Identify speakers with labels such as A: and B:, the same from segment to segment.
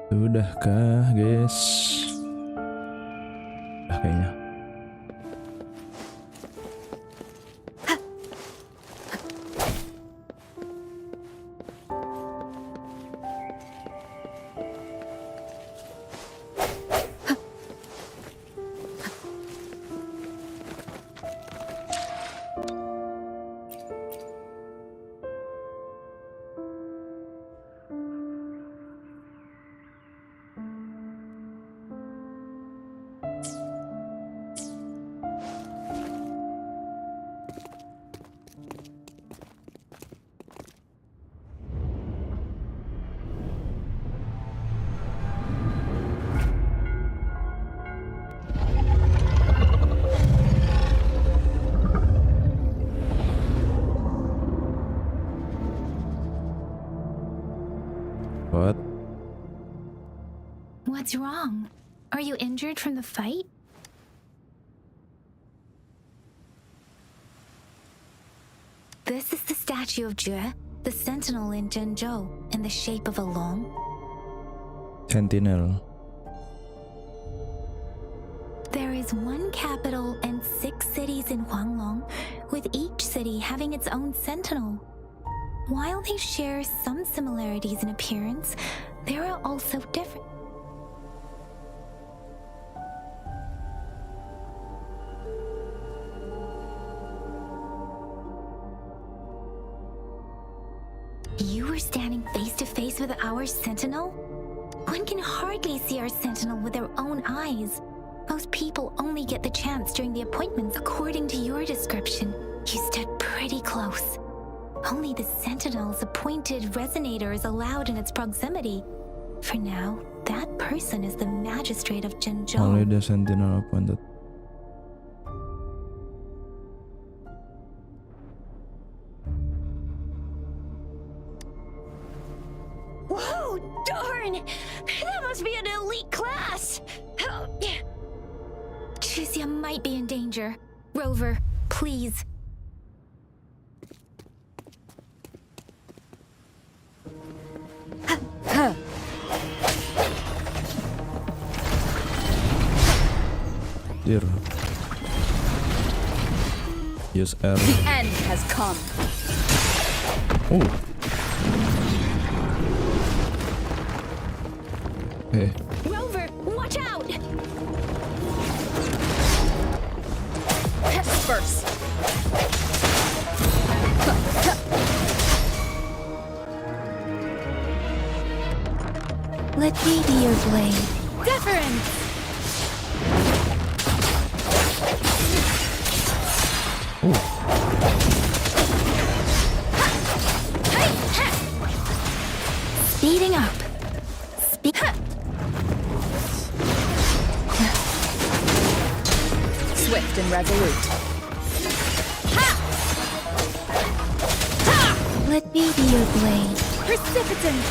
A: Sudahkah, guys? Udah kayaknya. What?
B: What's wrong? Are you injured from the fight? This is the statue of Jue, the sentinel in Zhenzhou, in the shape of a long.
A: Sentinel.
B: There is one capital and 6 cities in Huanglong, with each city having its own sentinel. While they share some similarities in appearance, there are also different. You were standing face to face with our sentinel? One can hardly see our sentinel with their own eyes. Most people only get the chance during the appointments. According to your description, you stood pretty close. Only the sentinel's appointed resonator is allowed in its proximity. For now, that person is the magistrate of Zhenzhou.
A: Only the sentinel appointed.
B: Whoa, darn! That must be an elite class! Chixia might be in danger. Rover, please.
A: Dear. Use R.
C: The end has come.
A: Oh. Hey.
B: Rover, watch out!
C: First.
B: Let me be your blade. Deference! Speeding up.
C: Swift and resolute.
B: Let me be your blade.
C: Precipitant.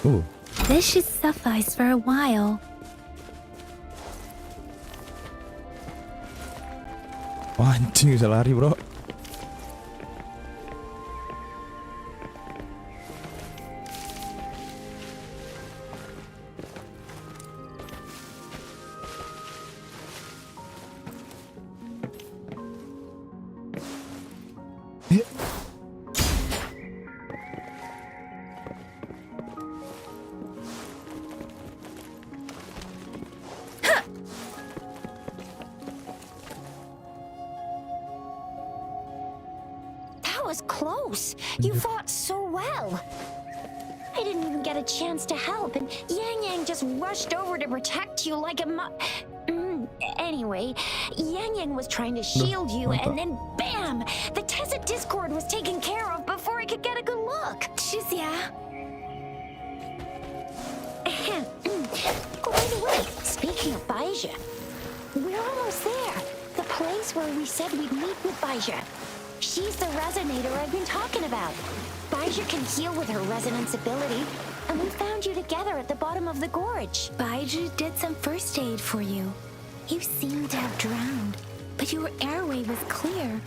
A: Oh.
B: This should suffice for a while.
A: Wah, anjing bisa lari, bro.
D: Was close. You fought so well. I didn't even get a chance to help, and Yang just rushed over to protect you like a Anyway, Yang was trying to shield you, and then bam! The Tessa Discord was taken care of before I could get a good look.
B: Chixia,
D: Speaking of Baija, we're almost there. The place where we said we'd meet with Baija. She's the resonator I've been talking about. Baija can heal with her resonance ability, and we found you together at the bottom of the gorge.
B: Baiju did some first aid for you. You seemed to have drowned, but your airway was clear.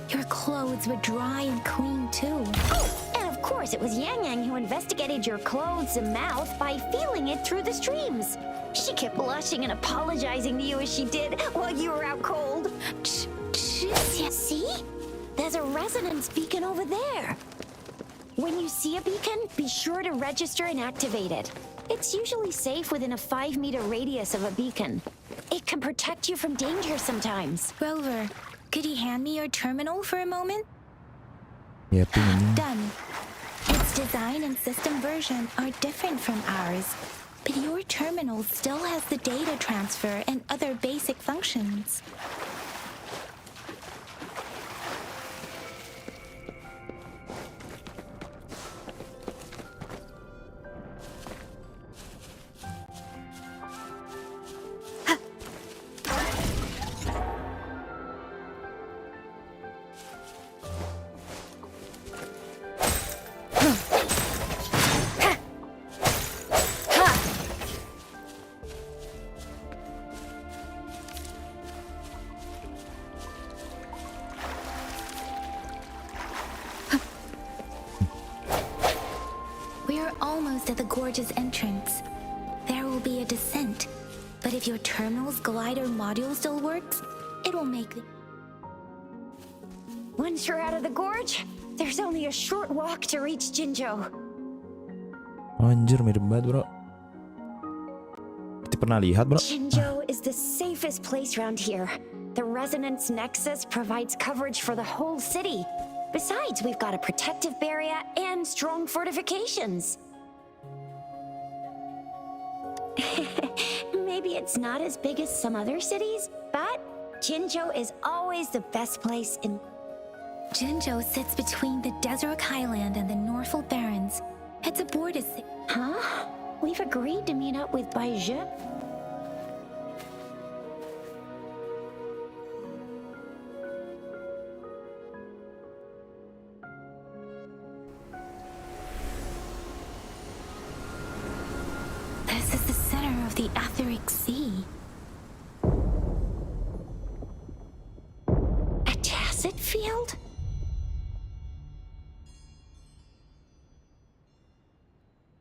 B: Your clothes were dry and clean too.
D: Oh, and of course it was Yang Yang who investigated your clothes and mouth by feeling it through the streams. She kept blushing and apologizing to you as she did while you were out cold. See? There's a resonance beacon over there. When you see a beacon, be sure to register and activate it. It's usually safe within a 5-meter radius of a beacon. It can protect you from danger sometimes.
B: Rover, could you hand me your terminal for a moment?
A: Ya, pingin.
B: Done. Its design and system version are different from ours, but your terminal still has the data transfer and other basic functions. Almost at the gorge's entrance. There will be a descent, but if your terminal's glider module still works, it will make...
D: Once you're out of the gorge, there's only a short walk to reach Jinzhou.
A: Anjir, mirip banget bro. Kita pernah lihat bro.
D: Jinzhou is the safest place around here. The resonance nexus provides coverage for the whole city. Besides, we've got a protective barrier and strong fortifications. Maybe it's not as big as some other cities, but Jinzhou is always the best place in...
B: Jinzhou sits between the Desert Highland and the Norfolk Barrens. It's a border city.
D: Huh? We've agreed to meet up with Baija.
B: This is the center of the Etheric Sea.
D: A tacit field?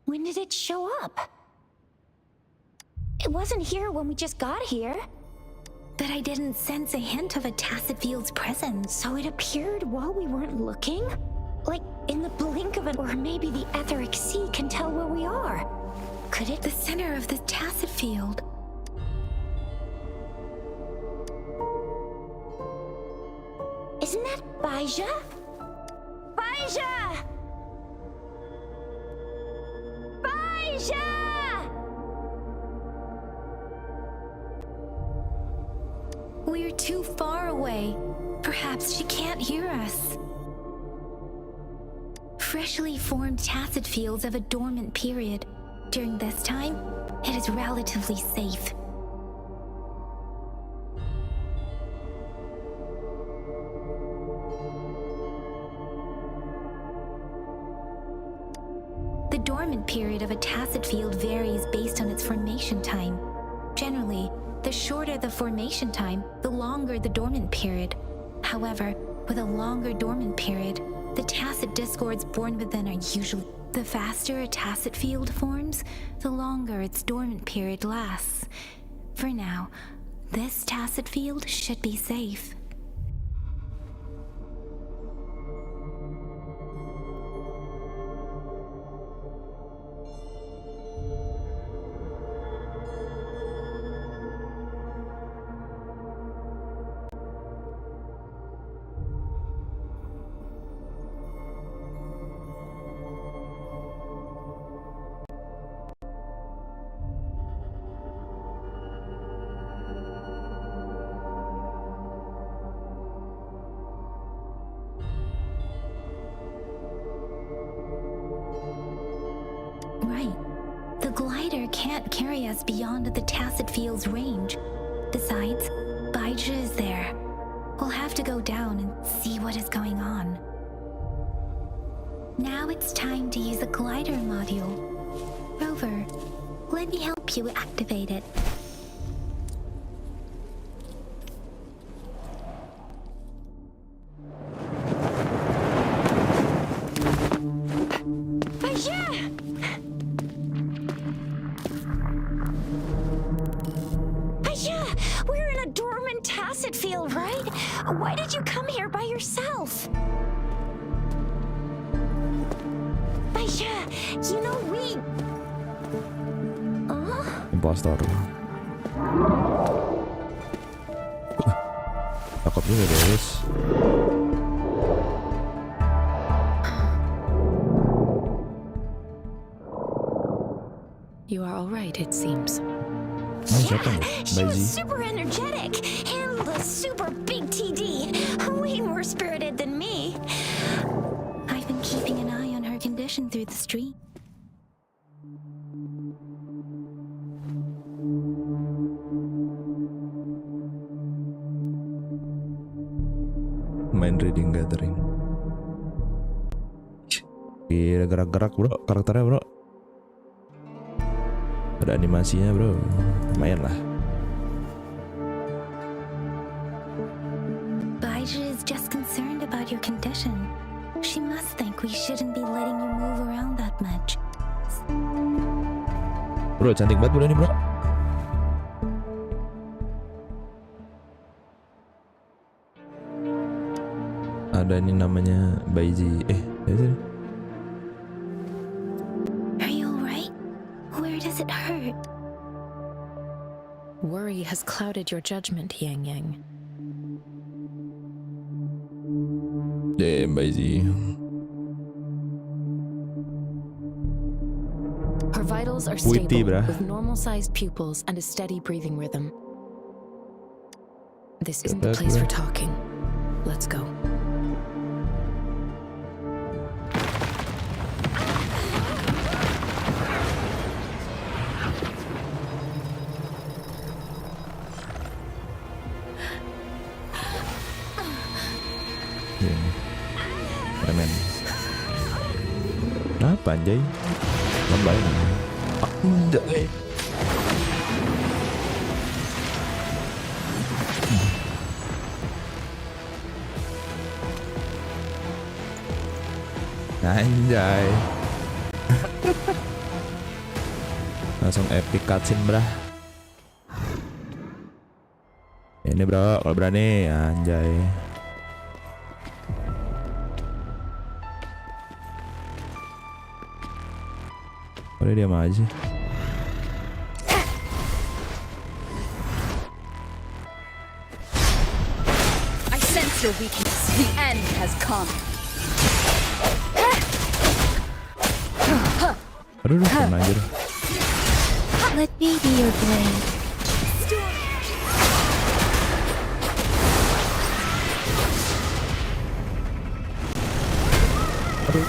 D: When did it show up? It wasn't here when we just got here.
B: But I didn't sense a hint of a tacit field's presence.
D: So it appeared while we weren't looking? Like in the blink of an... Or maybe the Etheric Sea can tell where we are. Could it?
B: The center of the tacit field.
D: Isn't that Baija? Baija! Baija!
B: We're too far away. Perhaps she can't hear us. Freshly formed tacit fields have a dormant period. During this time, it is relatively safe. The dormant period of a tacit field varies based on its formation time. Generally, the shorter the formation time, the longer the dormant period. However, with a longer dormant period, the tacit discords born within are usually... The faster a tacit field forms, the longer its dormant period lasts. For now, this tacit field should be safe. can't carry us beyond the tacit field's range. Besides, Baija is there. We'll have to go down and see what is going on. Now it's time to use the glider module. Rover, let me help you activate it.
D: We're in a dormant tacit field, right? Why did you come here by yourself? Baisha, you know we...
A: Impostor. Cakep juga guys.
E: You are all right, it seems.
D: She was super energetic, handled a super big TD, way more spirited than me.
B: I've been keeping an eye on her condition through the street.
A: Main reading gathering. Gila gerak-gerak bro, karakternya bro. Ada animasinya bro, lumayan lah.
B: Baija is just concerned about your condition. She must think we shouldn't be letting you move around that much.
A: Bro, cantik banget bro ini bro. Ada ini namanya Baiji. Ya.
B: Are you alright? Where does it hurt?
E: Worry has clouded your judgment, Yang Yang.
A: Damn, Baiji.
E: Her vitals are
A: Witty,
E: stable,
A: bruh.
E: with normal-sized pupils and a steady breathing rhythm. This isn't the place for talking. Let's go.
A: Remen. Kenapa anjay? Lambai. Anjay. Anjay. Langsung epic cutscene brah. Ini bro, kalau berani anjay. Udah diam aja.
C: I sense your weakness. The end has come.
A: Aduh, kena anjir.
B: Let me be your blade.
A: Aduh.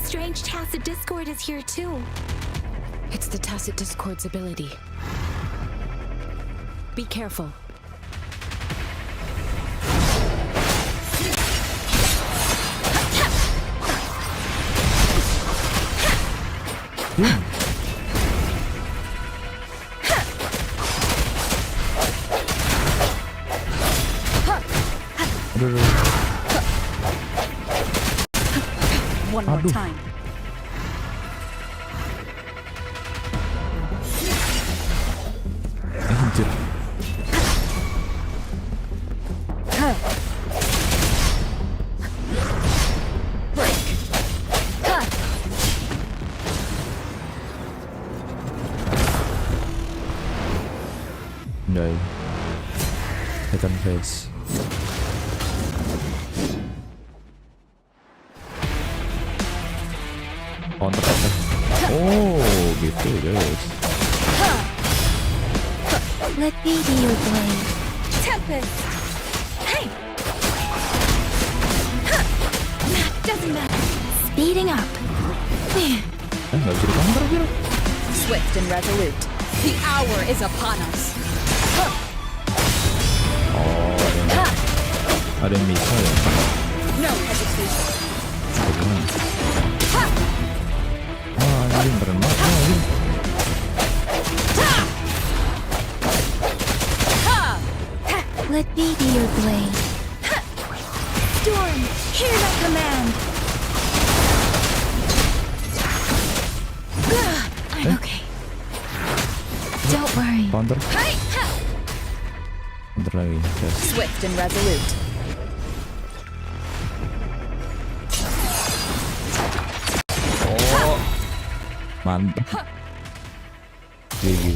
B: Strange tacit discord is here too.
E: It's the tacit discord's ability. Be careful.
C: One more time.
A: Anjir. Anjay. Second phase. Counter attack. Oh, gitu guys.
B: Let me be your blade.
C: Tempest. Hey.
B: Doesn't matter. Speeding up.
A: Nggak bisa di-counter gitu.
C: Swift and resolute. The hour is upon us.
A: Ada yang bisa ya.
C: No hesitation.
A: Anjing keren banget anjing.
B: Let me be your blade. Storm, hear my command. I'm okay. Don't worry.
A: Counter. Counter lagi. Yes.
C: Swift and resolute.
A: Mantap. Gigi.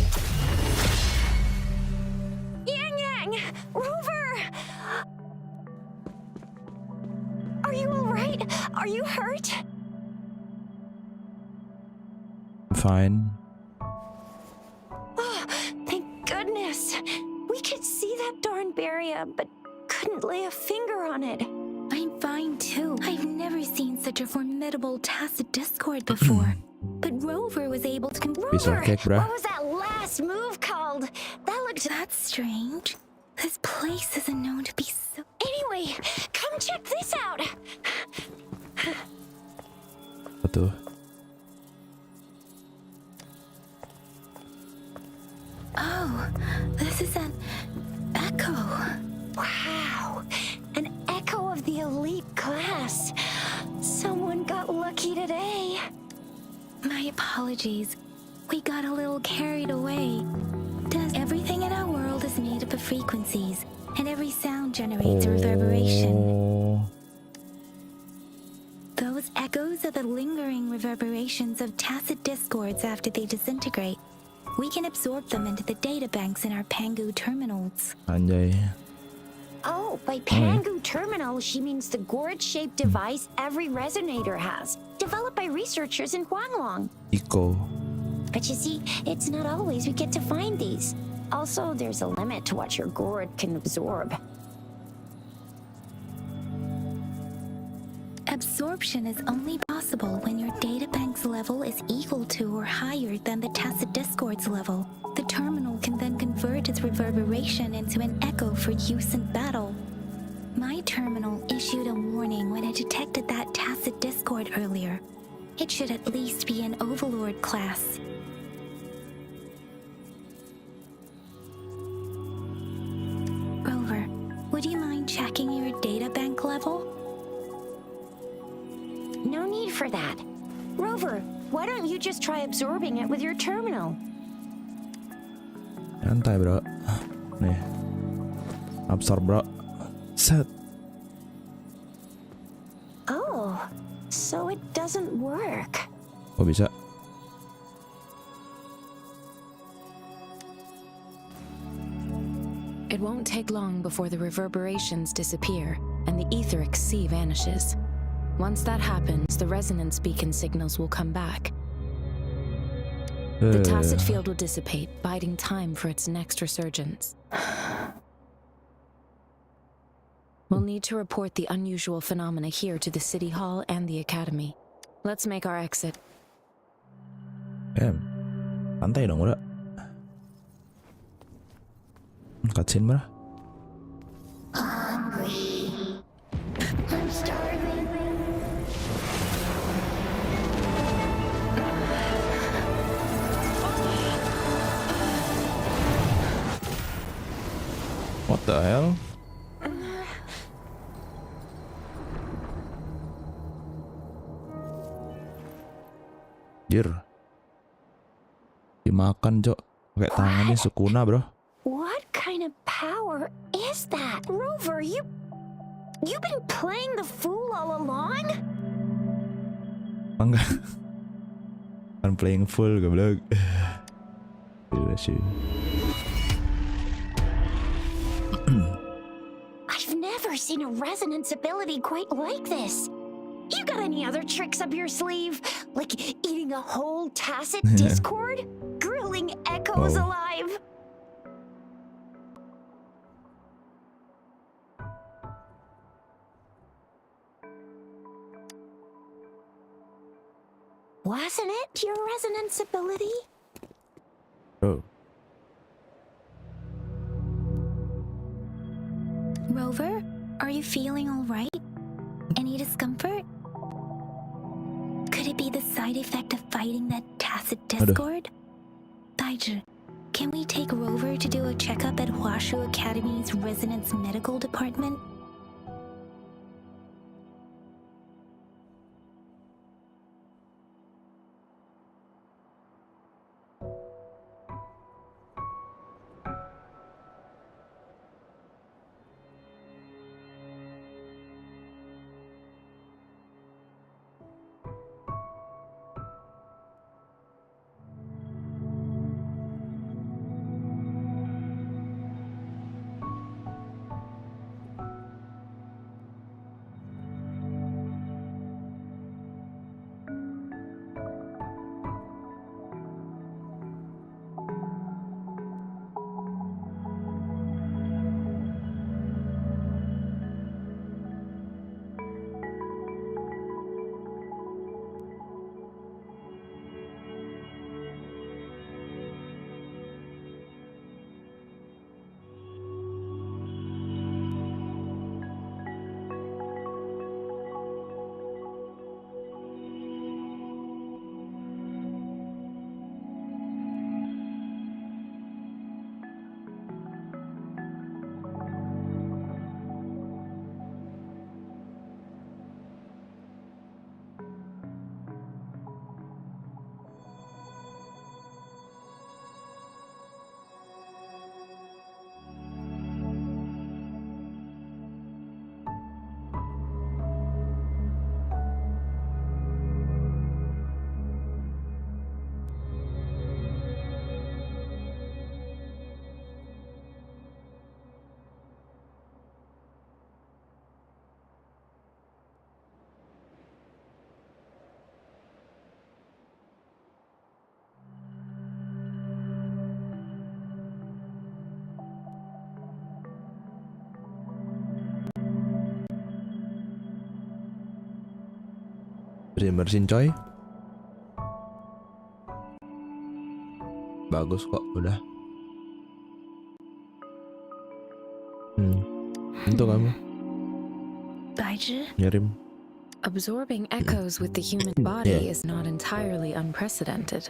D: Yang! Rover! Are you alright? Are you hurt?
A: Fine.
D: Oh, thank goodness. We could see that darn barrier, but couldn't lay a finger on it.
B: I'm fine too. I've never seen such a formidable tacit discord before. But Rover was able to
A: Piece of cake, bruh.
D: What was that last move called? That looked...
B: That's strange. This place isn't known to be so...
D: Anyway, come check this out.
A: Apa tuh?
B: Oh, this is an echo.
D: Wow, an echo of the elite class. Someone got lucky today.
B: My apologies. We got a little carried away. Everything in our world is made up of frequencies, and every sound generates a reverberation.
A: Oh.
B: Those echoes are the lingering reverberations of tacit discords after they disintegrate. We can absorb them into the data banks in our Pangu terminals.
A: Anjay.
D: Oh, by Pangu terminal, she means the gourd-shaped device every resonator has, developed by researchers in Huanglong.
A: Iko.
D: But you see, it's not always we get to find these. Also, there's a limit to what your gourd can absorb.
B: Absorption is only possible when your databank's level is equal to or higher than the tacit discord's level. The terminal can then convert its reverberation into an echo for use in battle. My terminal issued a warning when it detected that tacit discord earlier. It should at least be an Overlord class. Rover, would you mind checking your databank level?
D: No need for that. Rover, why don't you just try absorbing it with your terminal?
A: Santai bro. Nih. Absorb bro. Set.
D: Oh, so it doesn't work.
A: Kok bisa?
E: It won't take long before the reverberations disappear and the etheric sea vanishes. Once that happens, the resonance beacon signals will come back. The tacit field will dissipate, biding time for its next resurgence. We'll need to report the unusual phenomena here to the City Hall and the Academy. Let's make our exit.
A: Santai dong bro. Cutscene bro.
D: Hungry. I'm starving.
A: What the hell? Jir. Dimakan, Cok. Pakai tangannya Sukuna, bro.
D: What kind of power is that? Rover, you've been playing the fool all along?
A: Enggak. Kan playing full, goblok. Gila sih.
D: I've never seen a resonance ability quite like this. You got any other tricks up your sleeve? Like eating a whole tacit discord? Grilling echoes
A: Oh.
D: alive? Wasn't it your resonance ability?
A: Oh.
B: Rover, are you feeling all right? Any discomfort? Could it be the side effect of fighting that tacit discord? Taiji, can we take Rover to do a checkup at Hwashu Academy's Resonance Medical Department?
A: Bersin coy. Bagus kok udah. Untuk kamu
B: Taiji?
A: ngirim.
E: Absorbing echoes with the human body is not entirely unprecedented.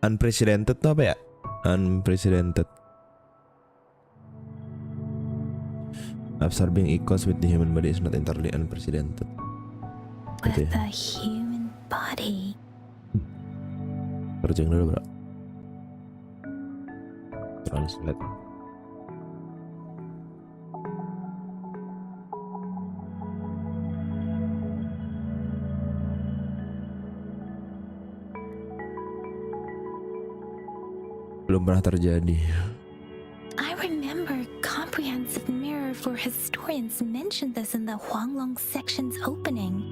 A: Unprecedented tuh apa ya? Unprecedented. Absorbing echoes with the human body is not entirely unprecedented. Gitu
B: With
A: ya.
B: the human body.
A: Kerjain dulu bro. Translate. Belum pernah terjadi.
B: I remember comprehensive mirror for historians mentioned this in the Huanglong section's opening.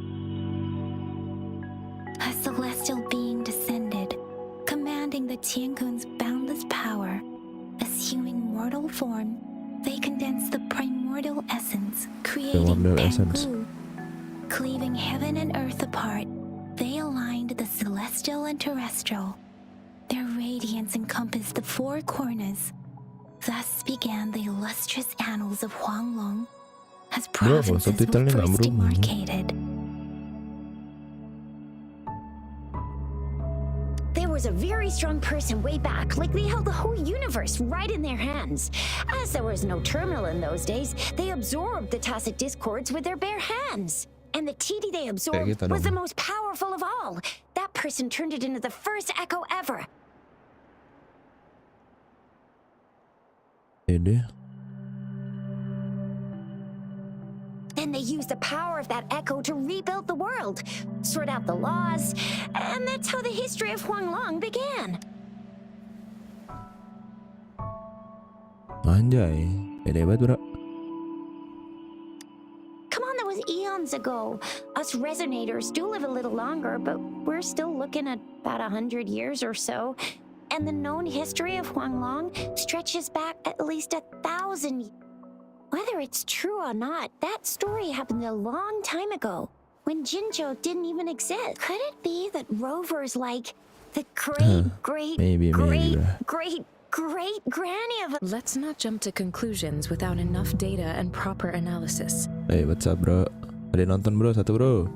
B: A celestial being descended, commanding the Tiankun's boundless power. Assuming mortal form, they condensed the primordial essence, creating
A: Primordial essence.
B: Pengu. Cleaving heaven and earth apart, they aligned the celestial and terrestrial. Their radiance encompassed the four corners. Thus began the illustrious annals of Huanglong, as
A: Bro,
B: provinces were
A: subtitlenya nggak
B: first
A: berubah.
B: demarcated. They were
D: was a very strong person way back, like they held the whole universe right in their hands. As there was no terminal in those days, they absorbed the tacit discords with their bare hands. And the TD they absorbed
A: gitu
D: was the
A: dong.
D: most powerful of all. That person turned it into the first echo ever.
A: Ede.
D: Then they used the power of that echo to rebuild the world, sort out the laws, and that's how the history of Huanglong began.
A: Anjay, Ede banget bro.
D: Come on, that was eons ago. Us resonators do live a little longer, but we're still looking at about 100 years or so. And the known history of Huanglong stretches back at least 1,000 years. Whether it's true or not, that story happened a long time ago, when Jinzhou didn't even exist. Could it be that Rover's like the
A: Maybe, bro.
D: great granny of...
E: Let's not jump to conclusions without enough data and proper analysis.
A: Hey, what's up bro? Ada yang nonton bro, satu bro.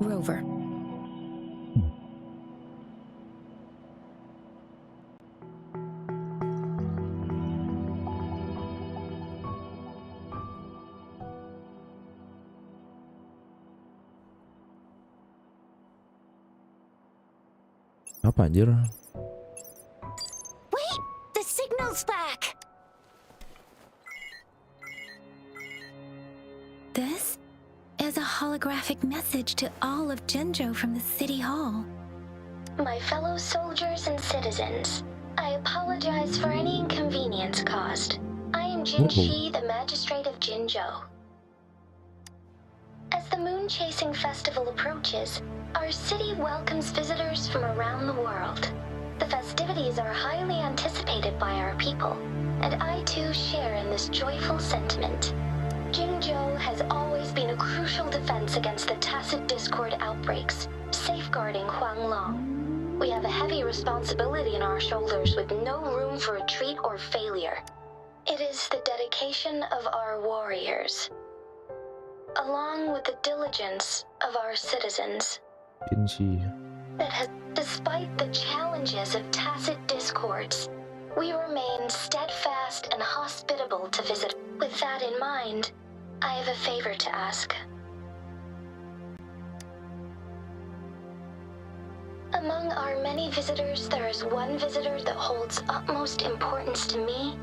E: Rover.
A: Apa anjir?
D: Wait! The signal's back!
B: This is a holographic message to all of Jinzhou from the city hall.
F: My fellow soldiers and citizens, I apologize for any inconvenience caused. I am Jin Shi, the magistrate of Jinzhou. As the Moon Chasing Festival approaches, our city welcomes visitors from around the world. The festivities are highly anticipated by our people, and I too share in this joyful sentiment. Jinzhou has always been a crucial defense against the tacit discord outbreaks, safeguarding Huanglong. We have a heavy responsibility on our shoulders with no room for retreat or failure. It is the dedication of our warriors, along with the diligence of our citizens, that has, despite the challenges of tacit discords, we remain steadfast and hospitable to visit. With that in mind, I have a favor to ask. Among our many visitors, there is one visitor that holds utmost importance to me,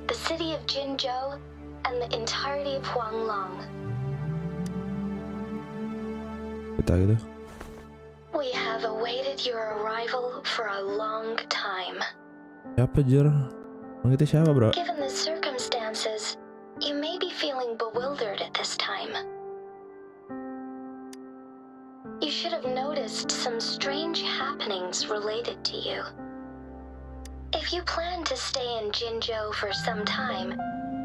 F: the city of Jinzhou, and the entirety of Huanglong.
A: Kita gitu.
F: We have awaited your arrival for a long time.
A: Siapa jir? Emang itu siapa bro?
F: Given the circumstances, you may be feeling bewildered at this time. You should have noticed some strange happenings related to you. If you plan to stay in Jinzhou for some time,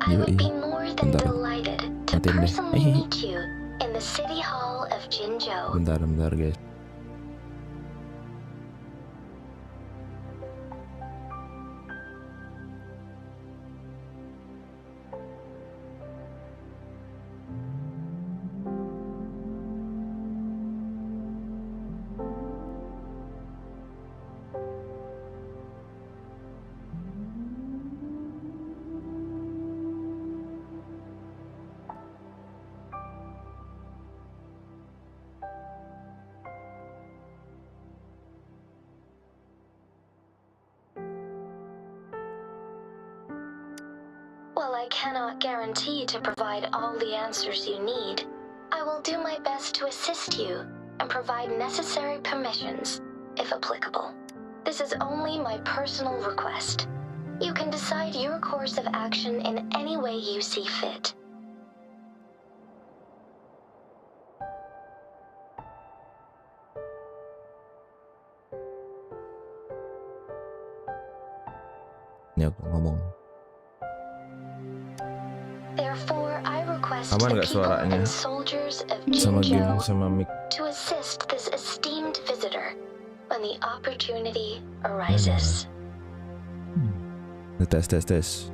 F: I would be more than delighted to personally meet you in the City Hall of Jinzhou.
A: Bentar guys.
F: While I cannot guarantee to provide all the answers you need, I will do my best to assist you and provide necessary permissions, if applicable. This is only my personal request. You can decide your course of action in any way you see fit.
A: Ini aku ngomong.
F: Therefore, I request
A: Aman
F: the
A: nggak
F: people
A: suaranya?
F: and soldiers of
A: Sama game
F: Jinzhou
A: sama mic.
F: to assist this esteemed visitor when the opportunity arises.
A: Tes.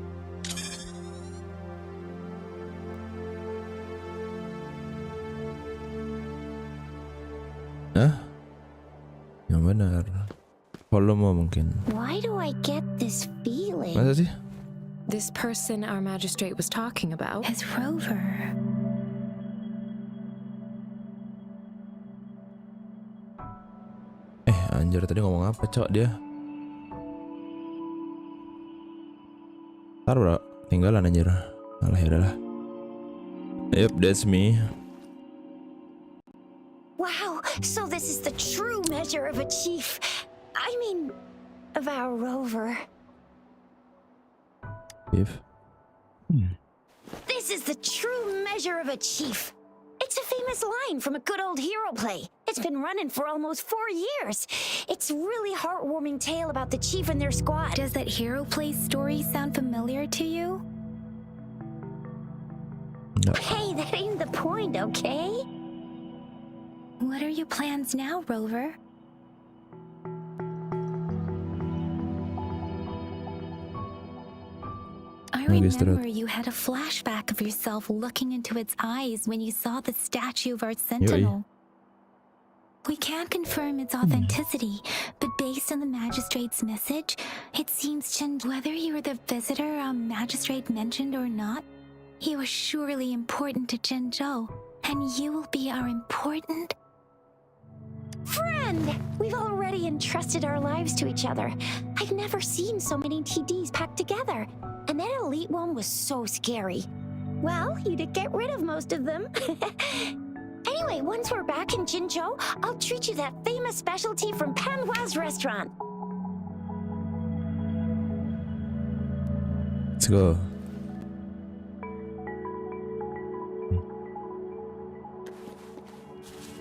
A: Hah? Yang benar. Volume mungkin.
D: Why do I get this feeling?
A: Masa sih?
E: This person our magistrate was talking about.
B: As Rover.
A: Anjir tadi ngomong apa cok dia? Ntar bro, tinggalan anjir. Alah yaudahlah. Yep, that's me.
D: Wow, so this is the true measure of a chief. I mean, of our rover.
A: If.
D: This is the true measure of a chief. It's a famous line from a good old hero play. It's been running for almost 4 years. It's a really heartwarming tale about the chief and their squad.
B: Does that hero play story sound familiar to you?
A: No.
D: Hey, that ain't the point, okay?
B: What are your plans now, Rover? I remember you had a flashback of yourself looking into its eyes when you saw the statue of our sentinel. We can't confirm its authenticity, but based on the magistrate's message, it seems whether you were the visitor our magistrate mentioned or not, you are surely important to Zhenzhou, and you will be our important
D: friend! We've already entrusted our lives to each other. I've never seen so many TDs packed together. And that elite one was so scary. Well, you did get rid of most of them. Anyway, once we're back in Jinzhou, I'll treat you that famous specialty from Panhua's restaurant.
A: Let's go.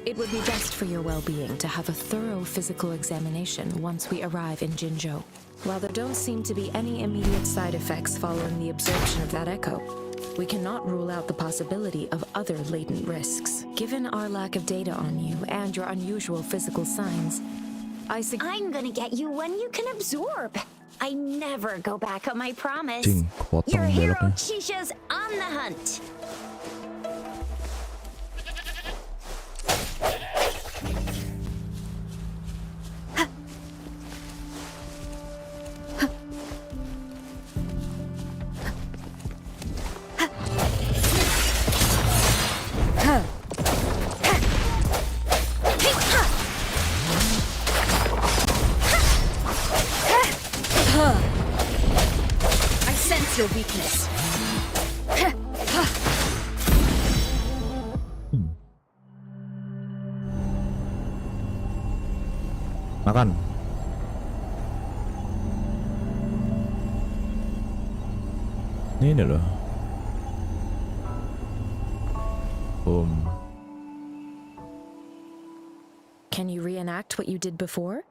E: It would be best for your well-being to have a thorough physical examination once we arrive in Jinzhou. While there don't seem to be any immediate side effects following the absorption of that echo, we cannot rule out the possibility of other latent risks. Given our lack of data on you and your unusual physical signs,
D: I'm gonna get you one you can absorb. I never go back on my promise.
A: Potong
D: Your hero
A: beloknya.
D: Chisha's on the hunt.
C: I sense your weakness.
A: Makan. Ini loh. Boom.
E: can you reenact what you did before?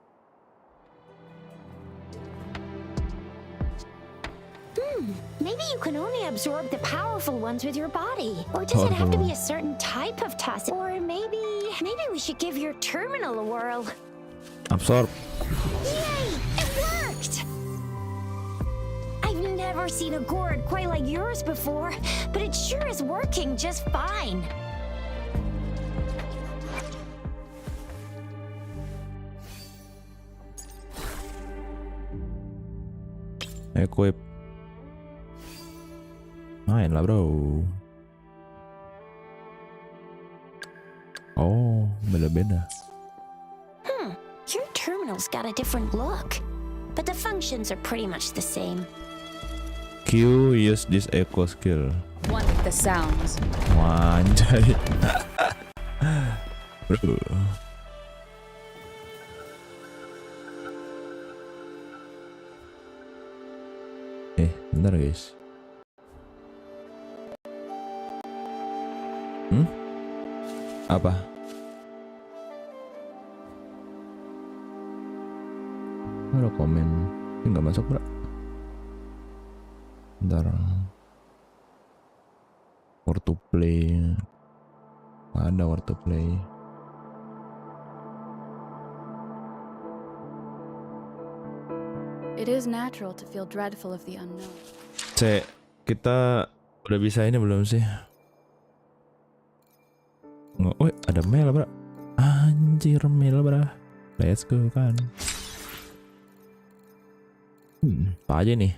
D: Maybe you can only absorb the powerful ones with your body. Or does it have to be a certain type of tusk? Or maybe we should give your terminal a whirl.
A: Absorb.
D: Yay! It worked! I've never seen a gourd quite like yours before, but it sure is working just fine.
A: Equip. Main lah bro. Oh, beda-beda.
D: Your terminal's got a different look, but the functions are pretty much the same.
A: Q use this echo skill.
C: One with the sounds.
A: Wanjay. Bro. Bentar guys. Apa? Ada komen. Ini nggak masuk bro. Bentar. Where to play. Nggak ada where to play.
G: It is natural to feel dreadful of the unknown.
A: Cek, kita udah bisa ini belum sih? Nggak, ada mail bro. Anjir mail bro. Let's go kan. Apa aja nih?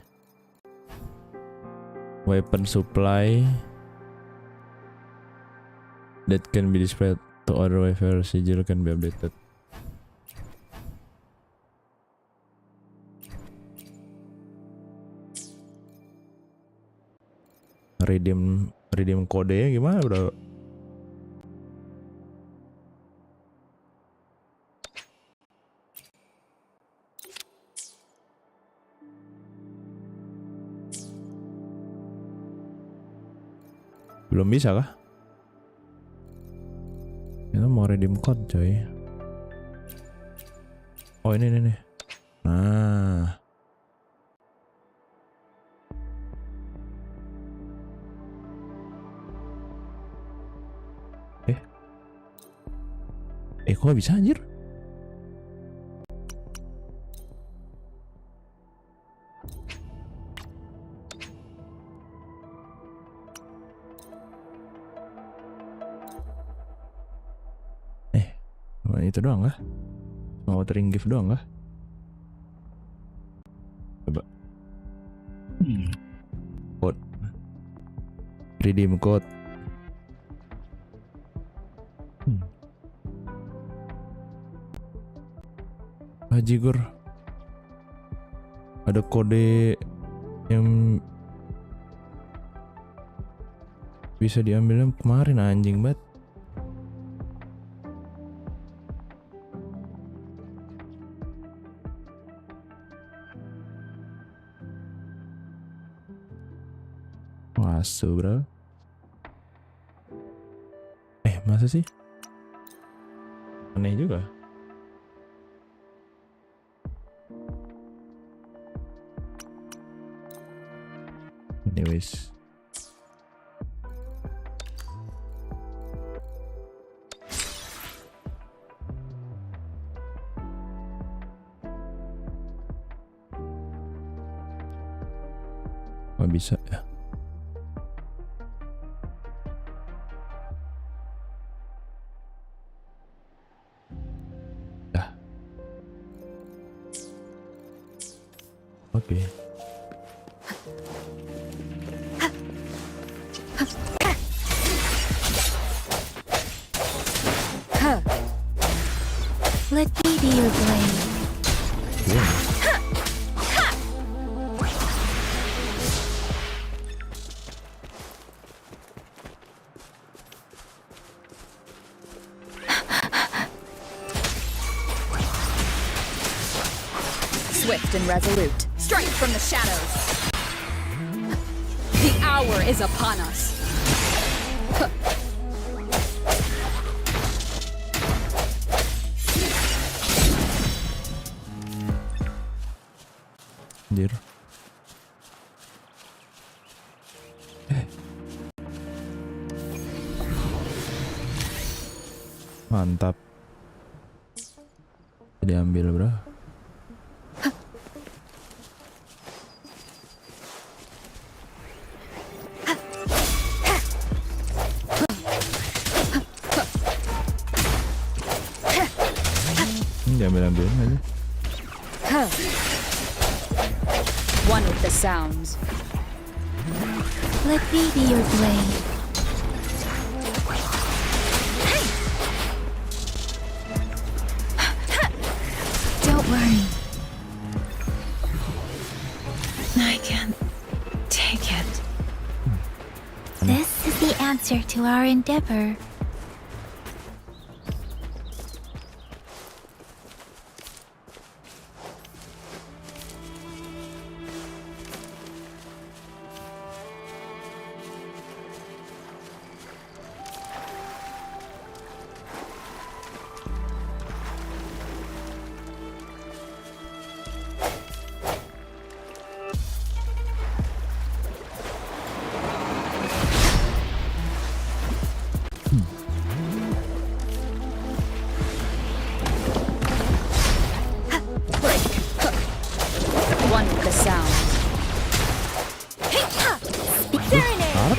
A: Weapon supply that can be displayed to other whatever sigil can be updated. Redeem kodenya gimana bro? Belum bisa kah? Kita mau redeem code coy. Oh ini nih. Nah. Kok gak bisa anjir? Itu doang kah? Mau Wuthering gift doang kah? Coba. Code. Redeem code. Hajigur. Ada kode yang bisa diambilnya kemarin, anjing banget. Masuk bro. Masa sih? Aneh juga. Anyways. Gak bisa ya. Oke.
B: Let me be your blade.
C: Swift and resolute. Strike from the shadows. The hour is upon us.
A: Anjir. Mantap. Diambil bro. Diambil aja.
C: One with the sounds.
B: Let me be your blade. Don't worry. I can't take it. This is the answer to our endeavor.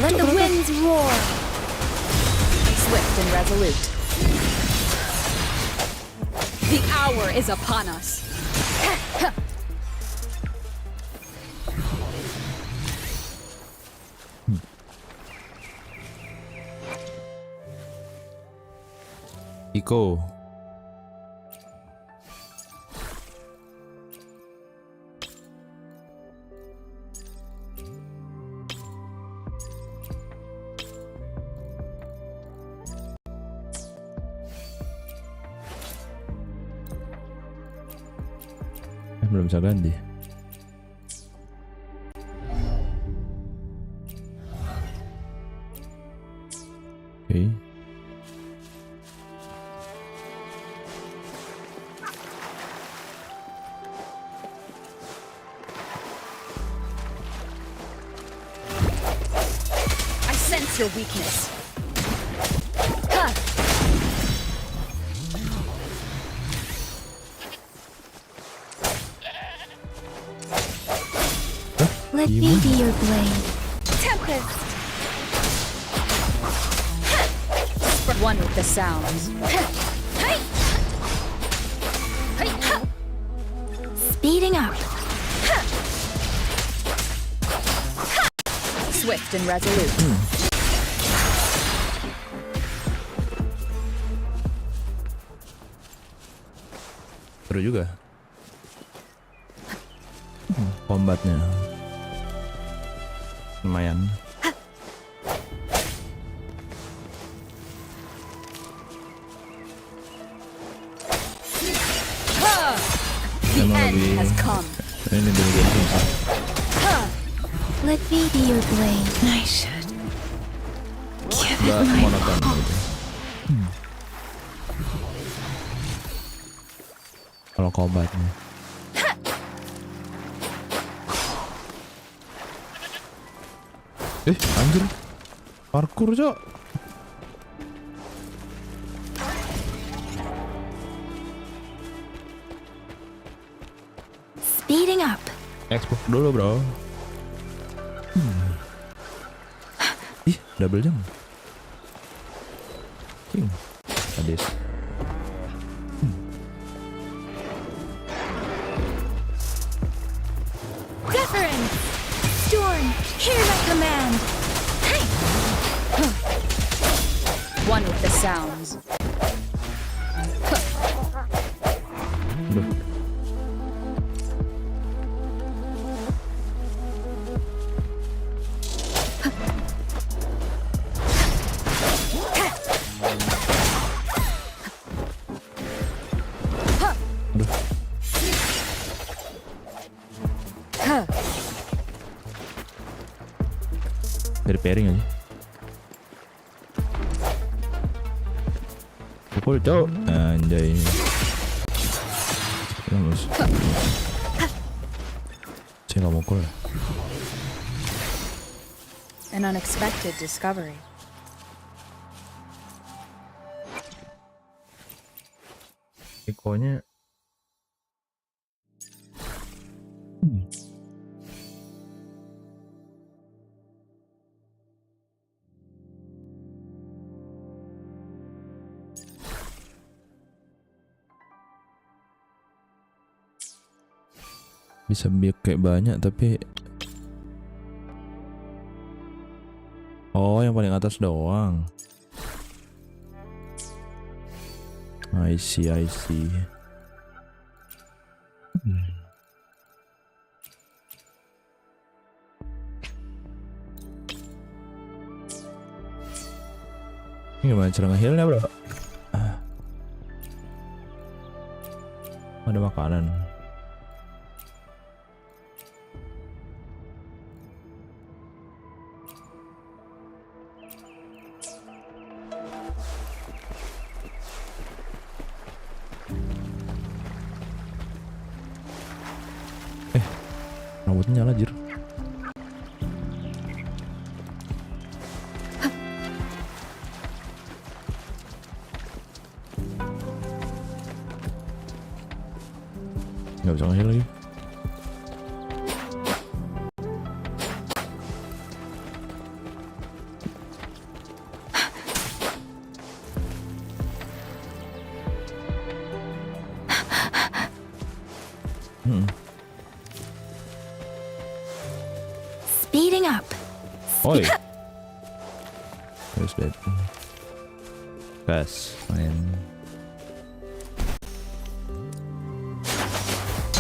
B: Let the winds roar.
C: Swift and resolute. The hour is upon us.
A: Iko. Belum bisa ganti. Oke.
C: I sense your weakness. Huh.
B: Let me be your blade.
C: Tempest. One with the sounds.
B: Speeding up.
C: Swift and resolute.
A: Seru juga. Combatnya lumayan.
C: The
A: Emang
C: end
A: lebih
C: has come.
A: ini dari game sih.
B: Let me be your blade. I should give
A: Gak
B: it my
A: monoton gitu. Kalau combatnya. Anjir. Parkour, Cok.
B: Speeding up.
A: Xbox dulu, bro. Ih, double jump. Sadis.
B: Deference. Storm. Hear my command.
C: One with the sounds.
A: Aduh. Dari pairing aja. Pukul, Cok. Anjay. Langsung. Saya nggak mukul.
C: An unexpected discovery.
A: Ikonya bisa biar kayak banyak tapi oh yang paling atas doang. I see. Ini gimana cara nge-healnya, bro? Ada makanan. Rambutnya nyala, jir. Nggak bisa nge-heal lagi.
B: Speeding up.
A: Oi. Where's that? Gas, main.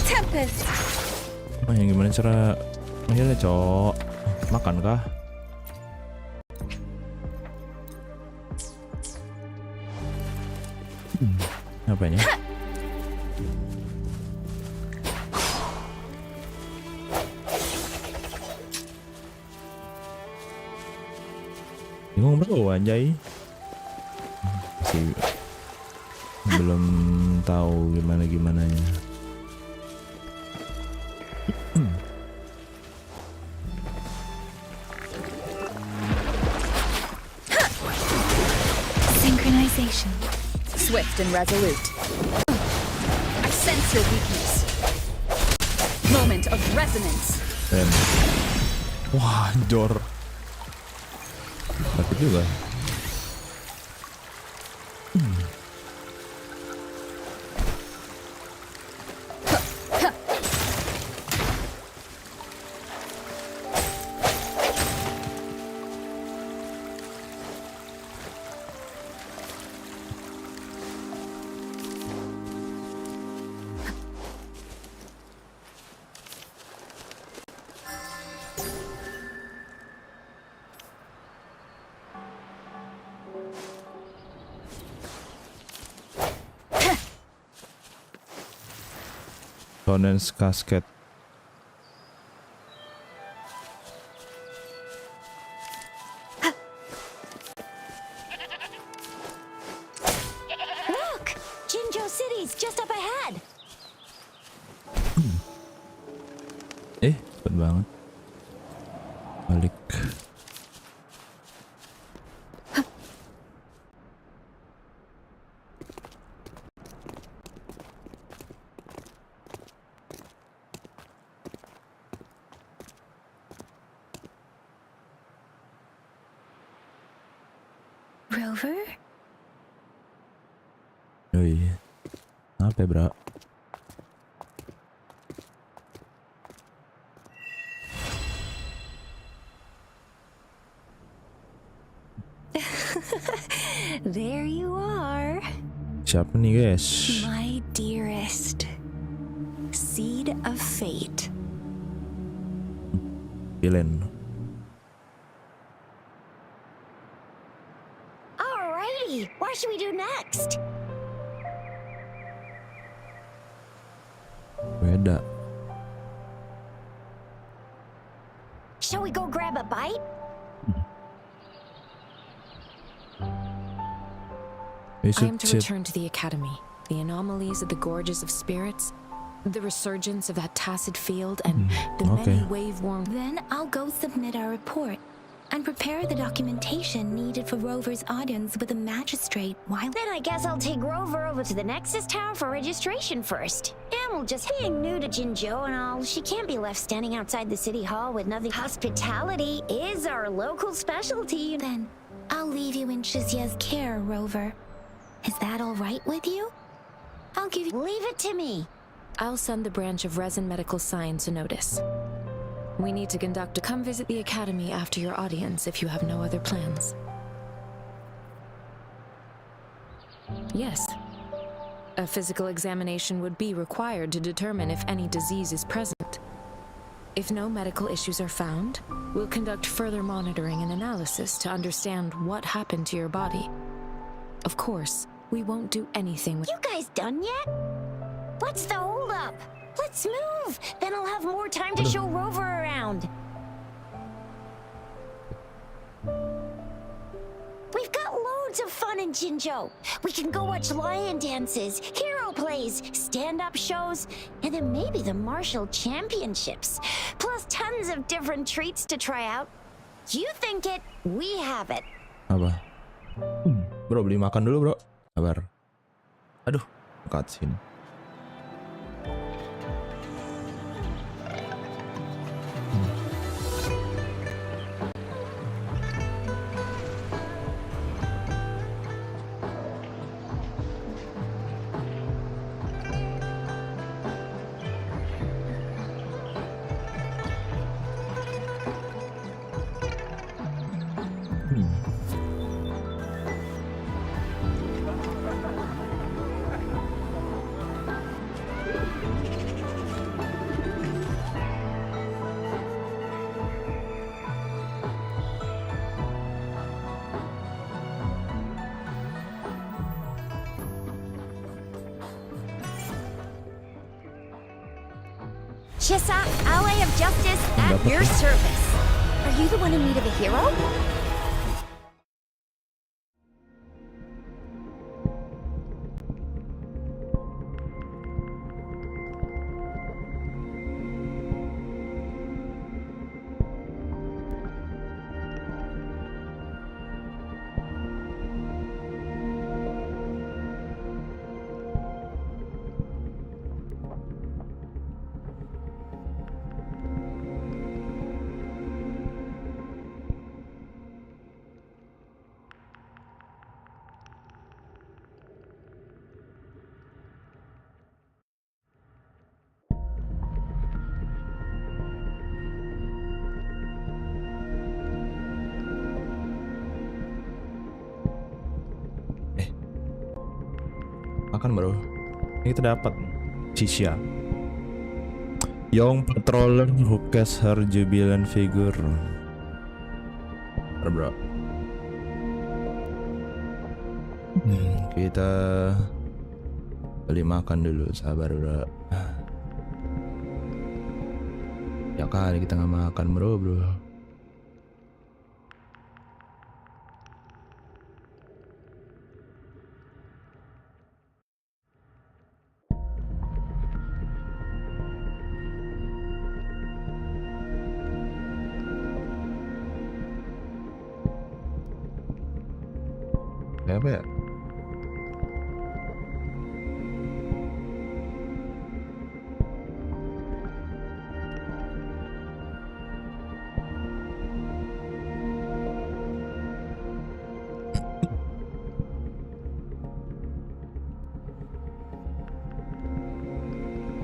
C: Tempest.
A: Oh, yang gimana cara manggilnya, Cok? Makan kah? Apanya? Bingung bro, anjay. Masih belum tahu gimananya.
B: Synchronization.
C: Swift and resolute. I sense your weakness. Moment of resonance.
A: Dan wah, jor. Takut juga. Tonens kasket.
D: Look! Jinzhou City's just up ahead.
A: Cepet banget. Balik.
B: Rover?
A: Oh iya. Apa ya, bro?
B: There you are,
A: Siapa nih, guys?
B: my dearest. Seed of fate.
A: Villain.
D: Alrighty, what should we do next?
A: Beda.
D: Shall we go grab a bite?
A: We
E: I
A: should
E: am to
A: sit.
E: return to the academy. The anomalies of the gorges of spirits, the resurgence of that tacit field, and the
A: okay.
E: many wave-worn.
B: Then I'll go submit our report and prepare the documentation needed for Rover's audience with the magistrate while...
D: Then I guess I'll take Rover over to the Nexus Tower for registration first. And we'll just being new to Jinzhou and all, she can't be left standing outside the city hall with nothing. Hospitality is our local specialty.
B: Then I'll leave you in Shizia's care, Rover. Is that all right with you? I'll give you...
D: Leave it to me.
E: I'll send the branch of Resin Medical Science a notice. We need to conduct a come visit the academy after your audience if you have no other plans. Yes. A physical examination would be required to determine if any disease is present. If no medical issues are found, we'll conduct further monitoring and analysis to understand what happened to your body. Of course, we won't do anything with...
D: You guys done yet? What's the holdup? Let's move. Then I'll have more time to show Rover around. We've got loads of fun in Jinzhou. We can go watch lion dances, hero plays, stand-up shows, and then maybe the martial championships. Plus tons of different treats to try out. You think it, we have it.
A: Apa? Bro, beli makan dulu, bro. Sabar. Aduh, cutscene.
D: Chisa, ally of justice, at your service. Are you the one in need of a hero?
A: Makan bro. Ini kita dapat Shisha Young Patroller who casts her jubilant figure. Bro. Kita beli makan dulu, sabar bro. Ya kali kita nggak makan bro. Kayak apa ya?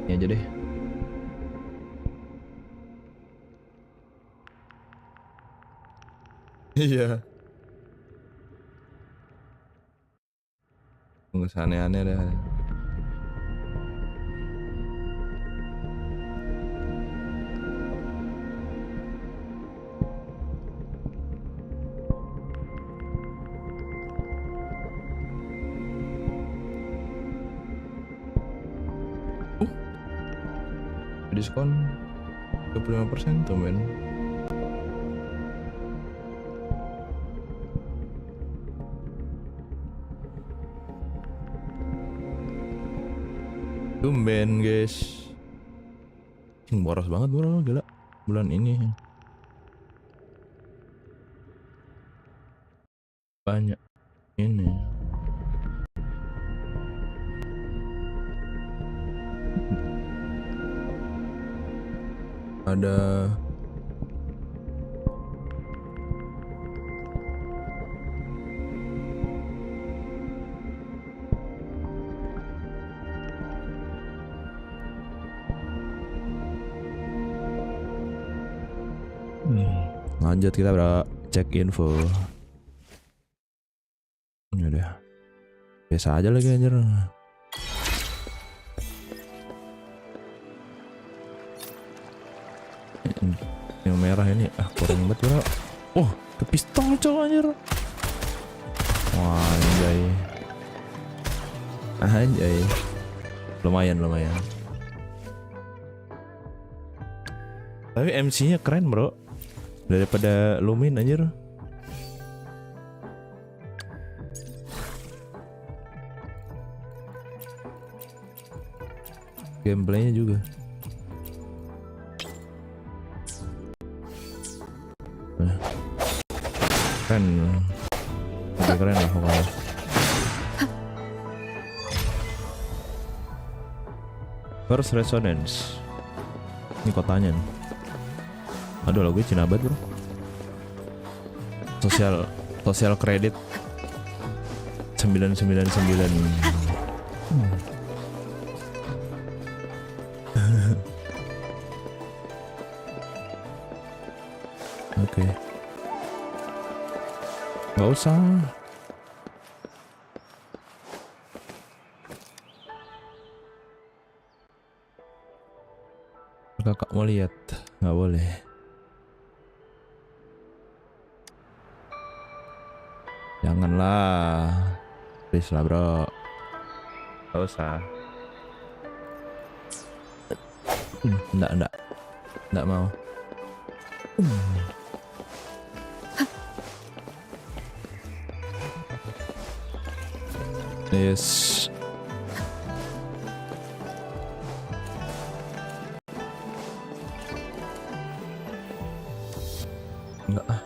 A: Ini aja deh. Iya. Nggak usah aneh-aneh dah. Diskon 25% tuh men. Tumben guys. Boros banget bro, gila bulan ini. Banyak ini. Ada lanjut kita bro, cek info. Ini udah biasa aja lagi anjir. Yang merah ini kurang banget bro. Oh, ke pistol cowok anjir. Wah, anjay. Lumayan. Tapi MC-nya keren bro, daripada Lumin anjir. Gameplaynya juga. Keren lah pokoknya. First Resonance. Ini kotanya nih. Aduh lagu Cina banget bro. Sosial kredit 999. Oke. Nggak usah. Kakak mau lihat, nggak boleh. Janganlah, please lah bro. Nggak usah. Enggak mau. Yes. Enggak ah.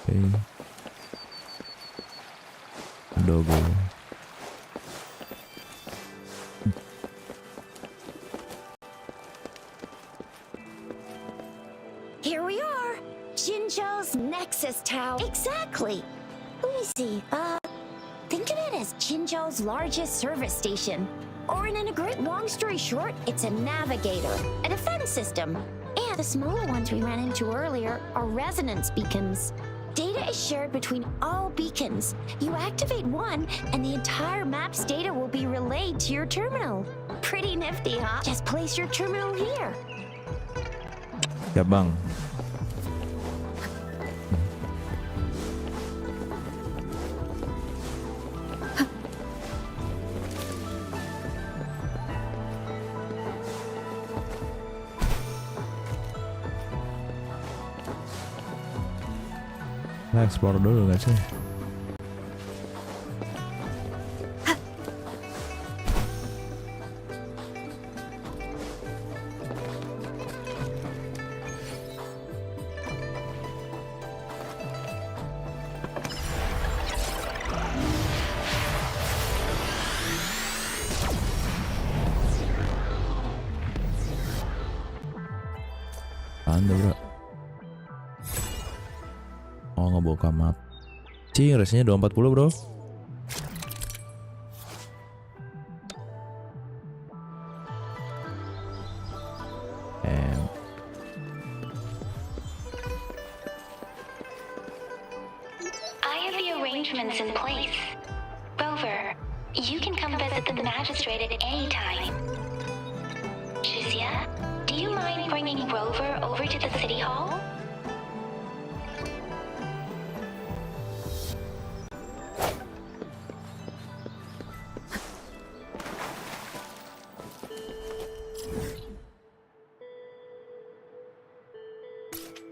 A: Oke. Dogo.
D: Here we are, Jinzhou's Nexus Tower. Exactly. Let me see. Think of it as Jinzhou's largest service station. Or in a great long story short, it's a navigator, a defense system. And the smaller ones we ran into earlier are resonance beacons. Data is shared between all beacons. You activate one, and the entire map's data will be relayed to your terminal. Pretty nifty, huh? Just place your terminal here.
A: Ya bang. Nah, explore dulu gak sih? Anda bro. Oh ngebuka map. Cing resnya 240 bro.
F: I have the arrangements in place. Rover, you can come visit the magistrate at any time. Shizia, do you mind bringing Rover over to the city hall?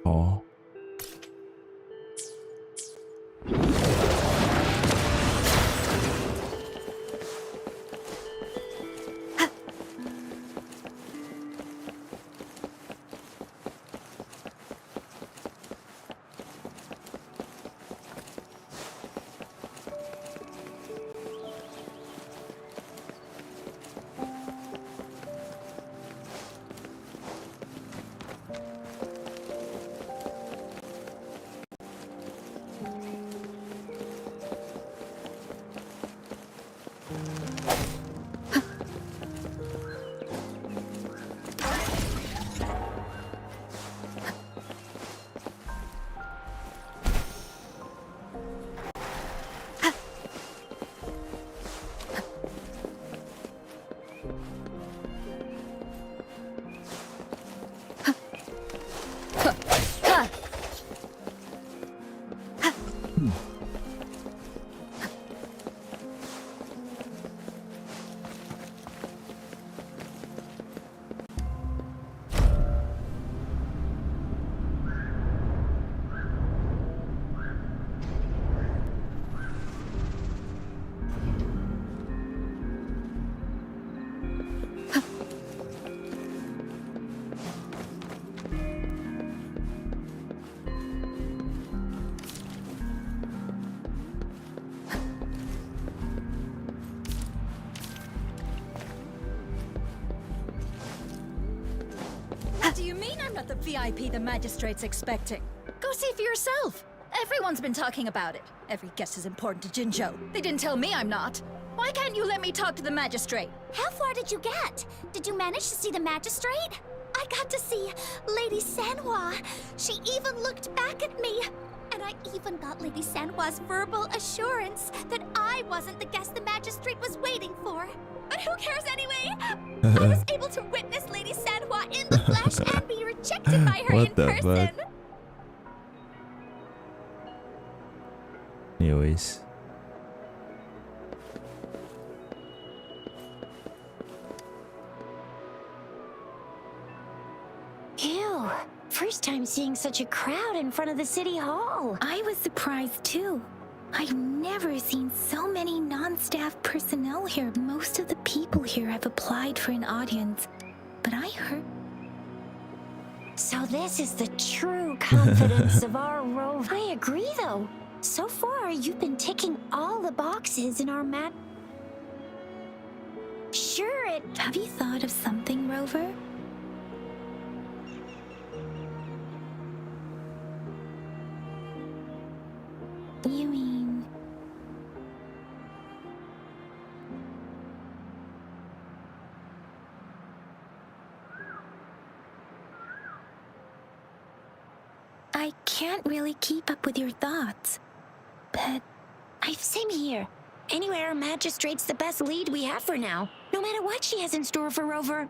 A: Oh.
C: What do you mean I'm not the VIP the magistrate's expecting? Go see for yourself. Everyone's been talking about it. Every guest is important to Jinzhou. They didn't tell me I'm not. Why can't you let me talk to the magistrate?
D: How far did you get? Did you manage to see the magistrate? I got to see Lady Sanhua. She even looked back at me. And I even got Lady Sanhua's verbal assurance that I wasn't the guest the magistrate was waiting for. But who cares anyway? I was able to witness Lady Sanhua in the flesh and be rejected by her
A: What
D: in
A: the
D: person.
A: fuck? Ya wis.
D: Ew. First time seeing such a crowd in front of the city hall.
B: I was surprised too. I've never seen so many non-staff personnel here. Most of the people here have applied for an audience, but I heard...
D: So this is the true confidence of our rove. I agree though. So far, you've been ticking all the boxes in our map. Sure, it...
B: Have you thought of something, Rover? You mean... I can't really keep up with your thoughts, but...
D: Same here. Anyway, our magistrate's the best lead we have for now, no matter what she has in store for Rover.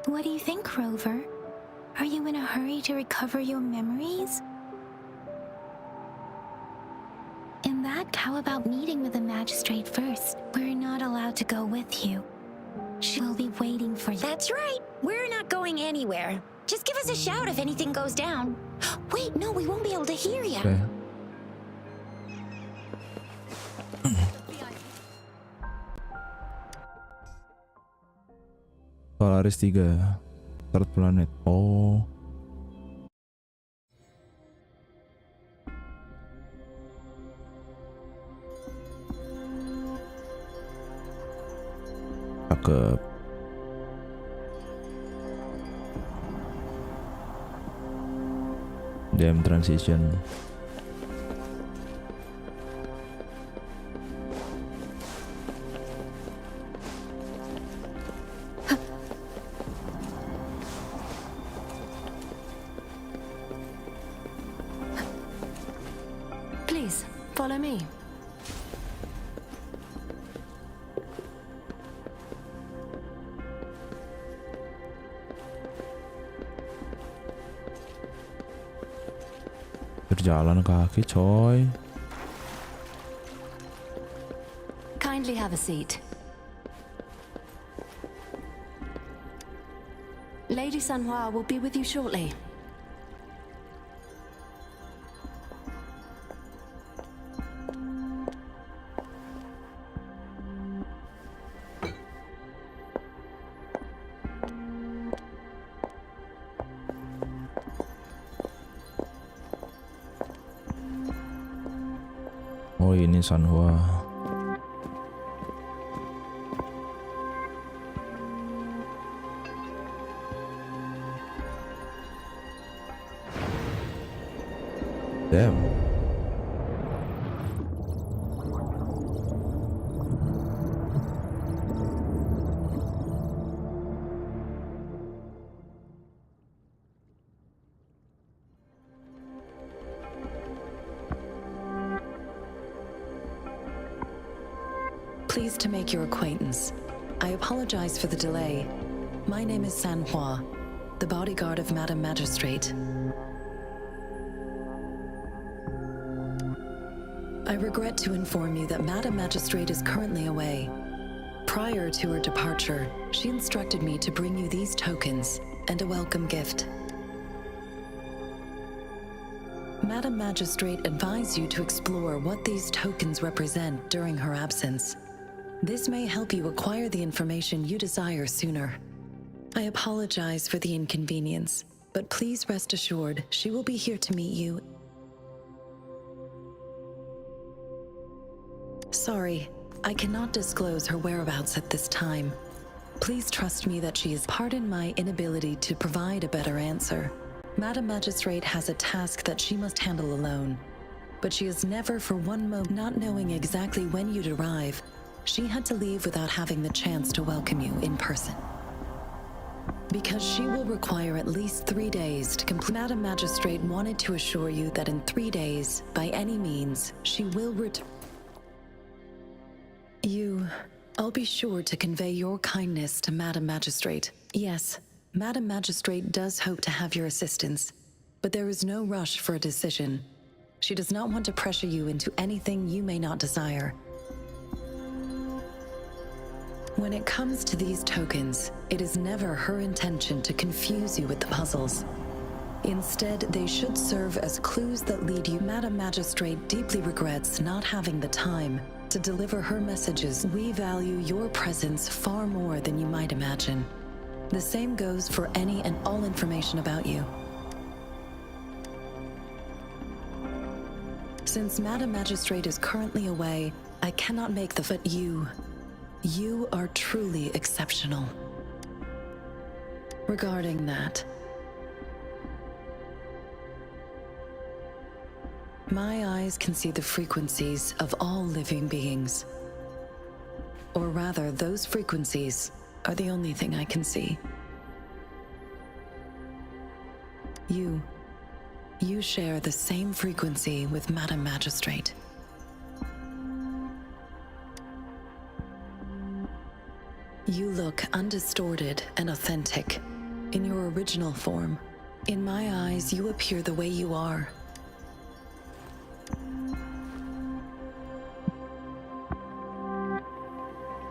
B: What do you think, Rover? Are you in a hurry to recover your memories? In that, how about meeting with the magistrate first? We're not allowed to go with you. She'll be waiting for you.
D: That's right. We're not going anywhere. Just give us a shout if anything goes down. Wait, no, we won't be able to hear you.
A: Okay. Polaris 3, third planet. Oh. Cakep. Dem transition.
E: Please, follow me.
A: Berjalan kaki, coy.
E: Kindly have a seat. Lady Sanhua will be with you shortly.
A: Oh, ini Sanhua. Damn.
H: Pleased to make your acquaintance. I apologize for the delay. My name is Sanhua, the bodyguard of Madam Magistrate. I regret to inform you that Madam Magistrate is currently away. Prior to her departure, she instructed me to bring you these tokens and a welcome gift. Madam Magistrate advised you to explore what these tokens represent during her absence. This may help you acquire the information you desire sooner. I apologize for the inconvenience, but please rest assured she will be here to meet you. Sorry, I cannot disclose her whereabouts at this time. Please trust me that she is... Pardon my inability to provide a better answer. Madam Magistrate has a task that she must handle alone, but she has never for one moment, not knowing exactly when you'd arrive, she had to leave without having the chance to welcome you in person. Because she will require at least 3 days to complete. Madam Magistrate wanted to assure you that in 3 days, by any means, she will return. I'll be sure to convey your kindness to Madam Magistrate. Yes, Madam Magistrate does hope to have your assistance. But there is no rush for a decision. She does not want to pressure you into anything you may not desire. When it comes to these tokens, it is never her intention to confuse you with the puzzles. Instead, they should serve as clues that lead you. Madam Magistrate deeply regrets not having the time to deliver her messages. We value your presence far more than you might imagine. The same goes for any and all information about you. Since Madam Magistrate is currently away, I cannot make the but you are truly exceptional. Regarding that, my eyes can see the frequencies of all living beings. Or rather, those frequencies are the only thing I can see. You share the same frequency with Madam Magistrate. You look undistorted and authentic in your original form. In my eyes, you appear the way you are.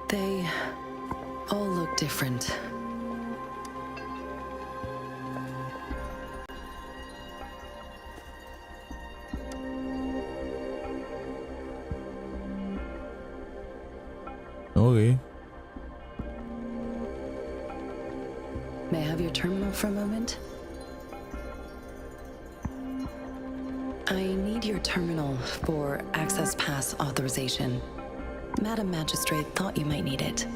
H: They all look different.
A: Okay.
H: May I have your terminal for a moment? I need your terminal for access pass authorization. Madam Magistrate thought you might need it.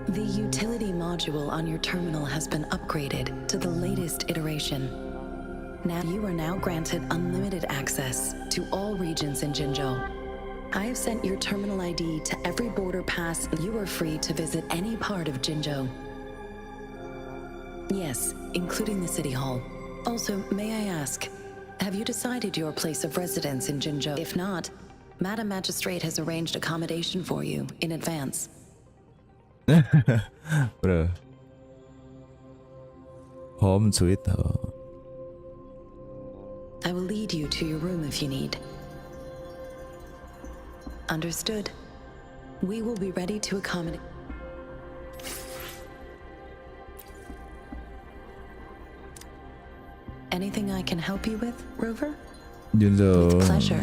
H: The utility module on your terminal has been upgraded to the latest iteration. Now you are now granted unlimited access to all regions in Jinzhou. I have sent your terminal ID to every border pass. You are free to visit any part of Jinzhou. Yes, including the City Hall. Also, may I ask, have you decided your place of residence in Jinzhou? If not, Madam Magistrate has arranged accommodation for you in advance.
A: Bro. Home sweet home.
H: I will lead you to your room if you need. Understood. We will be ready to accommodate. Anything I can help you with, Rover?
A: Jinzhou.
H: With pleasure.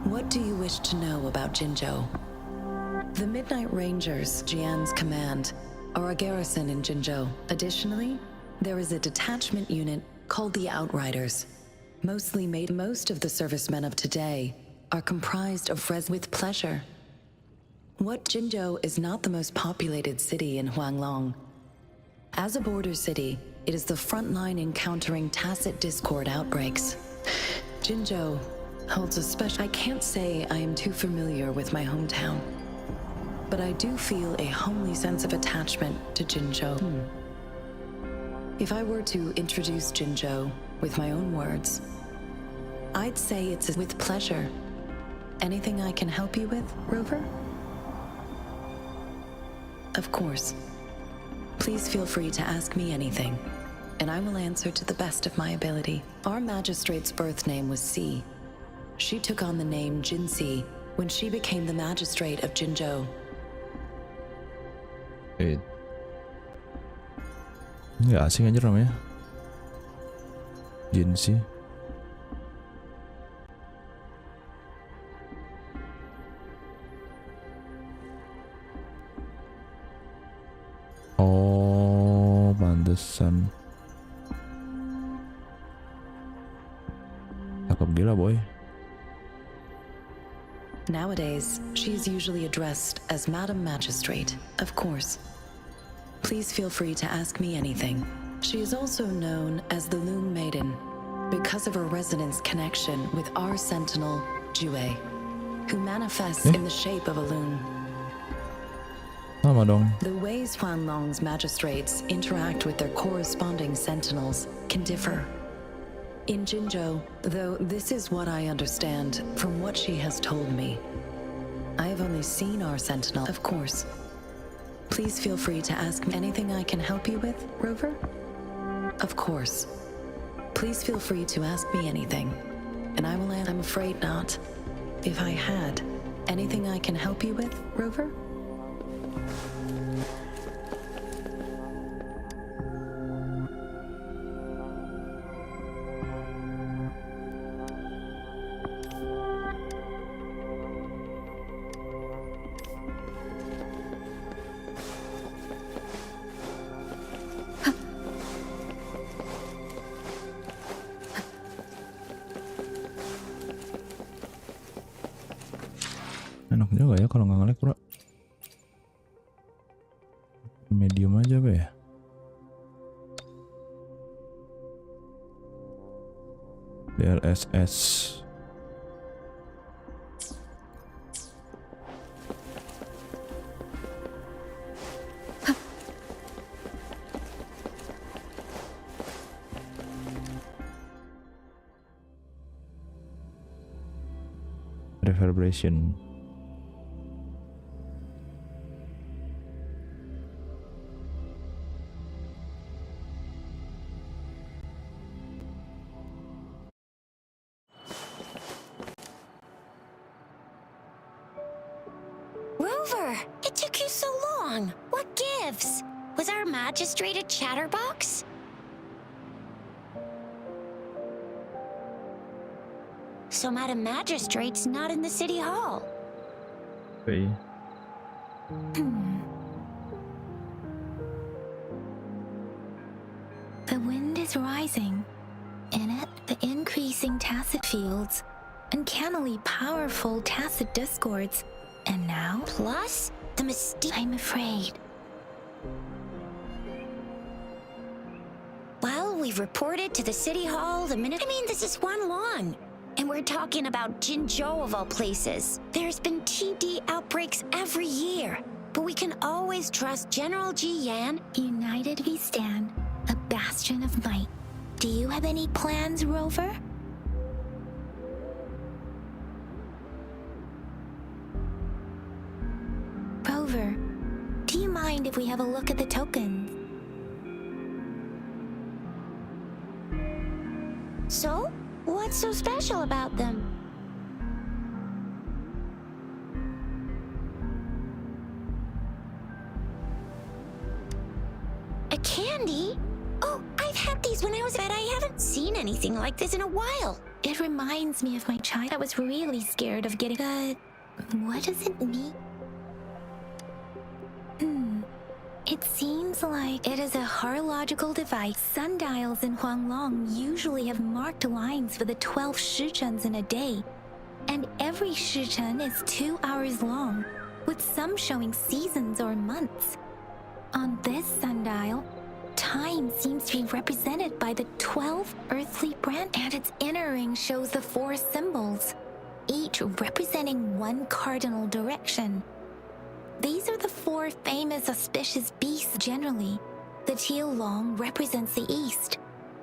H: What do you wish to know about Jinzhou? The Midnight Rangers, Jian's command, are a garrison in Jinzhou. Additionally, there is a detachment unit called the Outriders. Most of the servicemen of today are comprised of with pleasure. What Jinzhou is not the most populated city in Huanglong. As a border city, it is the front line in countering tacit discord outbreaks. Jinzhou holds a special... I can't say I am too familiar with my hometown, but I do feel a homely sense of attachment to Jinzhou. If I were to introduce Jinzhou with my own words, I'd say it's with pleasure. Anything I can help you with, Rover? Of course. Please feel free to ask me anything, and I will answer to the best of my ability. Our magistrate's birth name was Si. She took on the name Jinsi when she became the magistrate of Jinzhou.
A: Nggak asing aja namanya. Jinsi. Oh, pantesan. Cakep gila, boy.
H: Nowadays, she is usually addressed as Madam Magistrate, of course. Please feel free to ask me anything. She is also known as the Loom Maiden because of her resonance connection with our sentinel, Jue, who manifests in the shape of a loon.
A: Sama dong.
H: The ways Huanglong's magistrates interact with their corresponding sentinels can differ. In Jinzhou, though this is what I understand from what she has told me, I have only seen our sentinel, of course. Please feel free to ask me anything I can help you with, Rover. Of course. Please feel free to ask me anything, and I will answer. I'm afraid not. If I had anything I can help you with, Rover?
A: Enak juga ya kalau nggak nge-lag, bro. Medium aja apa ya? DLSS. Reverberation.
D: Rover, it took you so long. What gives? Was our magistrate a chatterbox? So Madam Magistrate's not in the city hall.
A: Okay.
B: The wind is rising. In it, the increasing tacit fields, uncannily powerful tacit discords, and now,
D: Plus, the mystique.
B: I'm afraid.
D: Well, we've reported to the city hall the minute. I mean, this is one lawn. And we're talking about Jinzhou of all places. There's been TD outbreaks every year. But we can always trust General Ji Yan.
B: United we stand, a bastion of might. Do you have any plans, Rover? Rover, do you mind if we have a look at the tokens?
D: So, what's so special about them? A candy? Oh, I've had these when I was a kid. I haven't seen anything like this in a while.
B: It reminds me of my child. I was really scared of getting a... What does it mean? It seems like it is a horological device. Sundials in Huanglong usually have marked lines for the 12 shichens in a day. And every shichen is 2 hours long, with some showing seasons or months. On this sundial, time seems to be represented by the 12 earthly branches, and its inner ring shows the 4 symbols, each representing one cardinal direction. These are the 4 famous auspicious beasts generally. The teal long represents the east.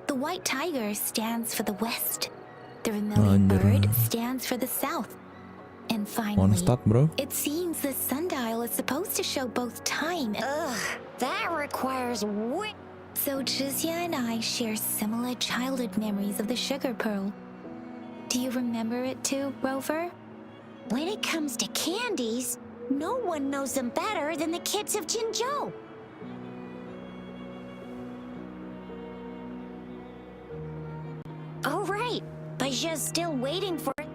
B: The white tiger stands for the west. The vermilion bird stands for the south. And finally,
A: Start, bro.
B: it seems the sundial is supposed to show both time and...
D: Ugh, that requires
B: So Zhixia and I share similar childhood memories of the sugar pearl. Do you remember it too, Rover?
D: When it comes to candies, no one knows them better than the kids of Jinzhou. Oh, right. Baijia's still waiting for it.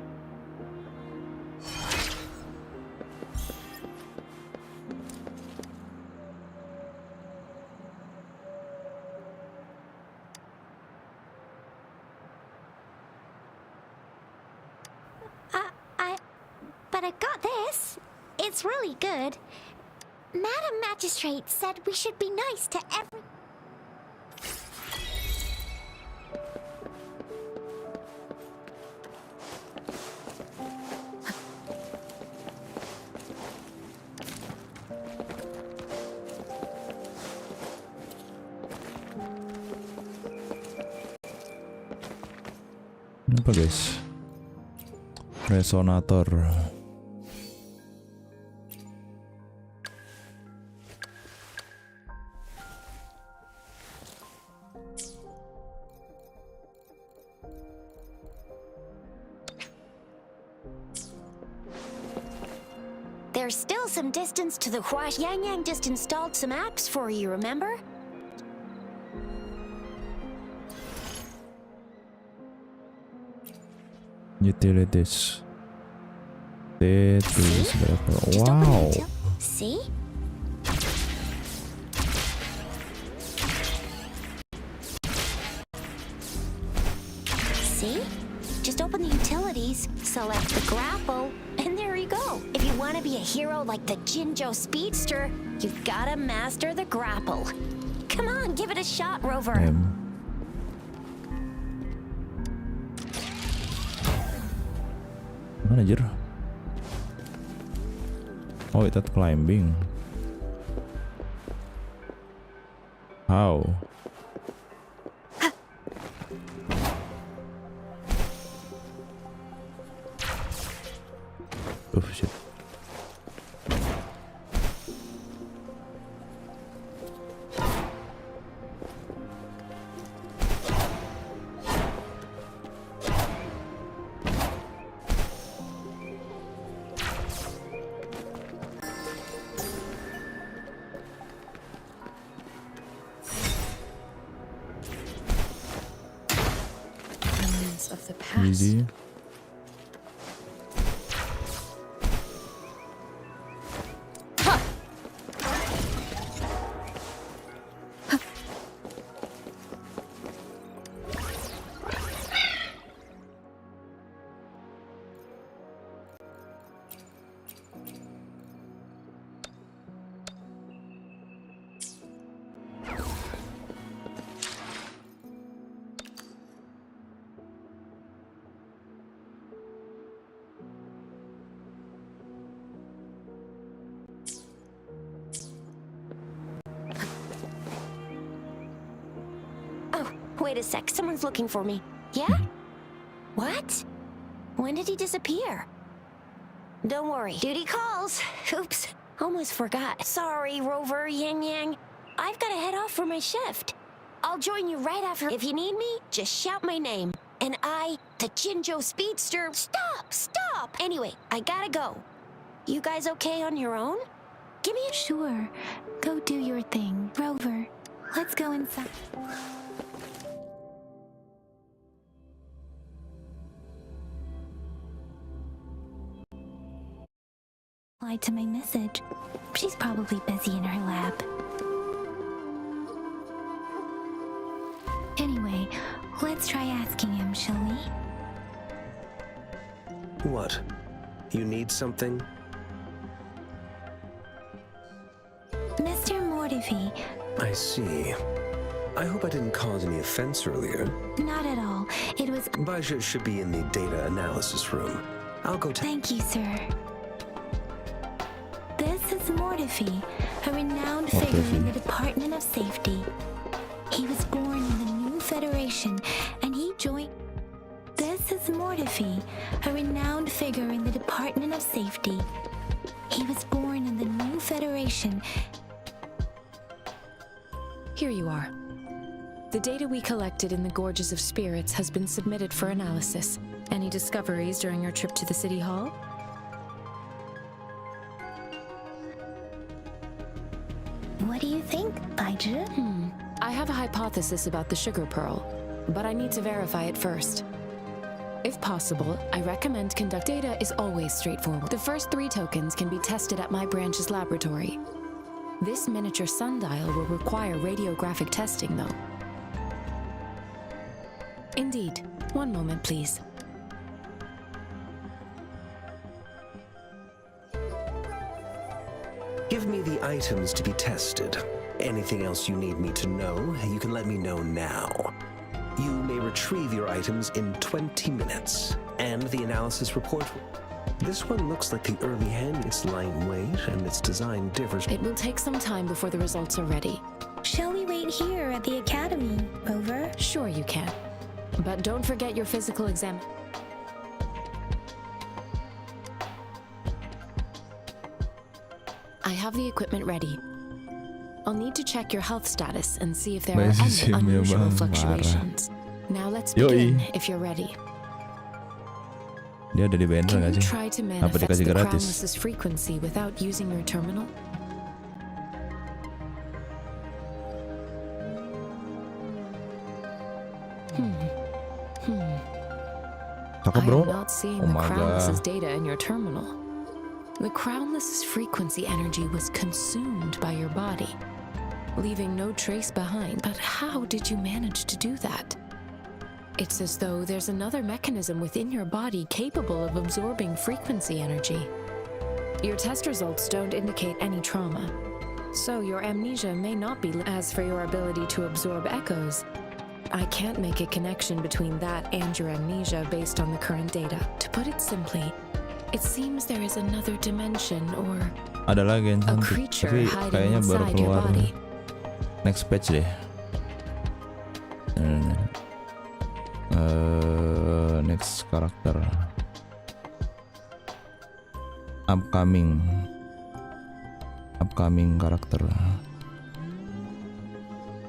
F: But I got this. It's really good. Madam Magistrate said we should be nice to every...
A: Ini apa guys? Resonator.
D: there's still some distance to the Huash. Yang Yang just installed some apps for you, remember?
A: Utilities. Tetris level.
D: Just open the
A: Wow.
D: See? See? Just open the utilities, select the grapple, and there you go. If you want to be a hero like the Jinzhou Speedster, you've got to master the grapple. Come on, give it a shot, Rover.
A: Mana anjir? Oh, itu climbing. How? Oh shit.
E: Remnants of the past.
A: Easy.
D: Wait a sec, someone's looking for me. Yeah? What? When did he disappear? Don't worry, duty calls. Oops, almost forgot. Sorry, Rover, Yang Yang. I've got to head off for my shift. I'll join you right after. If you need me, just shout my name. And I, the Jinzhou Speedster... Stop! Anyway, I gotta go. You guys okay on your own? Give me a...
B: Sure. Go do your thing. Rover, let's go inside. Replied to my message. She's probably busy in her lab. Anyway, let's try asking him, shall we?
I: What? You need something?
B: Mr. Mortivy.
I: I see. I hope I didn't cause any offense earlier.
B: Not at all. It was...
I: Baizhi should be in the data analysis room. I'll go
B: Thank you, sir. This is Mortivy, a renowned figure in the Department of Safety. He was born in the new Federation, and he joined... This is Mortivy, a renowned figure in the Department of Safety. He was born in the new Federation.
E: Here you are. The data we collected in the Gorges of Spirits has been submitted for analysis. Any discoveries during your trip to the City Hall?
B: What do you think, Baizhi?
E: I have a hypothesis about the sugar pearl, but I need to verify it first. If possible, I recommend conduct. Data is always straightforward. The first 3 tokens can be tested at my branch's laboratory. This miniature sundial will require radiographic testing, though. Indeed. One moment, please.
I: Give me the items to be tested. Anything else you need me to know, you can let me know now. You may retrieve your items in 20 minutes, and the analysis report. This one looks like the early hand. It's lightweight, and its design differs.
E: It will take some time before the results are ready.
B: Shall we wait here at the academy, Rover?
E: Sure you can. But don't forget your physical exam. I have the equipment ready. I'll need to check your health status and see if there are any unusual fluctuations. Now let's begin, if you're ready.
A: Dia ada di banner
E: Can
A: nggak
E: you
A: sih?
E: try to
A: Apa
E: manifest
A: dikasih
E: the
A: gratis?
E: Crownless's frequency without using your terminal?
A: Cakep
E: I
A: bro.
E: am not seeing
A: Oh
E: the
A: my
E: Crownless's
A: god.
E: data in your terminal. The Crownless's frequency energy was consumed by your body, leaving no trace behind. But how did you manage to do that? It's as though there's another mechanism within your body capable of absorbing frequency energy. Your test results don't indicate any trauma, so your amnesia may not be. As for your ability to absorb echoes, I can't make a connection between that and your amnesia based on the current data. To put it simply, it seems there is another dimension or
A: Ada lagi yang
E: a
A: cantik,
E: creature
A: tapi
E: hiding
A: kayaknya baru
E: inside your
A: keluar
E: body.
A: next patch deh. Next karakter upcoming karakter.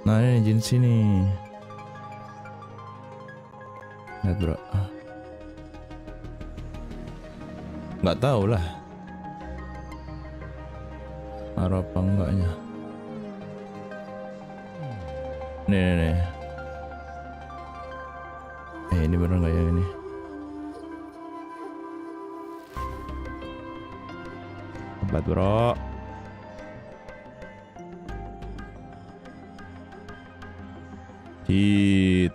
A: Nah ini jenis ini. Lihat bro, nggak tahu lah harap apa enggaknya. Nih. Ini bener nggak ya ini? Tempat bro. Cheat.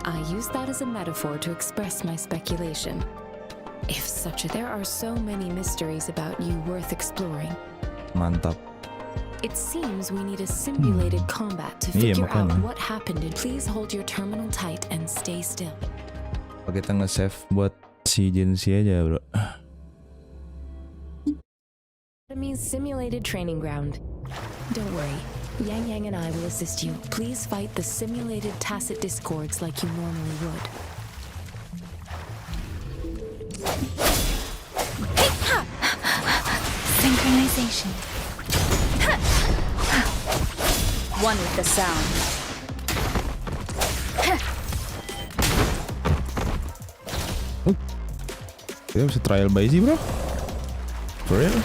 E: I use that as a metaphor to express my speculation. If there are so many mysteries about you worth exploring.
A: Mantap.
E: It seems we need a simulated combat to
A: Iya,
E: figure out
A: makanya.
E: what happened. Please hold your terminal tight and stay still.
A: Kita nge-save buat si Jinsi aja bro.
E: Enemy's simulated training ground. Don't worry, Yang and I will assist you. Please fight the simulated tacit discords like you normally would.
B: Synchronization.
C: One with the sound.
A: Kita bisa trial by sih bro. For real?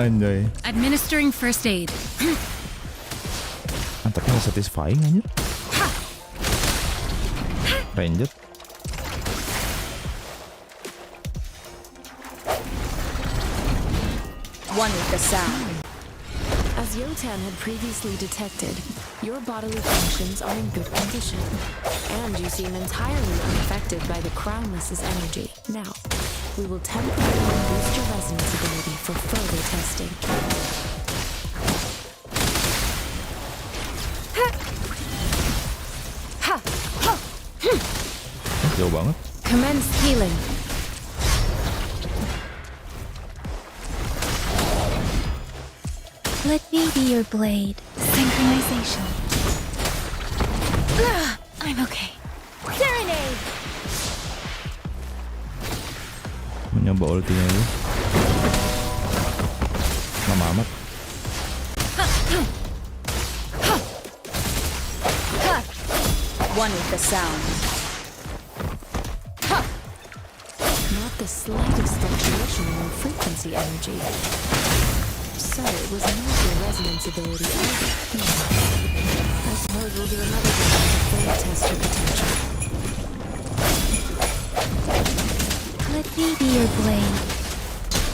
A: Anjay.
C: Administering first aid.
A: Tapi nggak satisfying anjir. Ranged.
C: One with the sound.
E: As Yotan had previously detected, your bodily functions are in good condition, and you seem entirely unaffected by the Crownless's energy. Now, we will temporarily boost your resonance ability for further testing.
A: Jauh banget.
E: Commence healing.
B: Let me be your blade. Synchronization. I'm okay.
C: Serenade!
A: Mencoba ultinya dulu. Lama amat.
C: One with the sound.
E: Not the slightest fluctuation in your frequency energy. So it was not your resonance ability either. I suppose we'll do another one to fully test your potential.
B: Let me be your blade.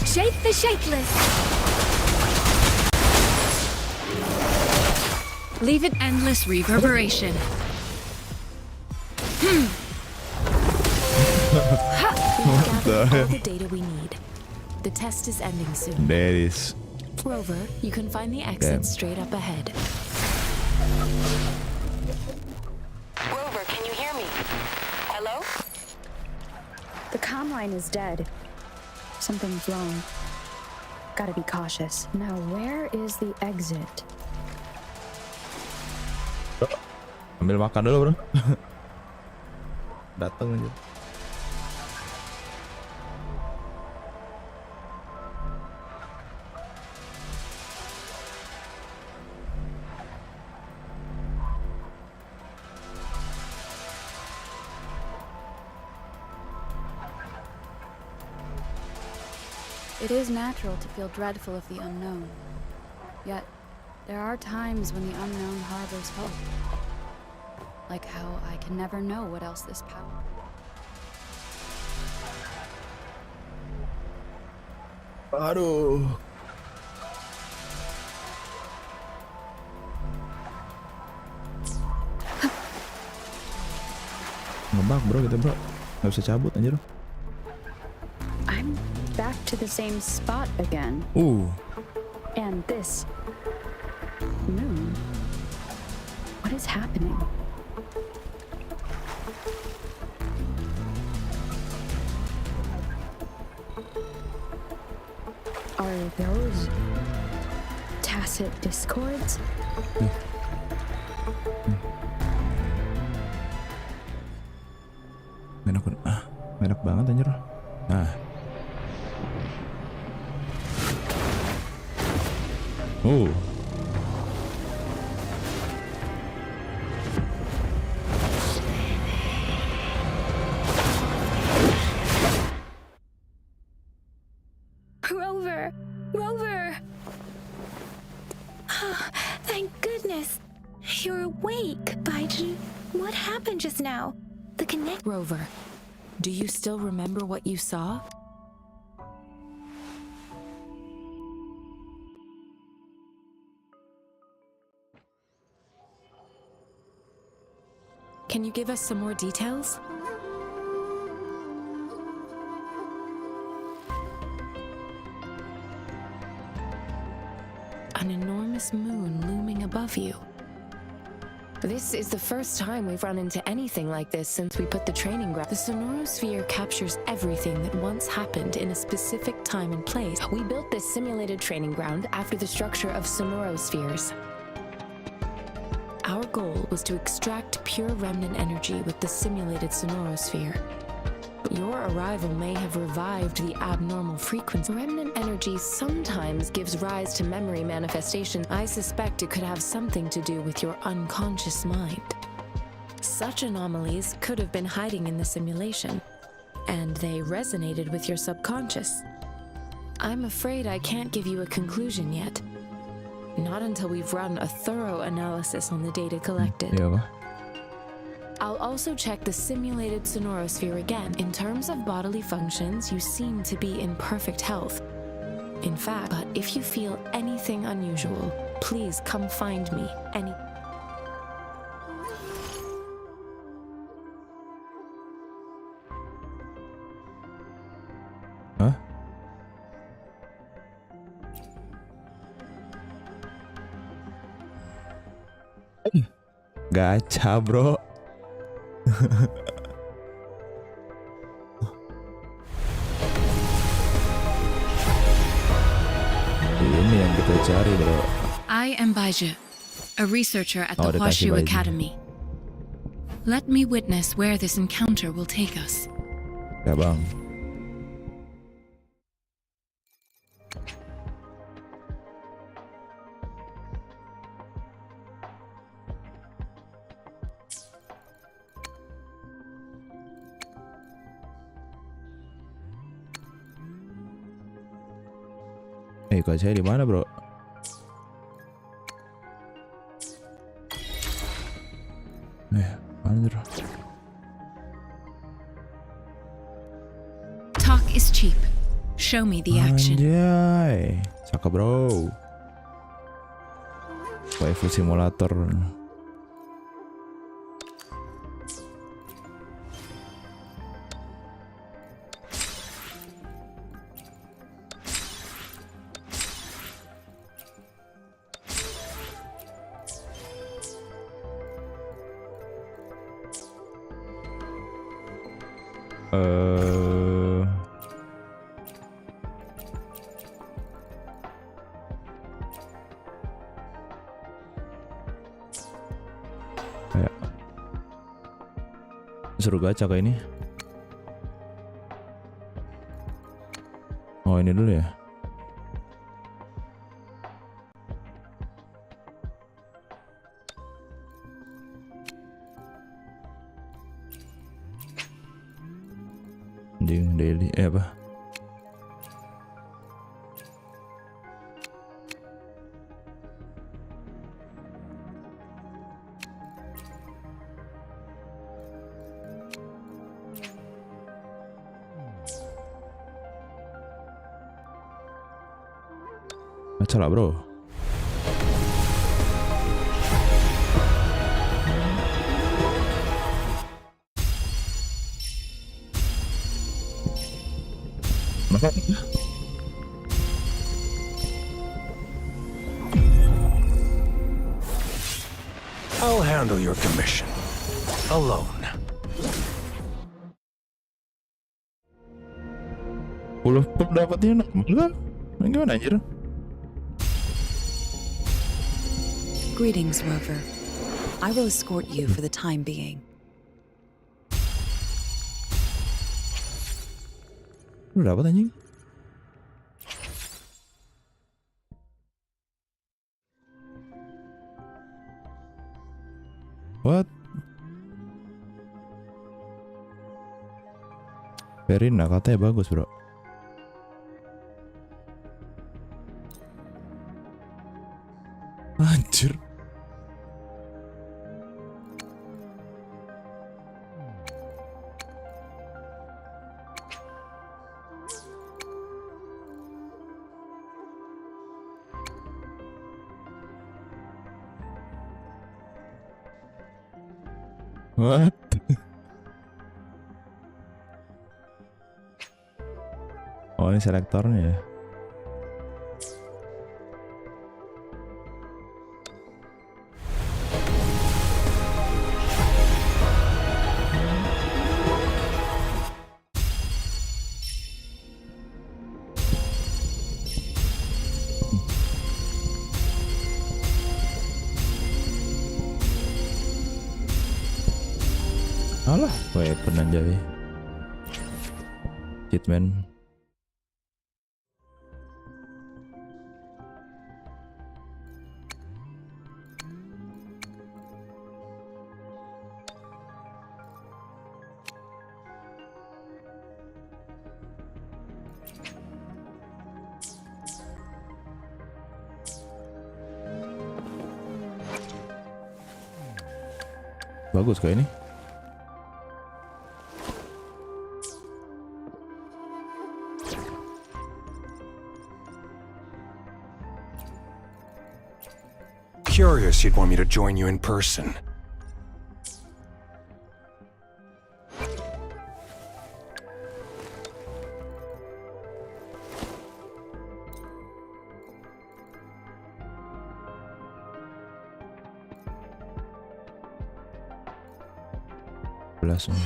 C: Shape the shapeless! Leave it endless reverberation.
E: We've gathered all the data we need. The test is ending soon.
A: There is.
E: Rover, you can find the exit straight up ahead.
J: Rover, can you hear me? Hello?
G: The comm line is dead. Something's wrong. Gotta be cautious. Now, where is the exit?
A: Ambil makan dulu bro. Dateng aja.
G: It is natural to feel dreadful of the unknown. Yet, there are times when the unknown harbors hope. Like how I can never know what else this power.
A: Aduh. Ngebug bro kita bro. Gak bisa cabut anjir.
G: I'm back to the same spot again. And this moon. What is happening? Are those tacit discords?
A: Enak banget anjir. Nah.
B: Rover! Thank goodness. You're awake, Baiju. What happened just now? The connect.
E: Rover, do you still remember what you saw? Can you give us some more details? An enormous moon looming above you. This is the first time we've run into anything like this since we put the training ground. The sonorosphere captures everything that once happened in a specific time and place. We built this simulated training ground after the structure of sonorospheres. Our goal was to extract pure remnant energy with the simulated sonorosphere. Your arrival may have revived the abnormal frequency. Remnant energy sometimes gives rise to memory manifestation. I suspect it could have something to do with your unconscious mind. Such anomalies could have been hiding in the simulation, and they resonated with your subconscious. I'm afraid I can't give you a conclusion yet. Not until we've run a thorough analysis on the data collected.
A: Iya,
E: I'll also check the simulated sonorosphere again. In terms of bodily functions, you seem to be in perfect health. In fact, but if you feel anything unusual, please come find me.
A: Hah? Gacha, bro. Ini yang kita cari, bro.
K: I am Baiju, a researcher at the
A: Kasih
K: Huashu
A: Baiju.
K: Academy. Let me witness where this encounter will take us.
A: Ya, Bang. Kalau saya di mana, bro? Mana, bro?
K: Talk is cheap. Show me the action.
A: Anjay, cakep, bro. Waifu simulator. Seru gacha kayak ini. Oh ini dulu ya. Daily apa? Baca lah bro.
I: I'll handle your commission. Alone.
A: Puluh pendapatnya normal kan? Gimana anjir?
H: Greetings, Rover. I will escort you for the time being.
A: Lu dapat anjing? What? Verina katanya bagus bro. Anjir. What? Oh ini selektornya ya. Alah, weapon aja ya. Hitman. Bagus kayak ini.
I: Curious you'd want me to join you in person.
A: Belasnya.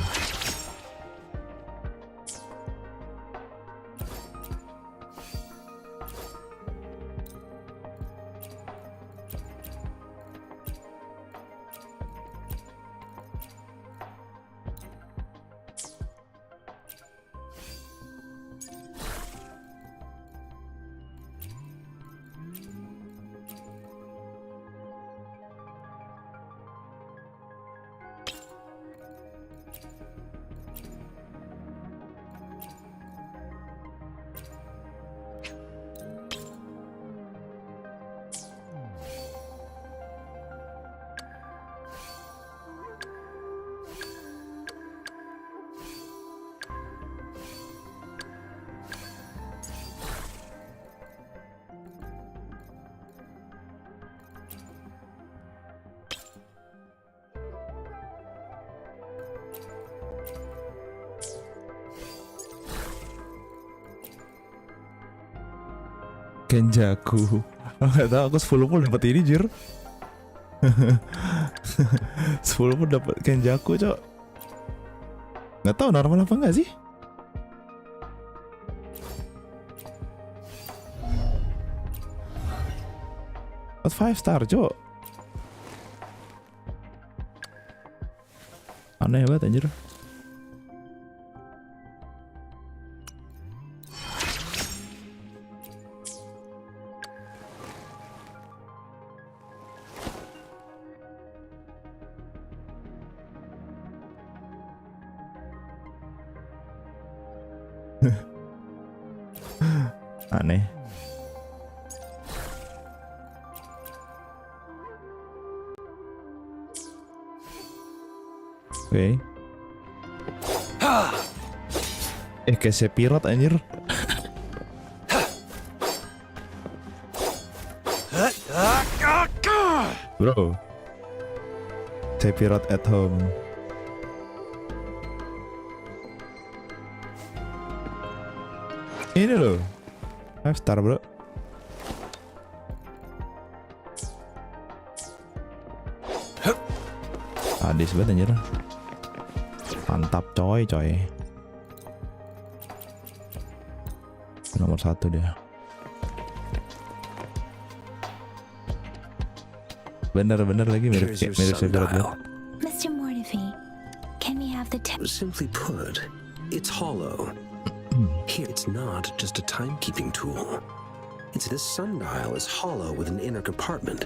A: Kenjaku. Gak tau, aku 10 pun dapat ini jir. 10 pun dapat Kenjaku cok. Gak tau normal apa enggak sih. Dapat 5 star cok. Aneh banget anjir. Aneh. Oke. Kayak Sephiroth anjir. Bro. Sephiroth at home. Ini loh. 5 star, bro. Adis banget anjir. Mantap coy. Nomor 1 dia. Bener lagi mirip Sephiroth.
B: Mr. Mortifi, can we have the
I: Simply put, it's hollow. Here, it's not just a timekeeping tool. This sundial is hollow with an inner compartment.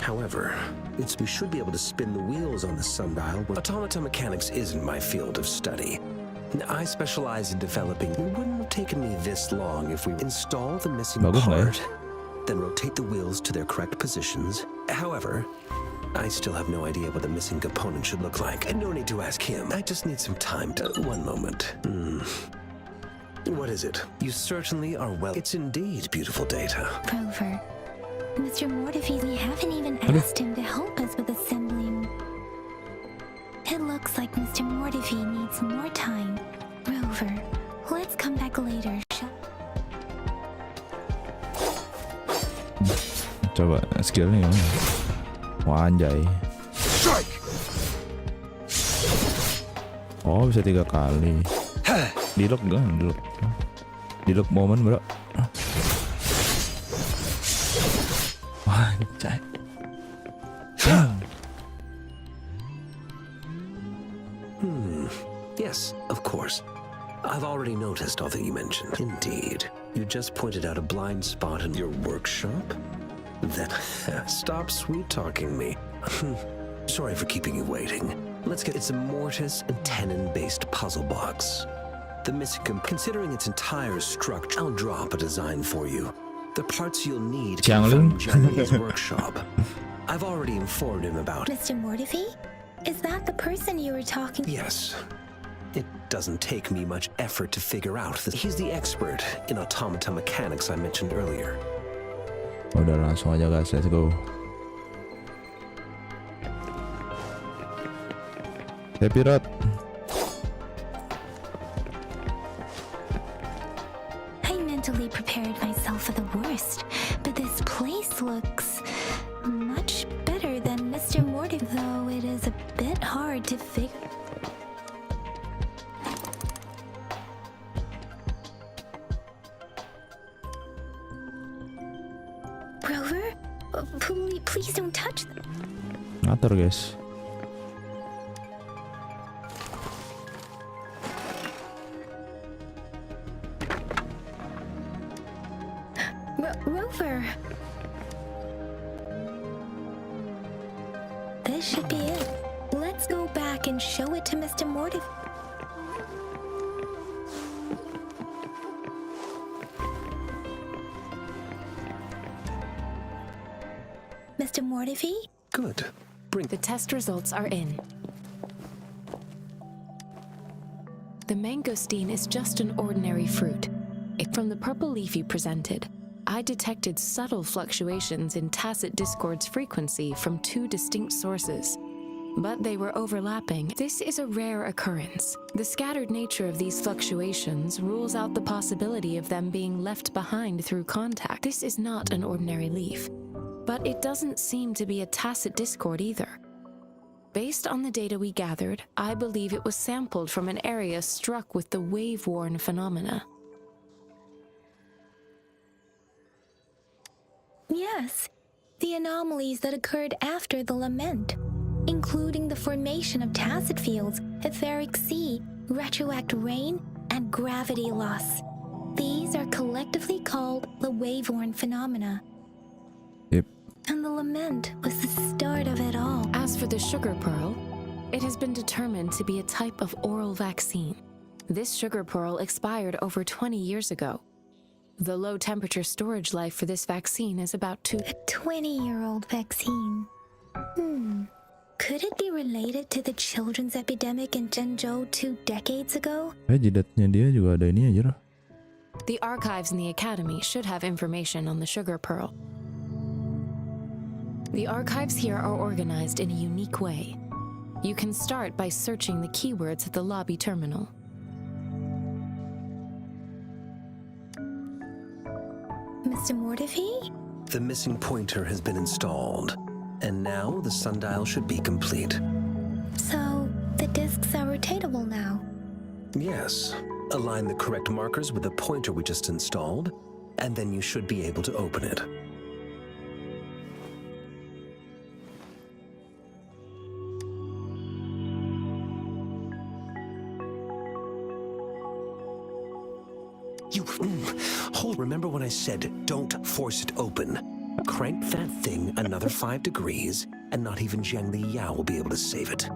I: However, we should be able to spin the wheels on the sundial. Automata mechanics isn't my field of study. I specialize in developing. It wouldn't have taken me this long if we install the missing part, then rotate the wheels to their correct positions. However, I still have no idea what the missing component should look like. And no need to ask him. I just need some time to... One moment. What is it? You certainly are well... It's indeed beautiful data.
B: Rover, Mr. Mortifi, we haven't even asked him to help us with assembling. It looks like Mr. Mortifi needs more time. Rover, let's come back later.
A: Coba skillnya gimana? Wah anjay. Oh bisa 3 kali. Di-lock kan? Di-lock momen bro. Wah anjay.
I: Yes, of course. I've already noticed all that you mentioned. Indeed. You just pointed out a blind spot in your workshop? Then stop sweet-talking me. Sorry for keeping you waiting. It's a mortise and tenon-based puzzle box. The missing considering its entire structure, I'll drop a design for you. The parts you'll need come from Chinese workshop. I've already informed him about it.
B: Mr. Mortifi? Is that the person you were talking to?
I: Yes. It doesn't take me much effort to figure out that he's the expert in automata mechanics I mentioned earlier.
A: Udah langsung aja guys, let's go. Sephiroth.
B: I mentally prepared myself for the worst, but this place looks much better than Mr. Mortifi, though it is a bit hard to figure. Rover, please don't touch them.
A: Ngatur guys.
B: Rover. This should be it. Let's go back and show it to Mr. Mortifi. Mr. Mortifi?
I: Good.
E: The test results are in. The mangosteen is just an ordinary fruit. From the purple leaf you presented, I detected subtle fluctuations in tacit discord's frequency from 2 distinct sources, but they were overlapping. This is a rare occurrence. The scattered nature of these fluctuations rules out the possibility of them being left behind through contact. This is not an ordinary leaf, but it doesn't seem to be a tacit discord either. Based on the data we gathered, I believe it was sampled from an area struck with the wave-worn phenomena.
B: Yes, the anomalies that occurred after the lament, including the formation of tacit fields, etheric sea, retroact rain, and gravity loss. These are collectively called the wave-worn phenomena.
A: Yep.
B: And the lament was the start of it all.
E: As for the sugar pearl, it has been determined to be a type of oral vaccine. This sugar pearl expired over 20 years ago. The low temperature storage life for this vaccine is about 2.
B: A 20-year-old vaccine. Could it be related to the children's epidemic in Zhengzhou 2 decades ago?
A: Jidatnya dia juga ada ini aja lah.
E: The archives in the Academy should have information on the sugar pearl. The archives here are organized in a unique way. You can start by searching the keywords at the lobby terminal.
B: Mr. Mortefi?
I: The missing pointer has been installed, and now the sundial should be complete.
B: So, the discs are rotatable now?
I: Yes. Align the correct markers with the pointer we just installed, and then you should be able to open it. Remember when I said don't force it open? Crank that thing another 5 degrees, and not even Zhang Li Yao will be able to save it.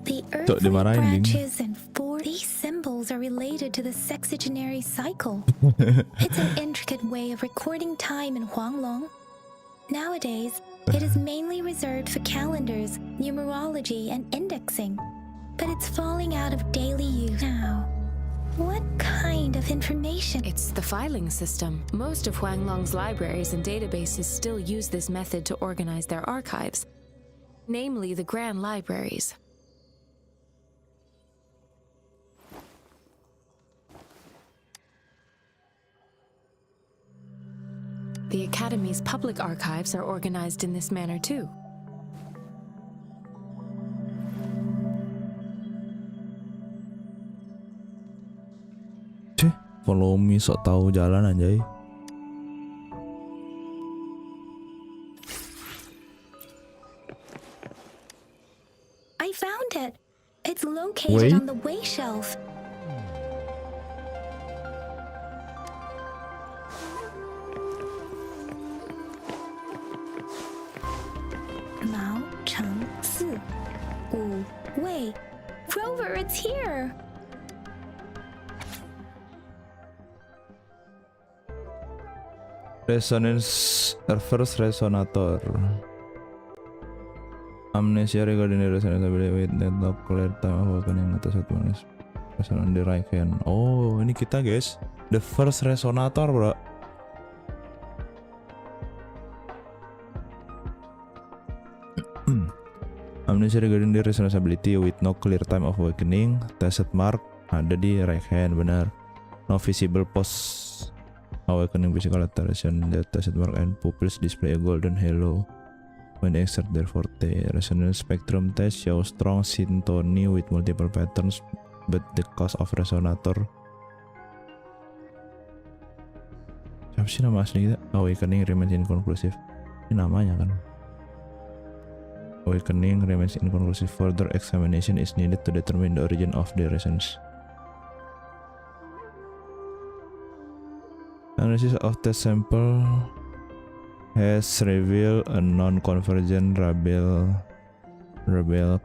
B: The earthly branches and 4 these symbols are related to the sexagenary cycle. It's an intricate way of recording time in Huanglong. Nowadays, it is mainly reserved for calendars, numerology, and indexing. But it's falling out of daily use now. What kind of information?
E: It's the filing system. Most of Huanglong's libraries and databases still use this method to organize their archives, namely the Grand Libraries. The Academy's public archives are organized in this manner too.
A: Follow me, sok tahu jalan anjay.
B: I found it. It's located on the way shelf. Mao Cheng Si Wu Wei. Rover, it's here.
A: Resonance reverse resonator. Amnesia regarding the resonance ability with network clear time of awakening atau satu resonance on the right hand. Oh, ini kita guys, the first resonator, bro. Amnesia regarding the resonance ability with no clear time of awakening. Tested mark ada di right hand, benar. No visible post awakening physical alteration. The tested mark and pupils display a golden halo when they exert their forte. Resonance spectrum test shows strong syntony with multiple patterns, but the cost of resonator. Siapa sih nama asli kita? Awakening remains inconclusive. Ini namanya kan? Awakening remains inconclusive. Further examination is needed to determine the origin of the resonance. Analysis of test sample has revealed a non-convergent Rabel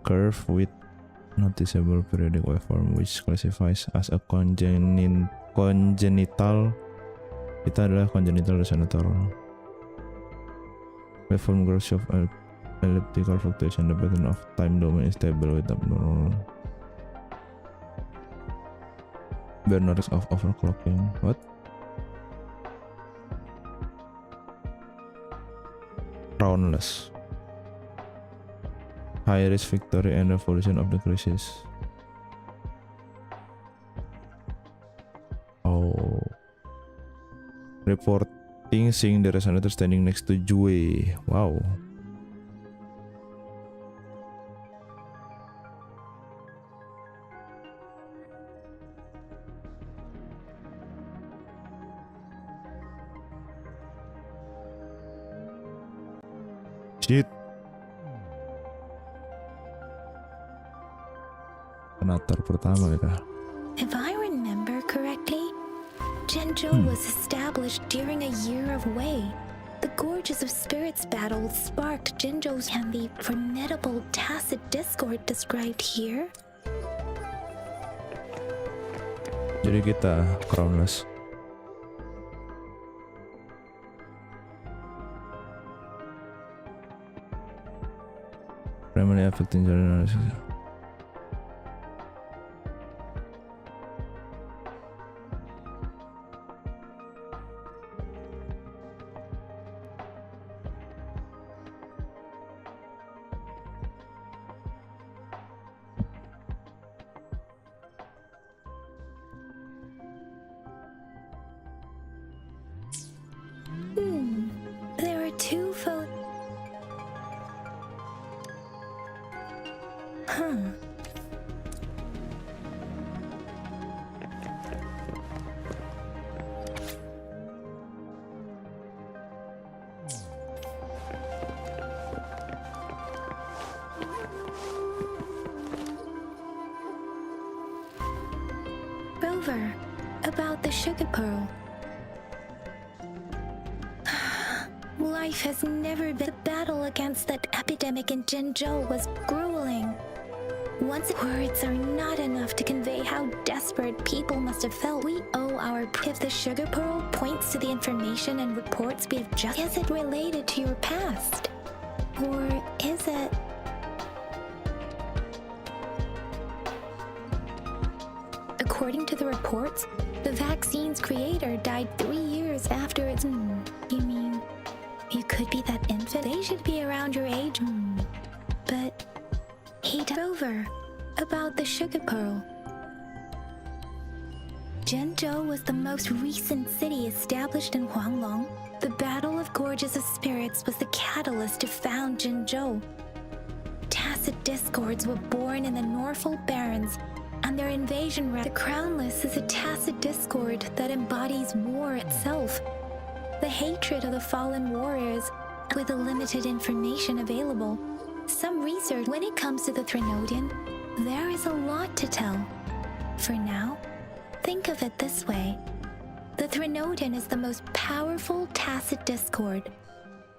A: curve with noticeable periodic waveform, which classifies as a congenital. Kita adalah congenital resonator. Waveform growth shows elliptical fluctuation. The pattern of time domain is stable with abnormal. Bare no risk of overclocking. What? Roundless. High risk victory and evolution of the crisis. Oh. Reporting seeing the resonator standing next to Jue. Wow. Shit. Senator pertama ya.
B: If I remember correctly, Zhengzhou was established during a year of Wei. The Gorges of Spirits battle sparked Zhengzhou's and the formidable tacit discord described here.
A: Jadi kita crownless. extremely affecting general.
B: There are two Rover, about the sugar pearl. Life has never been. The battle against that epidemic in Jinzhou was grueling. Once words are not enough to convey how desperate people must have felt. We owe our. If the sugar pearl points to the information and reports we have just. Is it related to your past? Or is it. According to the reports, the vaccine's creator died 3 years after its. You mean. You could be that infant. They should be around your age. But he died over about the sugar pearl. Jinzhou was the most recent city established in Huanglong. The Battle of Gorges of Spirits was the catalyst to found Jinzhou. Tacit discords were born in the Norfolk Barrens, and their invasion. The Crownless is a tacit discord that embodies war itself. The hatred of the fallen warriors, with the limited information available. Some research. When it comes to the Trinodian, there is a lot to tell. For now, think of it this way. The Trinodian is the most powerful tacit discord.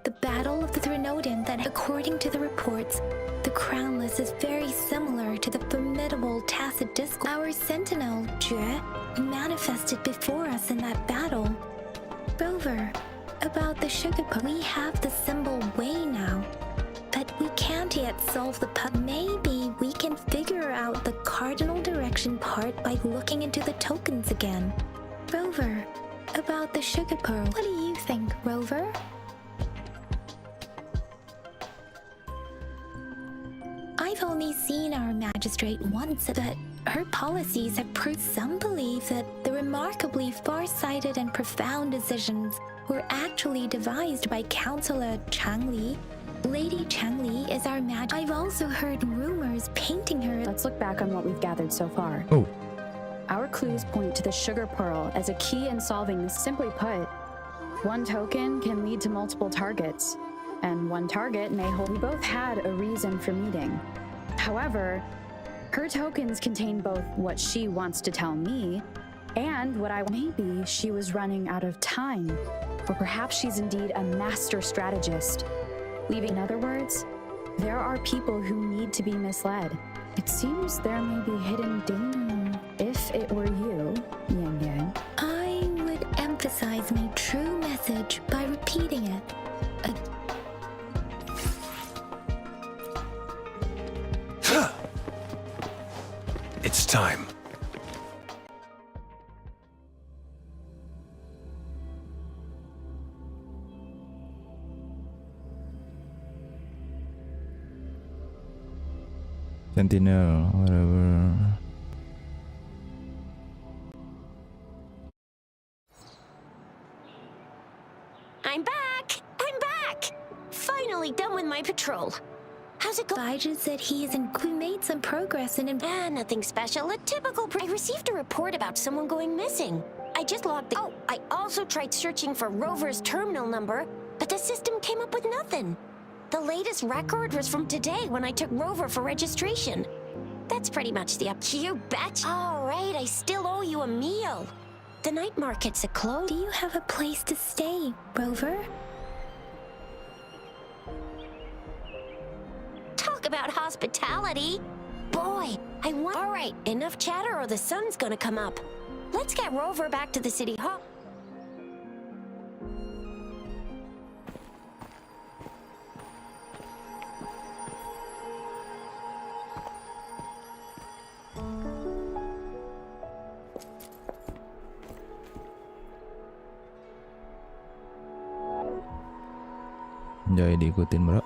B: The Battle of the Trinodian that, according to the reports, the Crownless is very similar to the formidable tacit discord. Our sentinel, Jue, manifested before us in that battle. Rover, about the sugar pearl. We have the symbol way now, but we can't yet solve the puzzle. Maybe we can figure out the cardinal direction part by looking into the tokens again. Rover, about the sugar pearl. What do you think, Rover? I've only seen our magistrate once, but her policies have proved. Some believe that the remarkably far-sighted and profound decisions were actually devised by Councillor Changli. Lady Changli is our I've also heard rumors painting her.
L: Let's look back on what we've gathered so far.
A: Oh.
L: Our clues point to the sugar pearl as a key in solving this. Simply put, one token can lead to multiple targets, and one target may hold. We both had a reason for meeting. However, her tokens contain both what she wants to tell me and what I. Maybe she was running out of time, or perhaps she's indeed a master strategist. In other words, there are people who need to be misled. It seems there may be hidden danger. If it were you, Yang Yang,
B: I would emphasize my true message by repeating it.
I: It's time.
A: Sentinel, whatever.
D: I'm back! I'm back! Finally done with my patrol. How's it going?
B: Baiju said he isn't. We made some progress in.
D: Nothing special. A typical. I received a report about someone going missing. I just logged. Oh, I also tried searching for Rover's terminal number, but the system came up with nothing. The latest record was from today when I took Rover for registration. That's pretty much the up. You bet. All right, I still owe you a meal. The night market's closed.
B: Do you have a place to stay, Rover?
D: Talk about hospitality. Boy, I want. All right, enough chatter or the sun's gonna come up. Let's get Rover back to the city hall.
A: Jangan diikutin bro.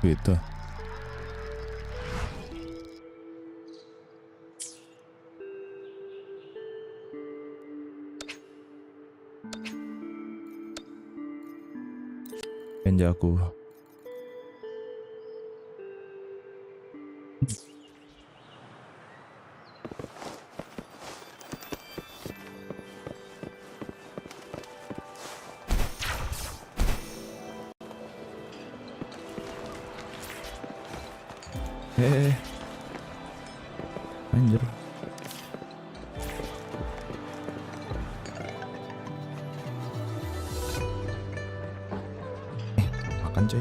A: Gitu. Penjaku. Anjir. Makan coy.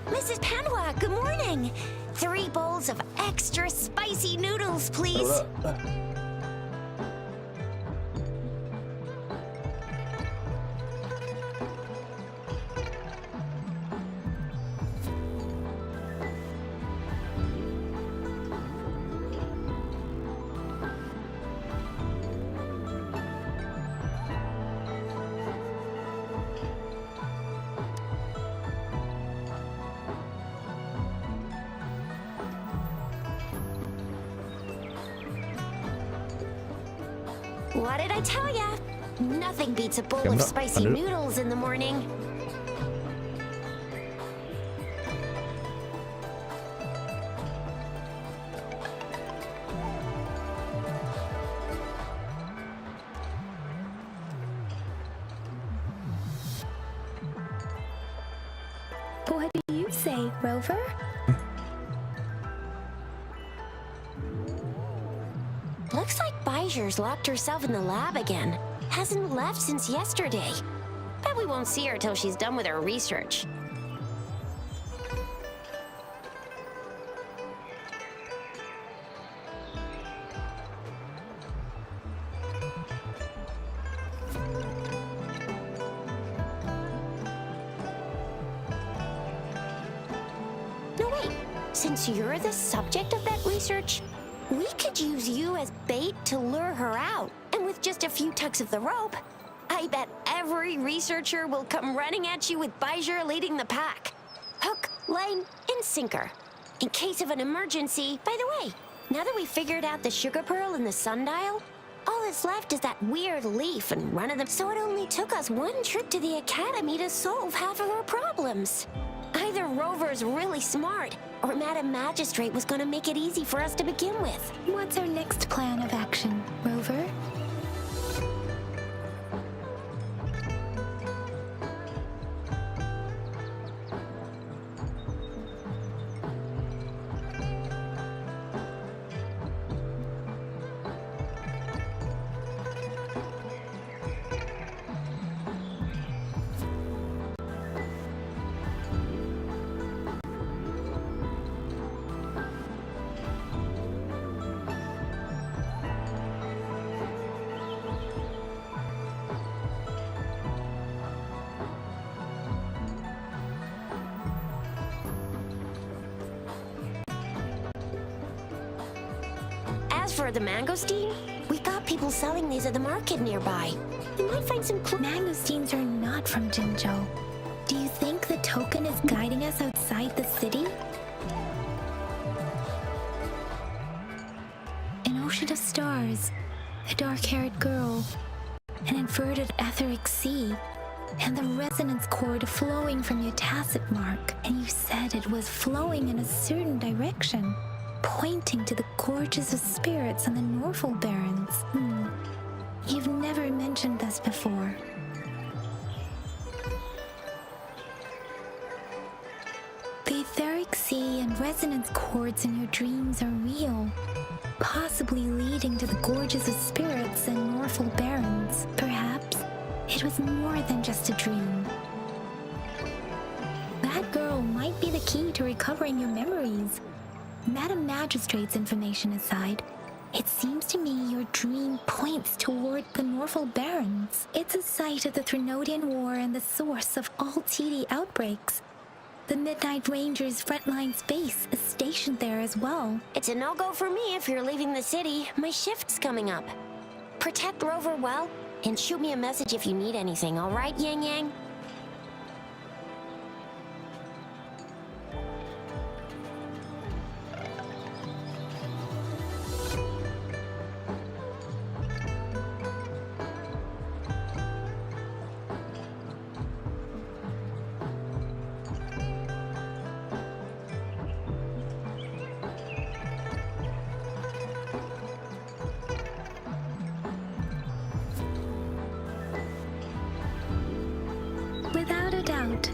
D: Mrs. Panwa, good morning. 3 bowls of extra spicy noodles, please. What did I tell ya? Nothing beats a bowl of spicy noodles in the morning.
B: What do you say, Rover?
D: Looks like Bijur's locked herself in the lab again. Hasn't left since yesterday. Bet we won't see her till she's done with her research. No, wait. Since you're the subject of that research, we could use you as bait to lure her out. And with just a few tugs of the rope, I bet every researcher will come running at you with Bijur leading the pack. Hook, line, and sinker. In case of an emergency, by the way, now that we've figured out the sugar pearl and the sundial, all that's left is that weird leaf and run of them. So it only took us 1 trip to the academy to solve half of our problems. Either Rover's really smart, or Madam Magistrate was gonna make it easy for us to begin with.
B: What's our next plan of action, Rover?
D: As for the mangosteen, we got people selling these at the market nearby. You might find some
B: Mangosteens are not from Jinzhou. Do you think the token is guiding us outside the city? An ocean of stars, a dark-haired girl, an inverted etheric sea, and the resonance chord flowing from your tacit mark. And you said it was flowing in a certain direction, pointing to the gorges of spirits and the Norfolk Barrens. You've never mentioned this before. The etheric sea and resonance chords in your dreams are real, possibly leading to the gorges of spirits and Norfolk Barrens. Perhaps it was more than just a dream. That girl might be the key to recovering your memories. Madam Magistrate's information aside, it seems to me your dream points toward the Norval Barrens. It's a site of the Threnodian War and the source of all TD outbreaks. The Midnight Rangers' frontline base is stationed there as well.
D: It's a no-go for me if you're leaving the city. My shift's coming up. Protect Rover well, and shoot me a message if you need anything, all right, Yang Yang?
B: Without a doubt.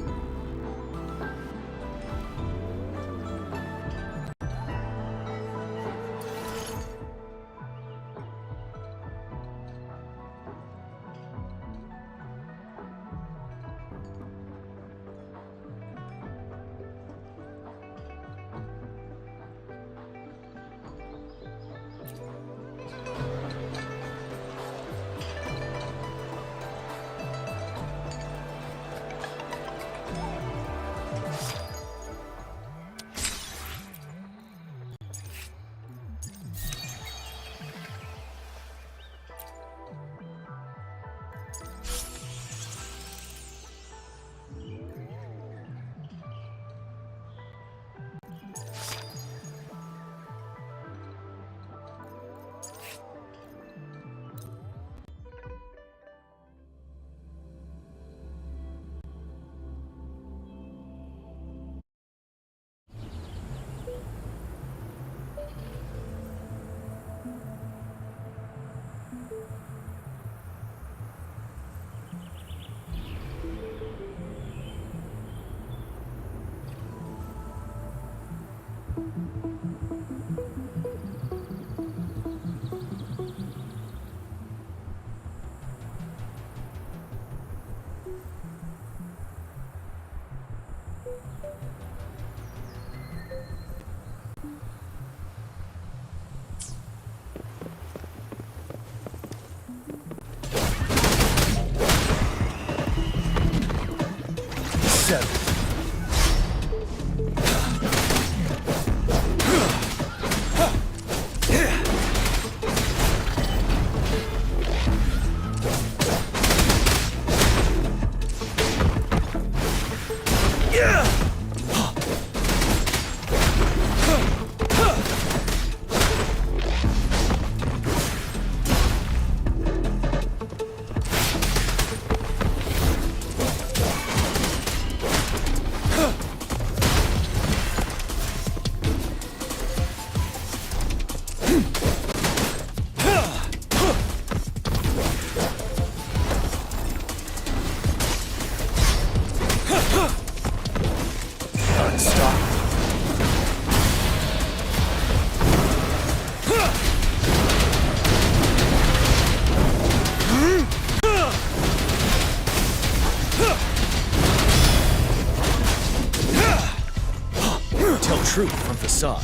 M: Truth from facade.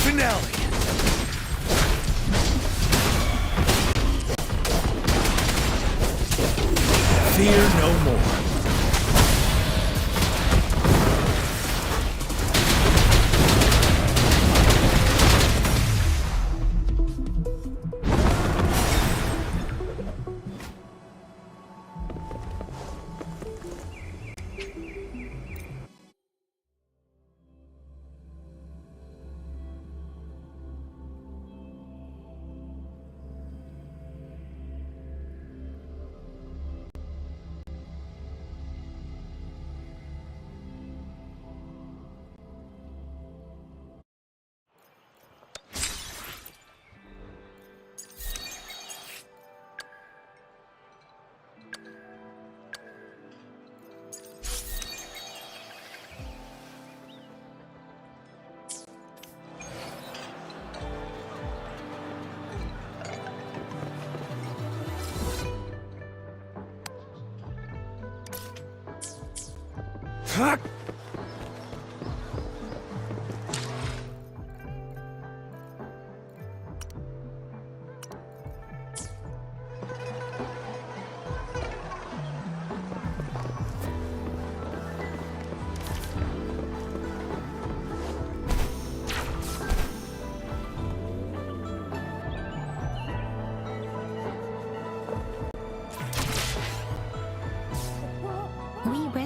M: Finale. Fear no more.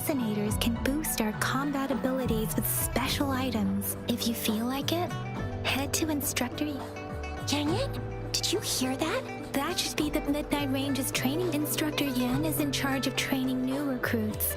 B: resonators can boost our combat abilities with special items. If you feel like it, head to Instructor.
D: Yang Yang, did you hear that?
B: That should be the Midnight Range's training. Instructor Yan is in charge of training new recruits.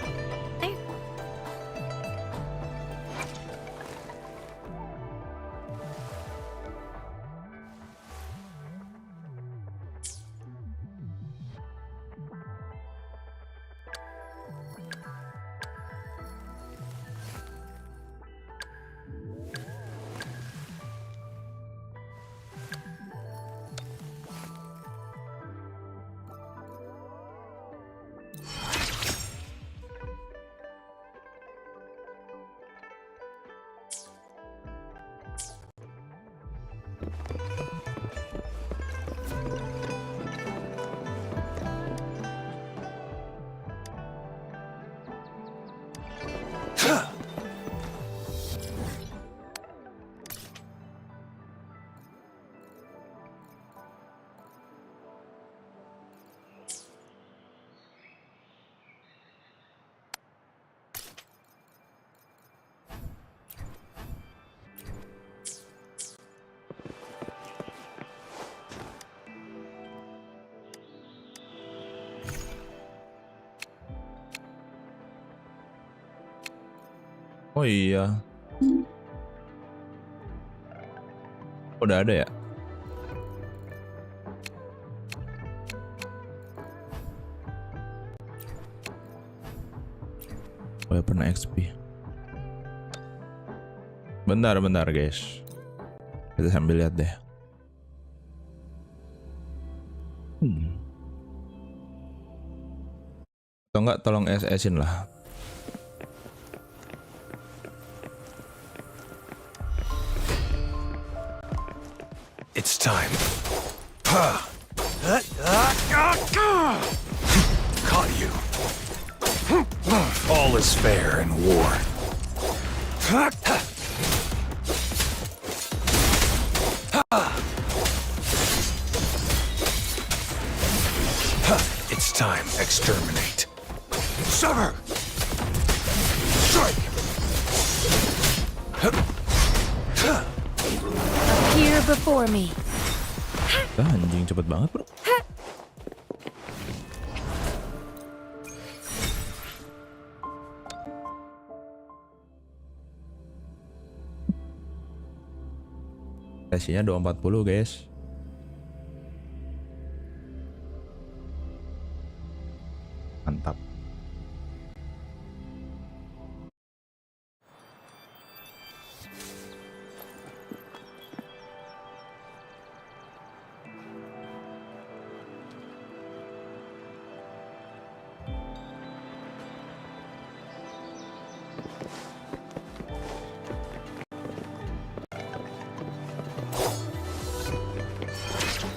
A: Oh iya. Udah ada ya? Oh ya, pernah XP. Bentar guys. Kita sambil lihat deh. Atau enggak tolong SS-in lah.
M: It's time. Caught you. All is fair in war. It's time. Exterminate. Sever. Strike.
E: Appear before me.
A: Anjing cepet banget, bro. Sesinya 240 guys. Mantap.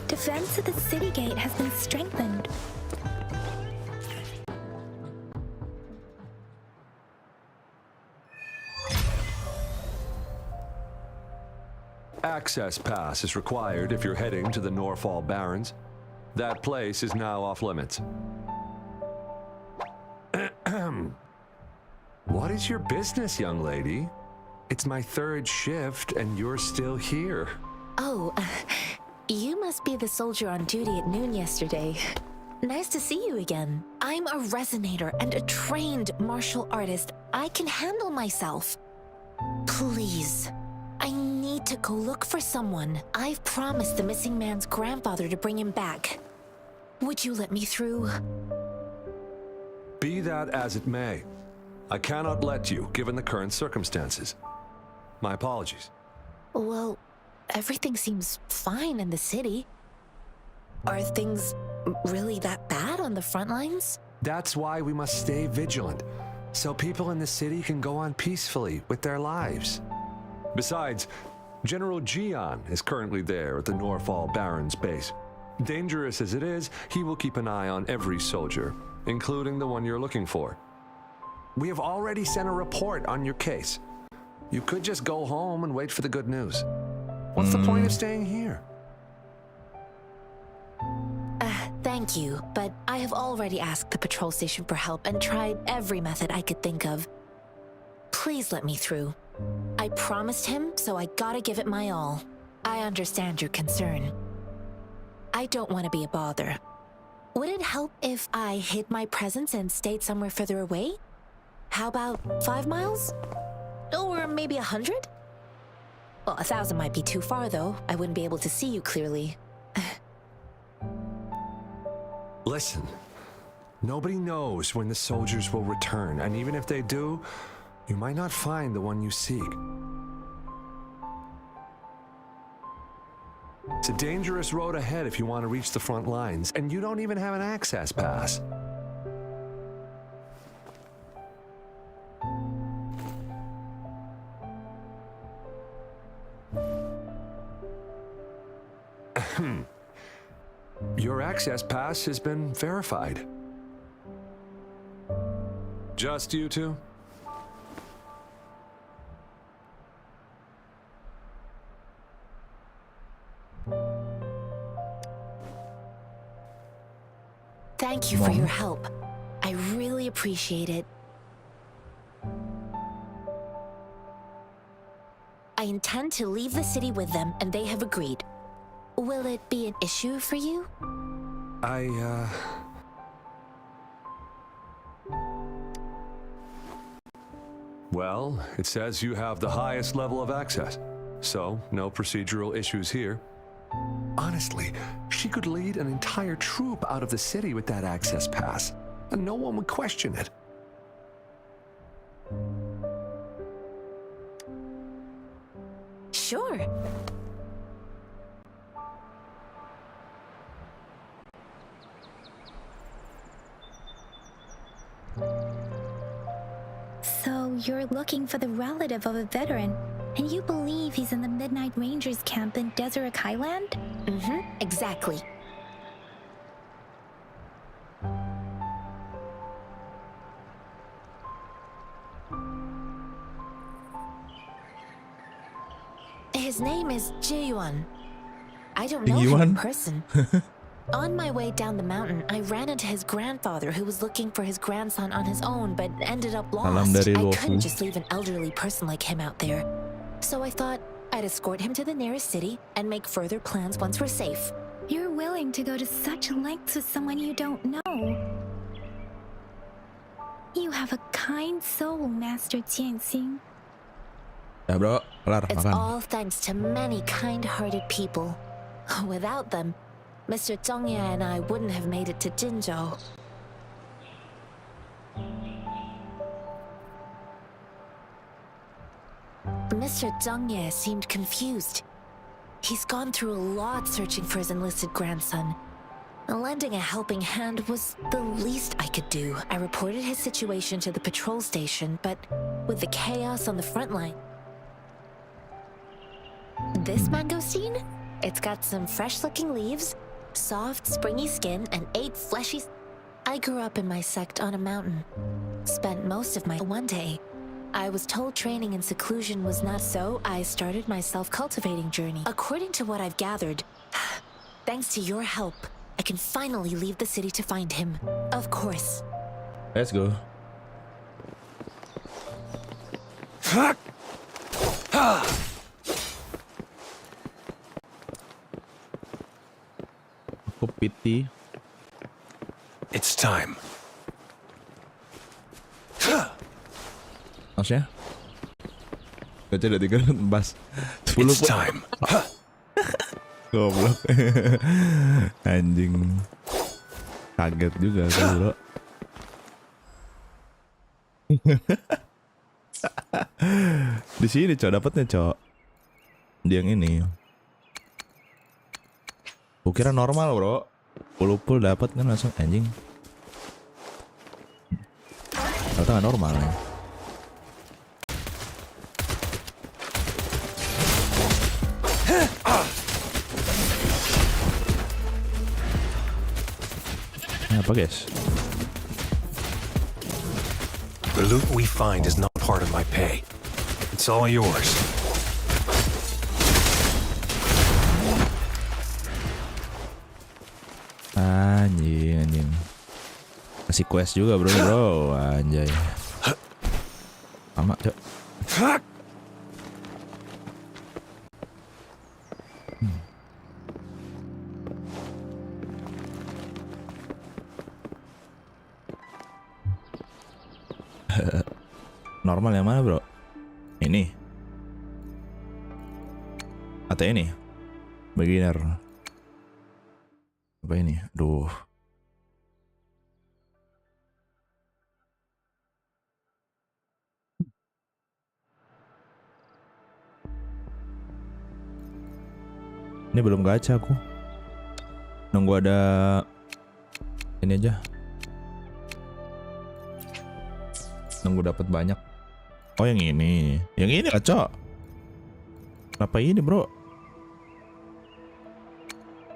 B: Defense of the city gate has been strengthened.
N: Access pass is required if you're heading to the Norfall Barrens. That place is now off limits. What is your business, young lady? It's my third shift and you're still here.
D: Oh, you must be the soldier on duty at noon yesterday. Nice to see you again. I'm a resonator and a trained martial artist. I can handle myself. Please, I need to go look for someone. I've promised the missing man's grandfather to bring him back. Would you let me through?
N: Be that as it may, I cannot let you, given the current circumstances. My apologies.
D: Well, everything seems fine in the city. Are things really that bad on the front lines?
N: That's why we must stay vigilant, so people in the city can go on peacefully with their lives. Besides, General Gian is currently there at the Norfall Barrens base. Dangerous as it is, he will keep an eye on every soldier, including the one you're looking for. We have already sent a report on your case. You could just go home and wait for the good news. What's the point of staying here?
D: Thank you, but I have already asked the patrol station for help and tried every method I could think of. Please let me through. I promised him, so I gotta give it my all. I understand your concern. I don't want to be a bother. Would it help if I hid my presence and stayed somewhere further away? How about 5 miles? Or maybe 100? Well, 1,000 might be too far, though. I wouldn't be able to see you clearly.
N: Listen, nobody knows when the soldiers will return, and even if they do, you might not find the one you seek. It's a dangerous road ahead if you want to reach the front lines, and you don't even have an access pass. Your access pass has been verified. Just you two?
D: Thank you for your help. I really appreciate it. I intend to leave the city with them, and they have agreed. Will it be an issue for you?
N: Well, it says you have the highest level of access, so no procedural issues here. Honestly, she could lead an entire troop out of the city with that access pass, and no one would question it.
D: Sure.
B: So you're looking for the relative of a veteran, and you believe he's in the Midnight Rangers camp in Deseret Highland?
D: Exactly. His name is Jae-yuan. I don't know him in person. On my way down the mountain, I ran into his grandfather who was looking for his grandson on his own but ended up lost. I couldn't just leave an elderly person like him out there. So I thought I'd escort him to the nearest city and make further plans once we're safe.
B: You're willing to go to such lengths with someone you don't know. You have a kind soul, Master Jianxing.
A: Ya bro, kelar
D: It's
A: makan.
D: all thanks to many kind-hearted people. Without them, Mr. Zhongye and I wouldn't have made it to Jinzhou. Mr. Zhongye seemed confused. He's gone through a lot searching for his enlisted grandson. Lending a helping hand was the least I could do. I reported his situation to the patrol station, but with the chaos on the front line... This mangosteen? It's got some fresh-looking leaves, soft, springy skin, and 8 fleshy... I grew up in my sect on a mountain. Spent most of my one day. I was told training in seclusion was not, so I started my self-cultivating journey. According to what I've gathered, thanks to your help, I can finally leave the city to find him. Of course.
A: Let's go. Aku piti.
M: It's time.
A: Maksudnya? Baca udah 3 bas 10
M: It's time.
A: Goblok. Anjing. Kaget juga kan bro. Di sini cok dapatnya cok. Di yang ini. Kukira normal bro. Pul dapat kan langsung anjing. Ternyata nggak normal ya. Apa guys?
M: The loot we find is not part of my pay. It's all yours.
A: Anjing. Kasih quest juga bro, anjay. Sama, Cok. Normal yang mana bro? Ini atau ini? Beginner. Apa ini? Duh. Ini belum gacha aku. Nunggu ada ini aja. Nunggu dapat banyak. Oh yang ini. Yang ini gacha. Kenapa ini bro?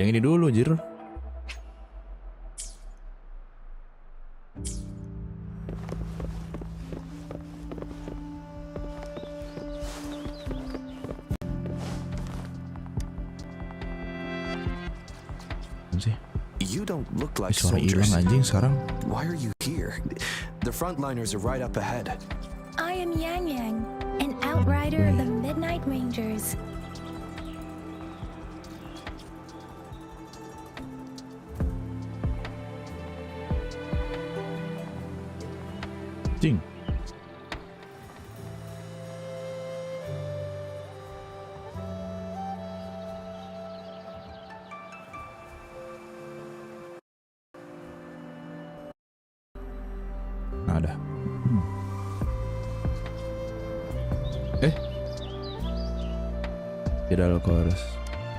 A: Yang ini dulu jir.
I: You don't look like
A: Suara
I: soldiers.
A: hilang anjing sekarang.
I: Why are you here? The frontliners are right up ahead.
B: I am Yang Yang, an outrider of the Midnight Rangers.
A: Jing. Ada. Tidak harus.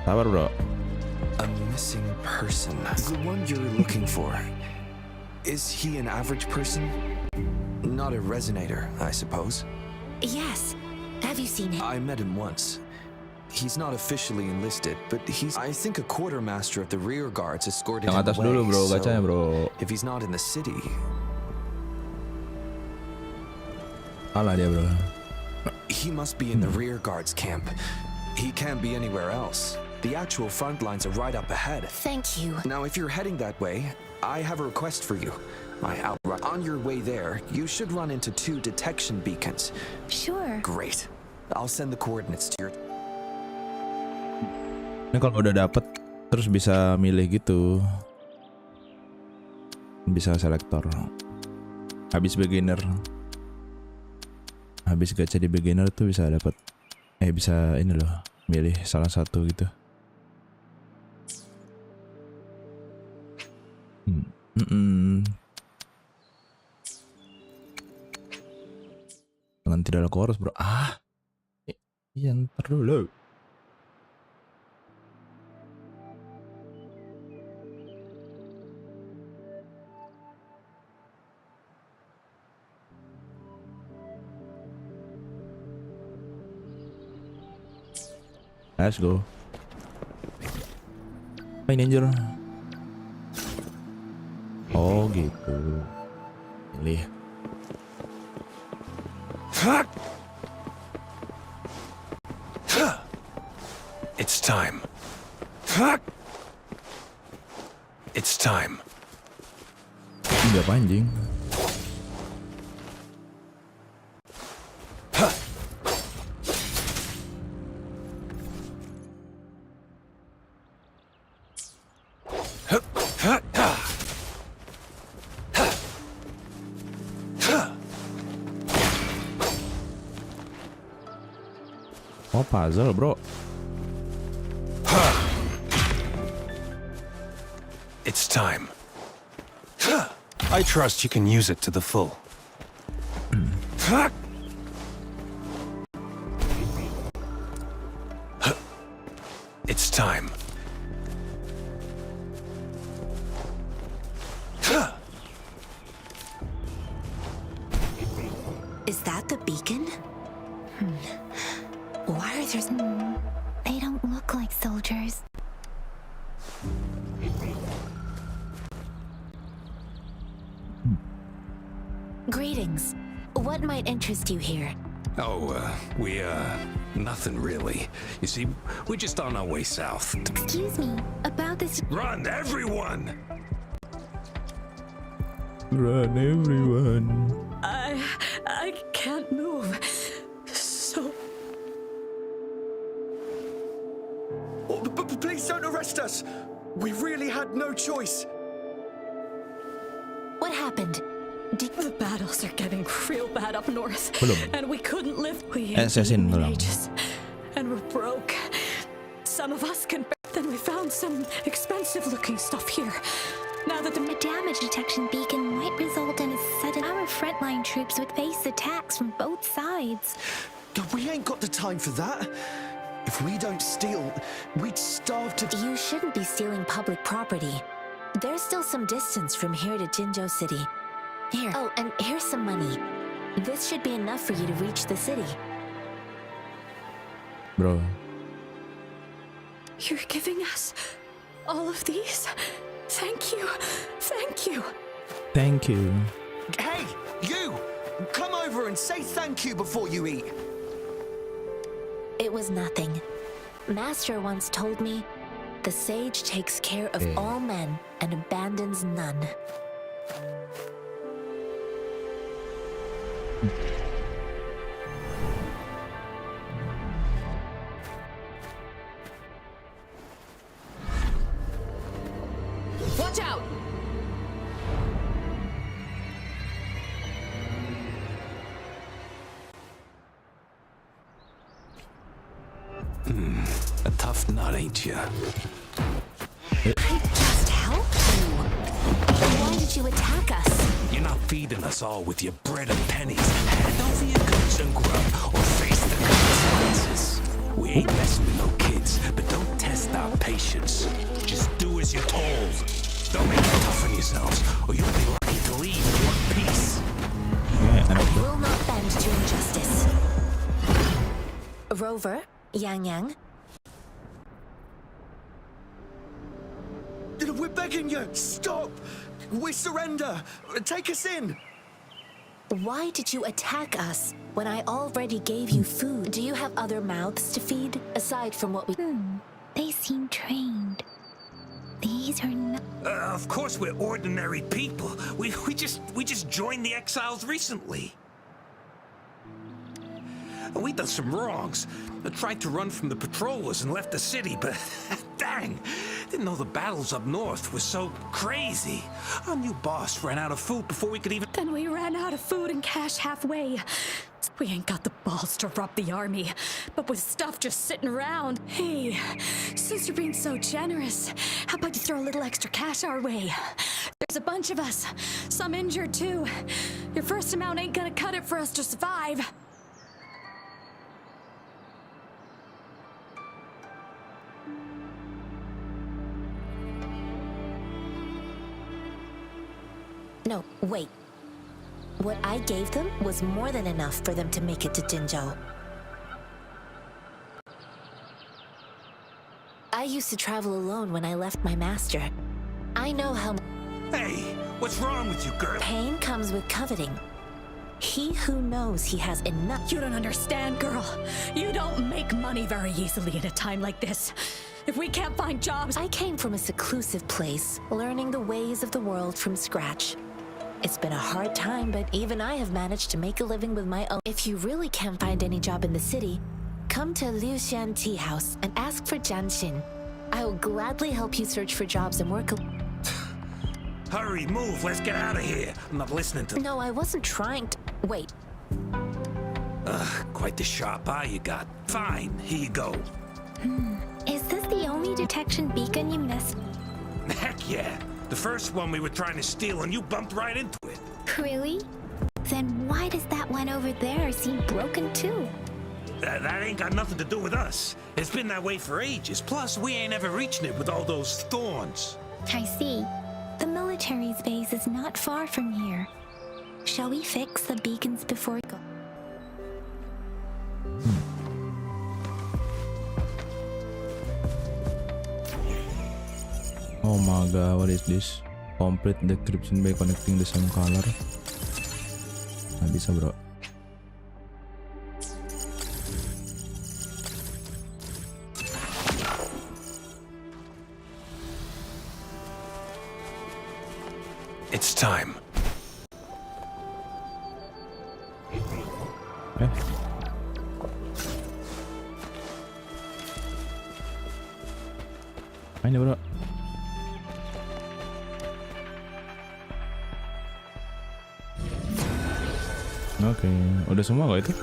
A: Sabar bro.
I: A missing person. The one you're looking for. Is he an average person? Not a resonator, I suppose.
D: Yes. Have you seen him?
I: I met him once. He's not officially enlisted, but he's, I think, a quartermaster of the rear guards escorted
A: Yang
I: him
A: atas
I: away.
A: dulu bro,
I: So,
A: gacanya bro.
I: if he's not in the city,
A: Salah dia bro.
I: he must be in the rear guards camp. He can't be anywhere else. The actual front lines are right up ahead.
D: Thank you.
I: Now, if you're heading that way, I have a request for you. On your way there, you should run into 2 detection beacons.
B: Sure.
I: Great. I'll send the coordinates to your...
A: Ini kalau udah dapet terus bisa milih gitu. Bisa selektor. Habis beginner. Habis gacha di beginner tuh bisa dapat bisa ini loh, milih salah satu gitu. Dengan tidak ada chorus bro. Iya ntar dulu. Let's go. Ini anjir. Oh gitu. Pilih.
M: It's time. It's time.
A: Ini apa anjing? Oh puzzle bro.
M: It's time. I trust you can use it to the full. It's time.
D: Is that the beacon? Why are there...
B: They don't look like soldiers.
D: Greetings. What might interest you here?
M: Oh, nothing really. You see, we're just on our way south.
B: Excuse me, about this...
M: Run, everyone!
A: Run, everyone.
O: I can't move. So...
P: Oh, please don't arrest us. We really had no choice.
D: What happened?
O: The battles are getting real bad up north.
A: Belum.
O: And we couldn't live. We
A: Assassin belum.
O: ages. And we're broke. Some of us can... Then we found some expensive-looking stuff here. Now that
B: A damage detection beacon might result in a sudden... Our frontline troops would face attacks from both sides.
P: We ain't got the time for that. If we don't steal, we'd starve to...
D: You shouldn't be stealing public property. There's still some distance from here to Jinzhou City. Here. Oh, and here's some money. This should be enough for you to reach the city.
A: Bro.
O: You're giving us all of these? Thank you. Thank you.
A: Thank you.
P: Hey, you! Come over and say thank you before you eat.
D: It was nothing. Master once told me, the sage takes care of all men and abandons none.
O: Watch out!
M: A tough nut, ain't ya?
D: I just helped you. Why did you attack us?
M: You're not feeding us all with your bread and pennies. Hand over your goods and grub, or face the consequences. We ain't messing with no kids, but don't test our patience. Just do as you're told. Don't make it tough on yourselves, or you'll be lucky to leave in one piece.
D: I will not bend to injustice. Rover, Yang Yang.
P: We're begging you, stop! We surrender! Take us in!
D: Why did you attack us when I already gave you food? Do you have other mouths to feed, aside from what we...
B: They seem trained. These are not...
M: Of course we're ordinary people. We just joined the exiles recently. We done some wrongs. I tried to run from the patrollers and left the city, but dang, didn't know the battles up north were so crazy. Our new boss ran out of food before we could even...
O: Then we ran out of food and cash halfway. We ain't got the balls to rob the army, but with stuff just sitting around. Hey, since you're being so generous, how about you throw a little extra cash our way? There's a bunch of us, some injured too. Your first amount ain't gonna cut it for us to survive.
D: No, wait. What I gave them was more than enough for them to make it to Jinzhou. I used to travel alone when I left my master. I know how...
M: Hey, what's wrong with you, girl?
D: Pain comes with coveting. He who knows he has enough...
O: You don't understand, girl. You don't make money very easily at a time like this. If we can't find jobs...
D: I came from a seclusive place, learning the ways of the world from scratch. It's been a hard time, but even I have managed to make a living with my own. If you really can't find any job in the city, come to Liuxian Tea House and ask for Jianxin. I will gladly help you search for jobs and work.
M: Hurry, move, let's get out of here. I'm not listening to...
D: No, I wasn't trying to... Wait.
M: Quite the sharp eye you got. Fine, here you go.
B: Is this the only detection beacon you missed?
M: Heck yeah. The first one we were trying to steal and you bumped right into it.
B: Really? Then why does that one over there seem broken too?
M: That ain't got nothing to do with us. It's been that way for ages. Plus, we ain't ever reaching it with all those thorns.
B: I see. The military's base is not far from here. Shall we fix the beacons before we go?
A: Oh my god, what is this? Complete decryption by connecting the same color. Nggak bisa, bro.
M: It's time.
A: Ini bro. Oke, udah semua kok itu?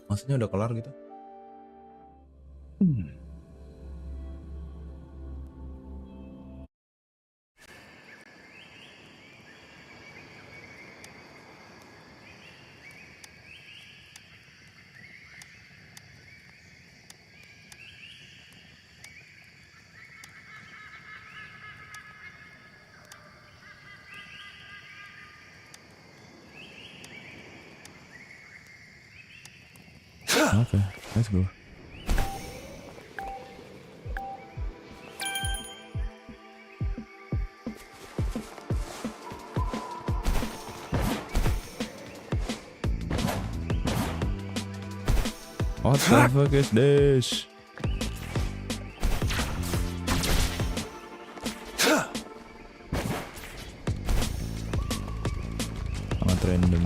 A: Maksudnya udah kelar gitu? Okay, let's go. What the fuck is this? Sangat random.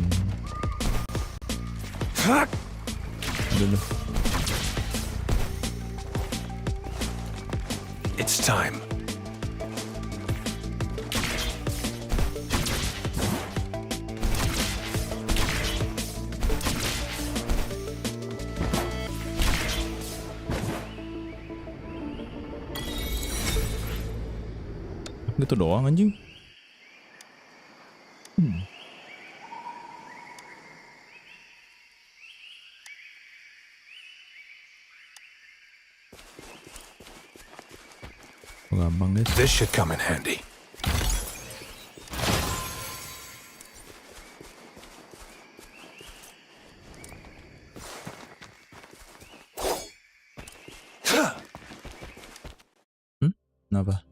A: Dulu.
M: It's time.
A: Gitu doang anjing. Gampang guys.
M: This should come in handy.
A: Kenapa?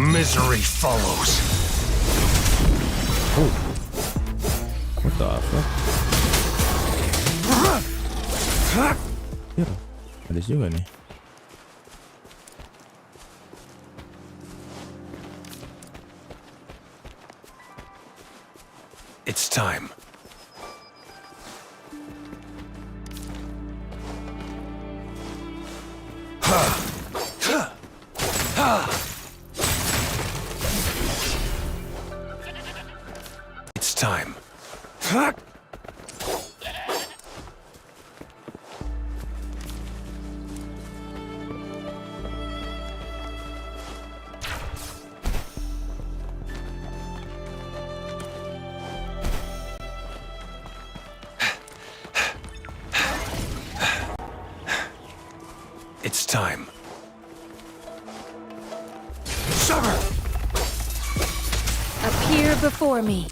M: Misery follows.
A: Oh. What the fuck? Here. Ada juga nih.
M: It's time. It's time. It's time. Summer!
K: Appear before me.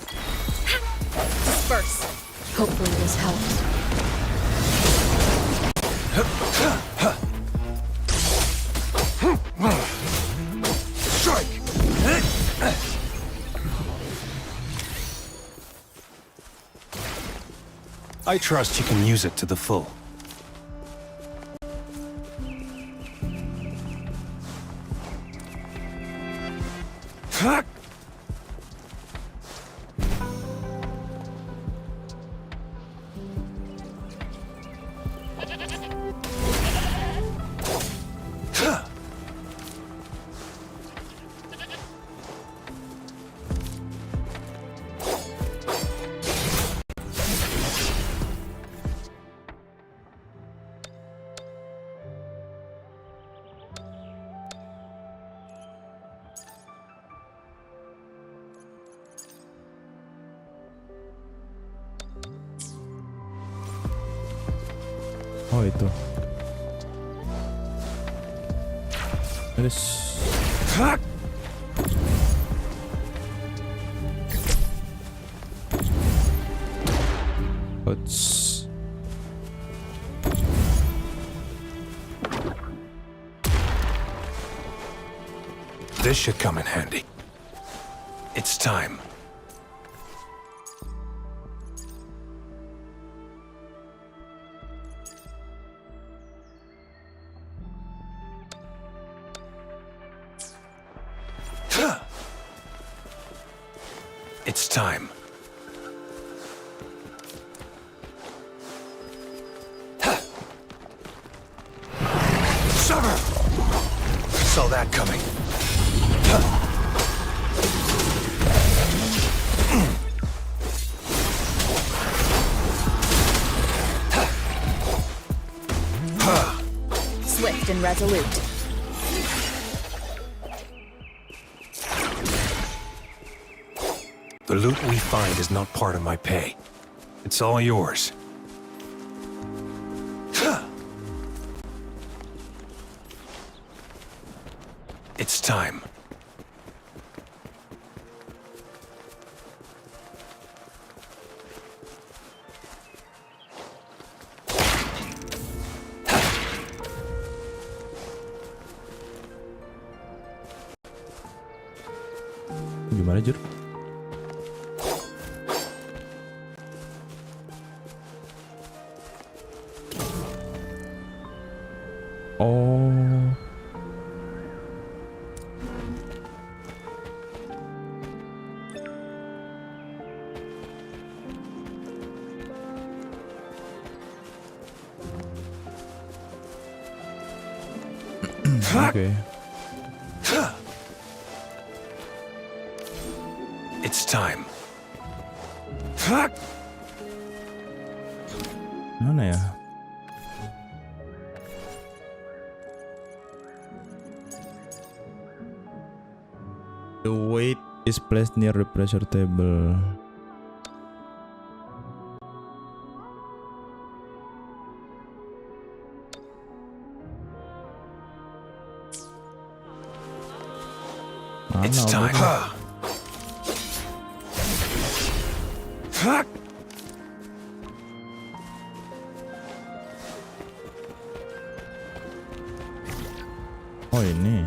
C: Disperse.
K: Hopefully this helps.
M: Strike! I trust you can use it to the full.
A: Oh itu. Terus. Let's.
M: This should come in handy. It's time. It's time. Summer! Saw that coming.
C: Swift and resolute.
M: The loot we find is not part of my pay. It's all yours. It's time.
A: Gimana Jur? Oh. Okay.
M: It's time.
A: Mana ya? The weight is placed near the pressure table.
M: It's time.
A: Oh ini.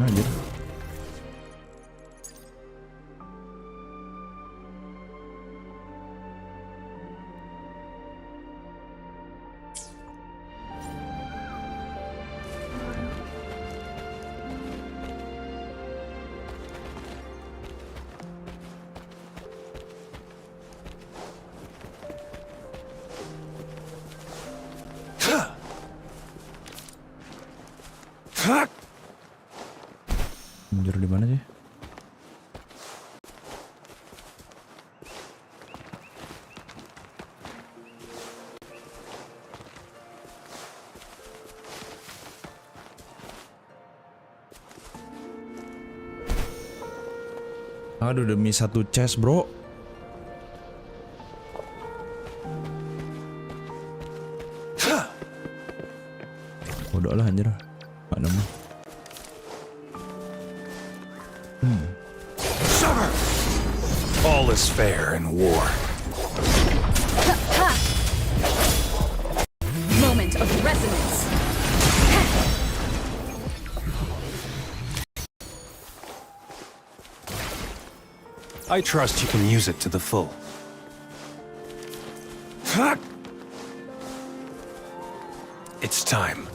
A: Anjir. Anjir di mana sih? Aduh demi satu chest bro. Bodoh lah anjir. Gak nemu.
M: Summer! All is fair in war.
C: Moment of resonance.
M: I trust you can use it to the full. It's time.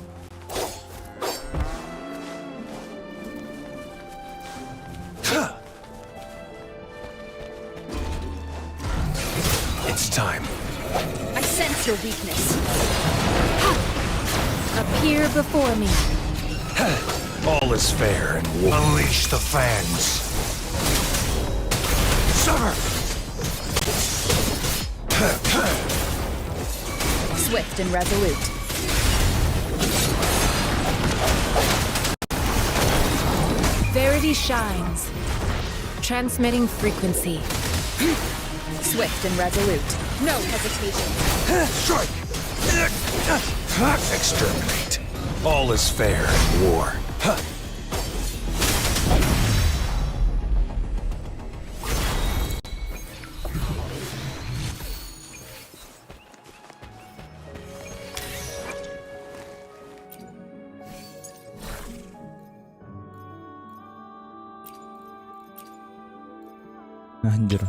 M: It's time.
C: I sense your weakness.
K: Appear before me.
M: All is fair in war. Unleash the fans. Summer!
C: Swift and resolute.
K: Verity shines. Transmitting frequency.
C: Swift and resolute. No hesitation.
M: Strike! Exterminate. All is fair in war.
A: Anjir.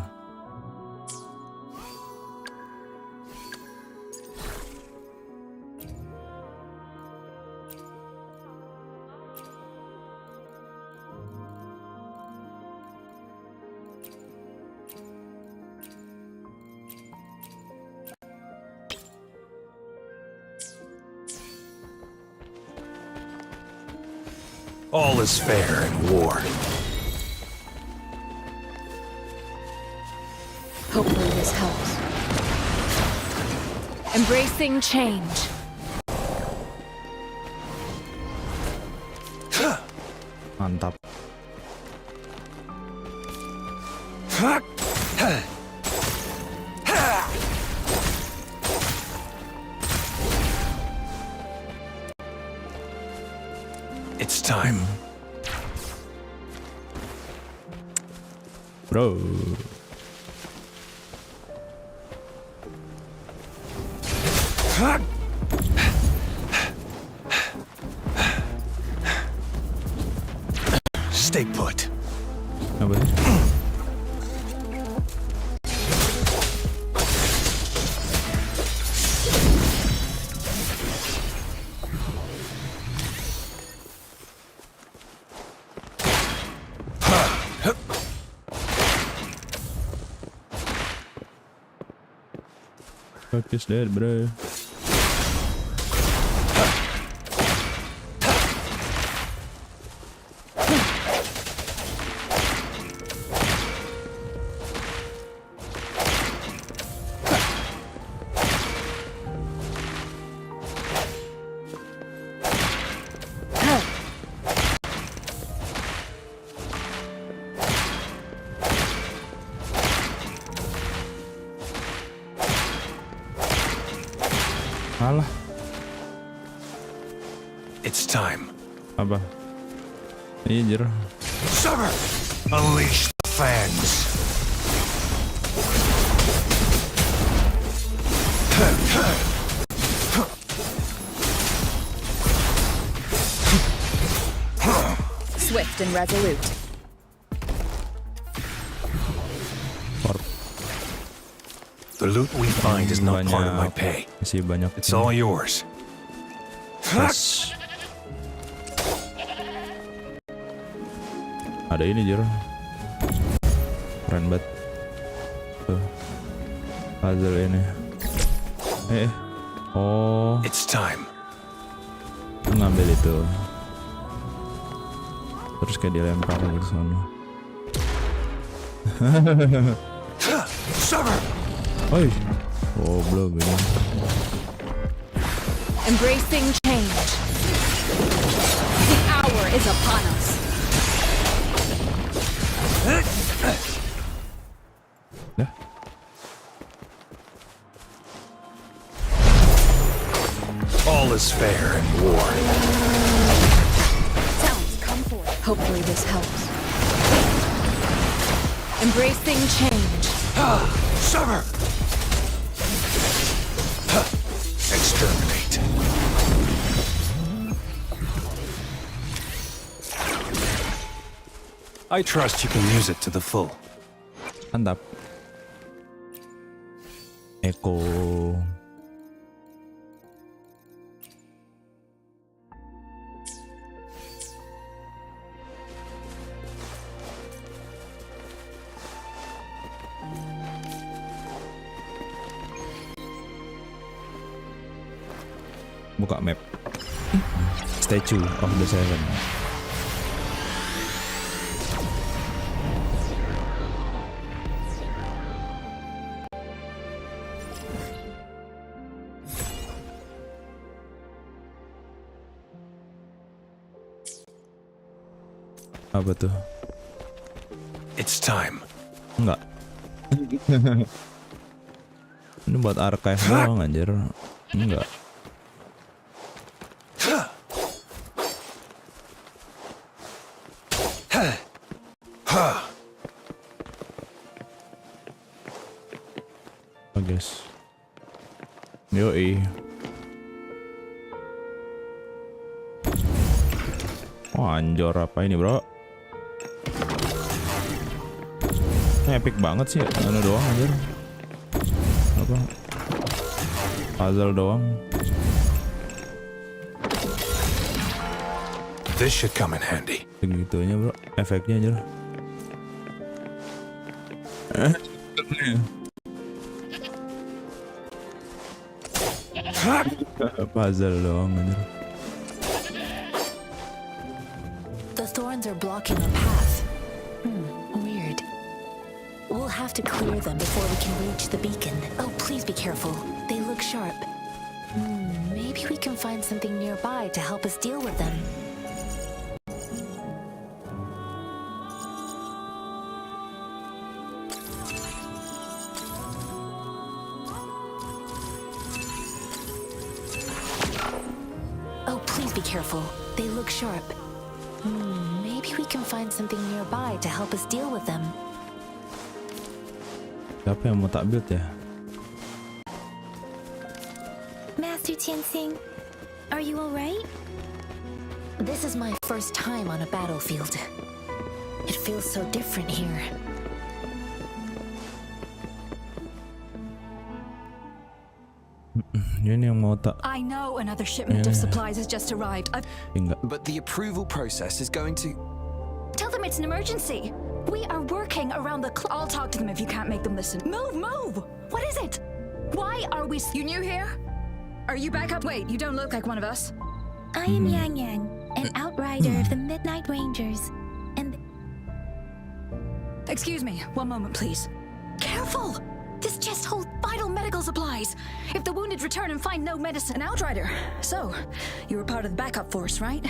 M: All is fair in war.
E: Hopefully this helps. Embracing change.
A: Mantap.
M: It's time.
A: Bro.
M: Stay put.
A: Apa sih? Fuck is dead, bro. Alah.
M: It's time.
A: Apa? Iya anjir.
M: Summer! Unleash the fans.
C: Swift and resolute.
M: The loot we find is not part of my pay.
A: Masih banyak.
M: It's all yours.
A: Yes. Ada ini jir. Keren banget. Tuh. Puzzle ini. Oh.
M: It's time.
A: Ngambil itu. Terus kayak dilempar ke sana.
M: Summer!
A: Oi. Oh, belum ini.
C: Embracing change. The hour is upon us.
A: Dah.
M: All is fair in war.
C: Sounds come forth. Hopefully this helps. Embracing change.
M: Summer! Exterminate. I trust you can use it to the full.
A: Mantap. Eko. Buka map. Statue of the Seven. Apa tuh?
M: It's time.
A: Enggak. Ini buat archive doang anjir. Enggak. Oh guys. Yoi. Oh anjor apa ini bro? Epic banget sih, anu doang anjir. Apa? Puzzle doang.
M: This should come in handy.
A: Segitunya bro, efeknya aja. Puzzle doang anjir.
E: The thorns are blocking the path. Weird. We'll have to clear them before we can reach the beacon. Oh, please be careful. They look sharp. Maybe we can find something nearby to help us deal with them. Oh, please be careful. They look sharp. Maybe we can find something nearby to help us deal with them.
A: Siapa yang mau tak build ya?
B: Master Tianxing, are you alright?
E: This is my first time on a battlefield. It feels so different here.
A: Ini yang mau tak.
C: I know another shipment of supplies has just arrived.
P: But the approval process is going to...
C: Tell them it's an emergency. We are working around the clock. I'll talk to them if you can't make them listen. Move! What is it? Why are we... You new here? Are you back up? Wait, you don't look like one of us.
B: I am Yang Yang, an outrider of the Midnight Rangers, and...
C: Excuse me, one moment please. Careful! This chest holds vital medical supplies. If the wounded return and find no medicine... An outrider. So, you were part of the backup force, right?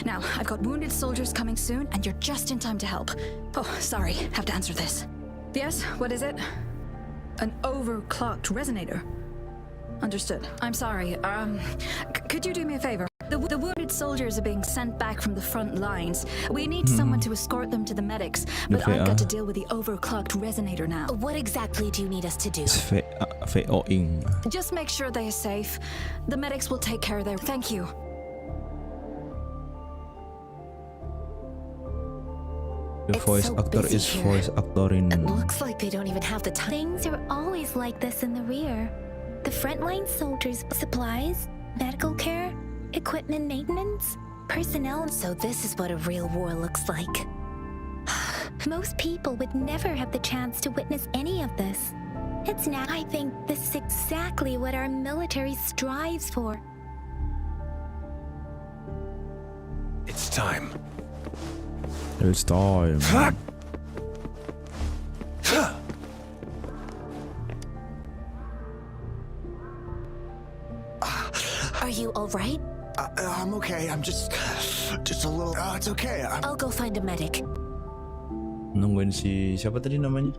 C: Now, I've got wounded soldiers coming soon, and you're just in time to help. Oh, sorry, have to answer this. Yes, what is it? An overclocked resonator. Understood. I'm sorry. Could you do me a favor? The wounded soldiers are being sent back from the front lines. We need someone to escort them to the medics, but I've got to deal with the overclocked resonator now.
E: What exactly do you need us to do?
A: VO-ing.
C: Just make sure they are safe. The medics will take care of their... Thank you.
A: The voice actor is voice actorin.
E: It looks like they don't even have the time.
B: Things are always like this in the rear. The frontline soldiers, supplies, medical care, equipment maintenance, personnel.
E: So this is what a real war looks like.
B: Most people would never have the chance to witness any of this. It's now. I think this is exactly what our military strives for.
M: It's time.
A: It's time.
E: Are you all right?
P: I'm okay. I'm just a little... it's okay.
E: I'll go find a medic.
A: Nungguin si siapa tadi namanya?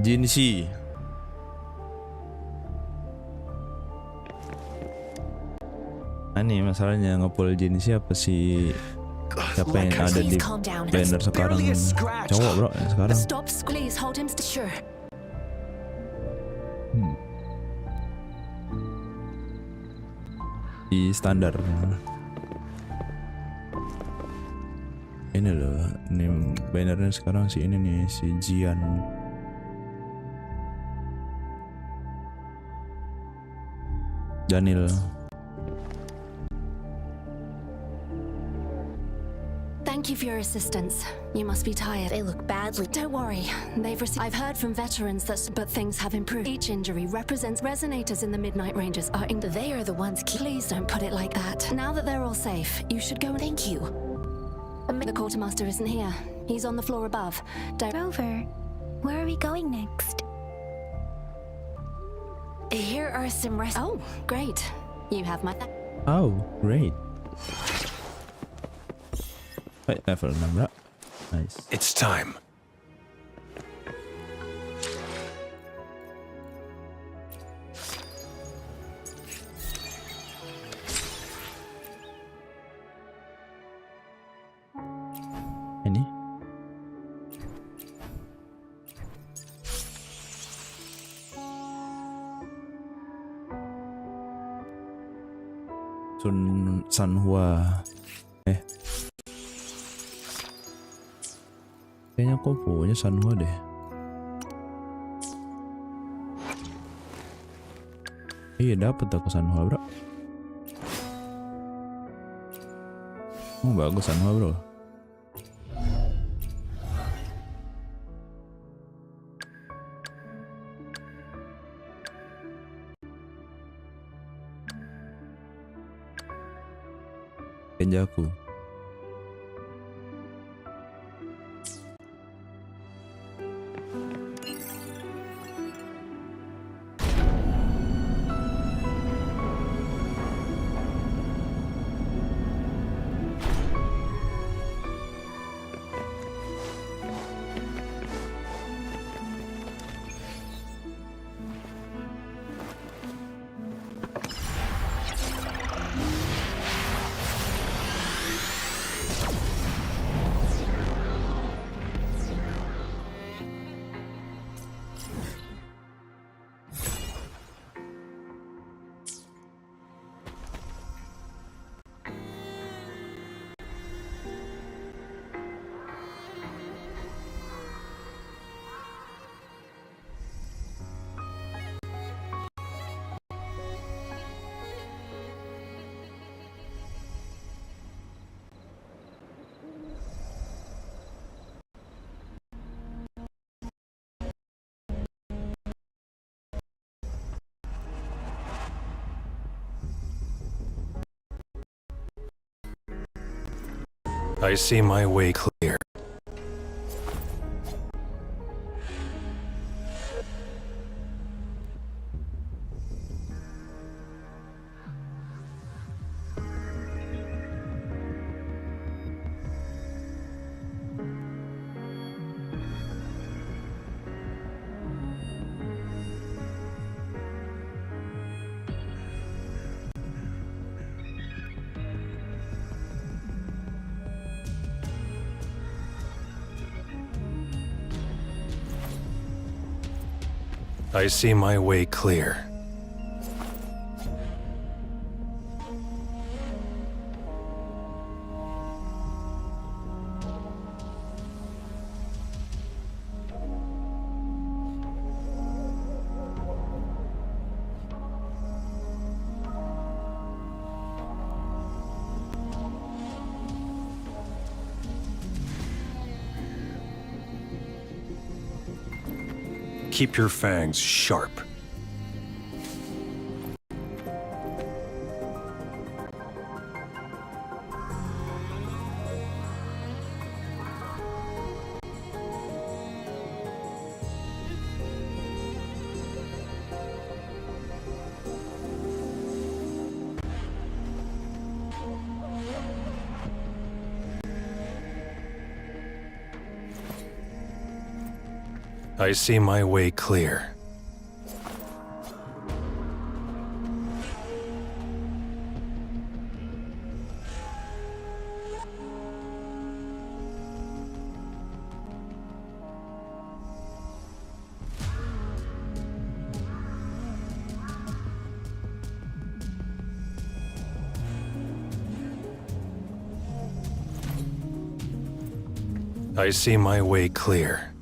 A: Jinxi. Ini masalahnya nge-pull Jinxi apa sih? Siapa yang ada di banner sekarang? Cowok bro sekarang.
C: Stop, please hold him sure.
A: Di standar. Ini loh, ini bannernya sekarang si ini nih, si Jian. Daniel.
E: Thank you for your assistance. You must be tired. They look badly. Don't worry. I've heard from veterans but things have improved. Each injury represents resonators in the Midnight Rangers are they are the ones Please don't put it like that. Now that they're all safe, you should go and thank you. The quartermaster isn't here. He's on the floor above.
B: Rover, where are we going next?
E: Here are some Oh, great. You have my...
A: Oh, great. Wait, level 6 bro. Nice.
M: It's time.
A: Ini Sanhua Kayaknya aku punya Sanhua deh. Iya dapet aku Sanhua bro. Oh bagus Sanhua bro. Kenjaku.
M: I see my way clear. I see my way clear. Keep your fangs sharp. I see my way clear. I see my way clear.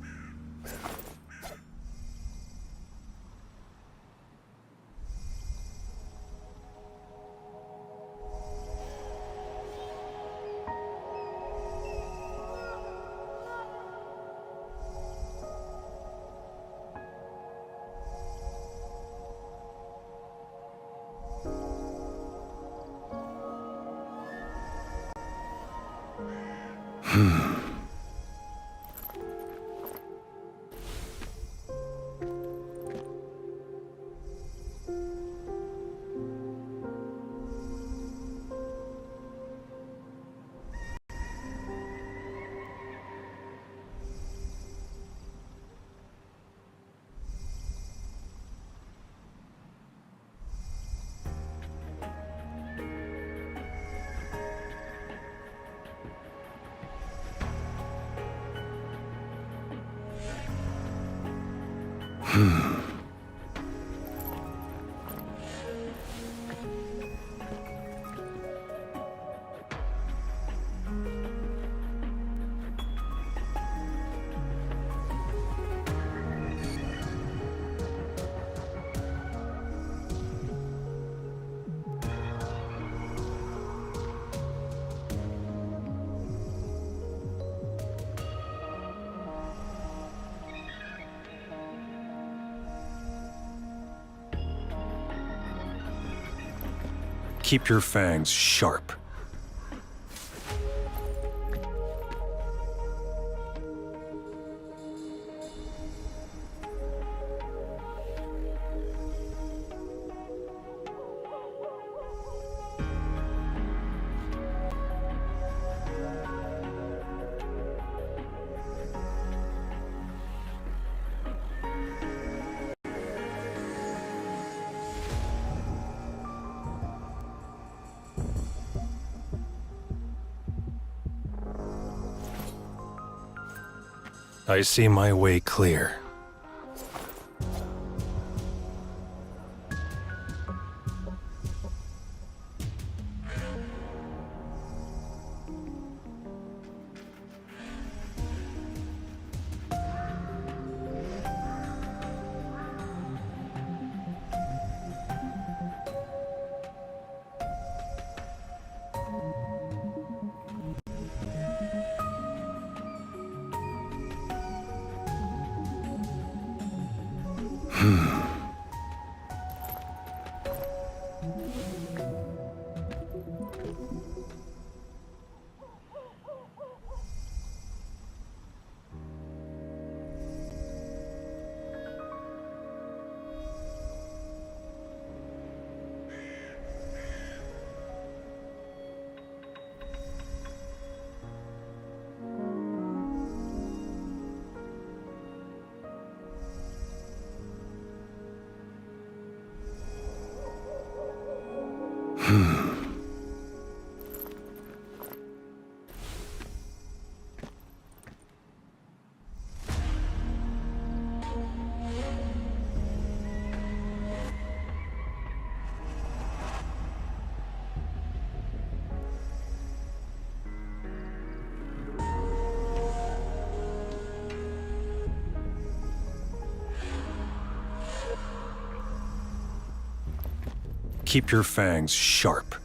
M: Keep your fangs sharp. I see my way clear. Keep your fangs sharp.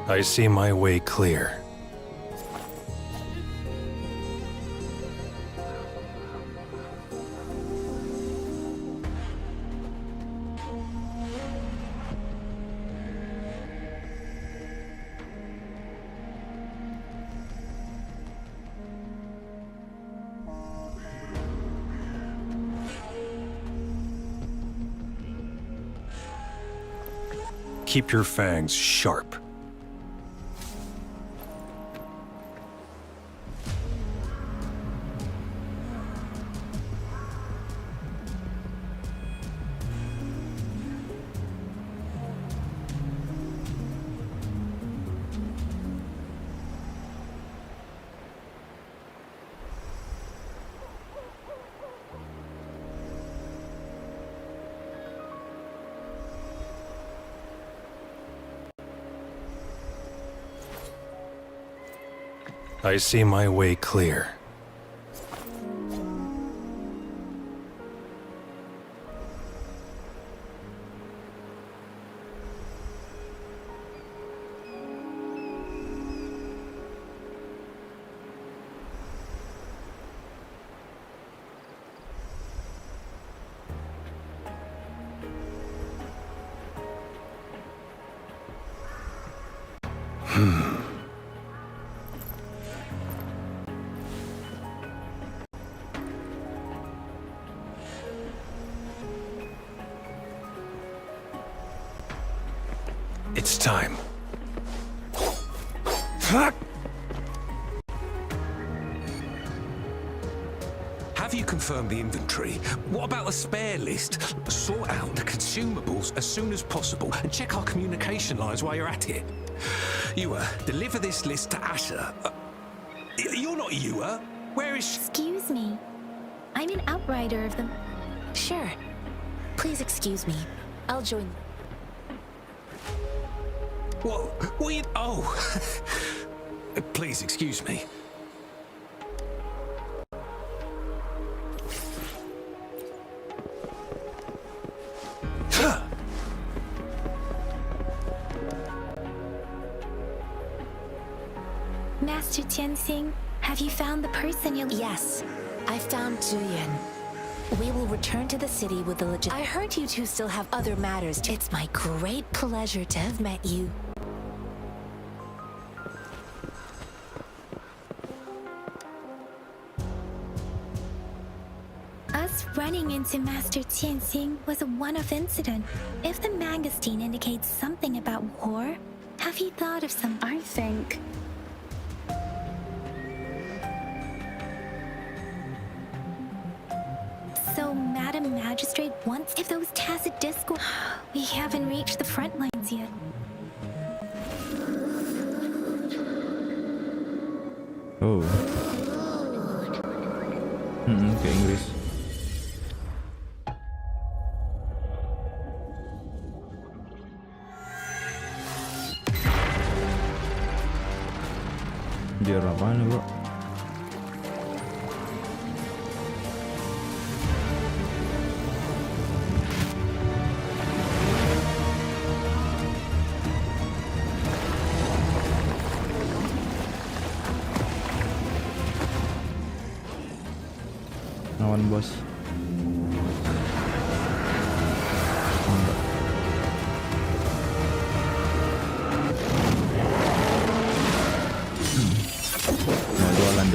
M: I see my way clear. Keep your fangs sharp. I see my way clear. It's time. Have you confirmed the inventory? What about the spare list? Sort out the consumables as soon as possible and check our communication lines while you're at it. Ewa, deliver this list to Asher. You're not Ewa. Where is she?
B: Excuse me. I'm an outrider of the...
E: Sure. Please excuse me. I'll join.
M: What you... Oh. Please excuse me.
B: Master Tianxing, have you found the person you...
E: Yes, I found Zhuyan. We will return to the city with the legit... I heard you two still have other matters. It's my great pleasure to have met you.
B: Us running into Master Tianxing was a one-off incident. If the magazine indicates something about war, have you thought of some...
L: I think...
B: So, Madam Magistrate wants... If those tacit discourse... We haven't reached the front lines yet.
A: Oh. Ke Inggris. Biar apaan ya, bro? Lawan bos.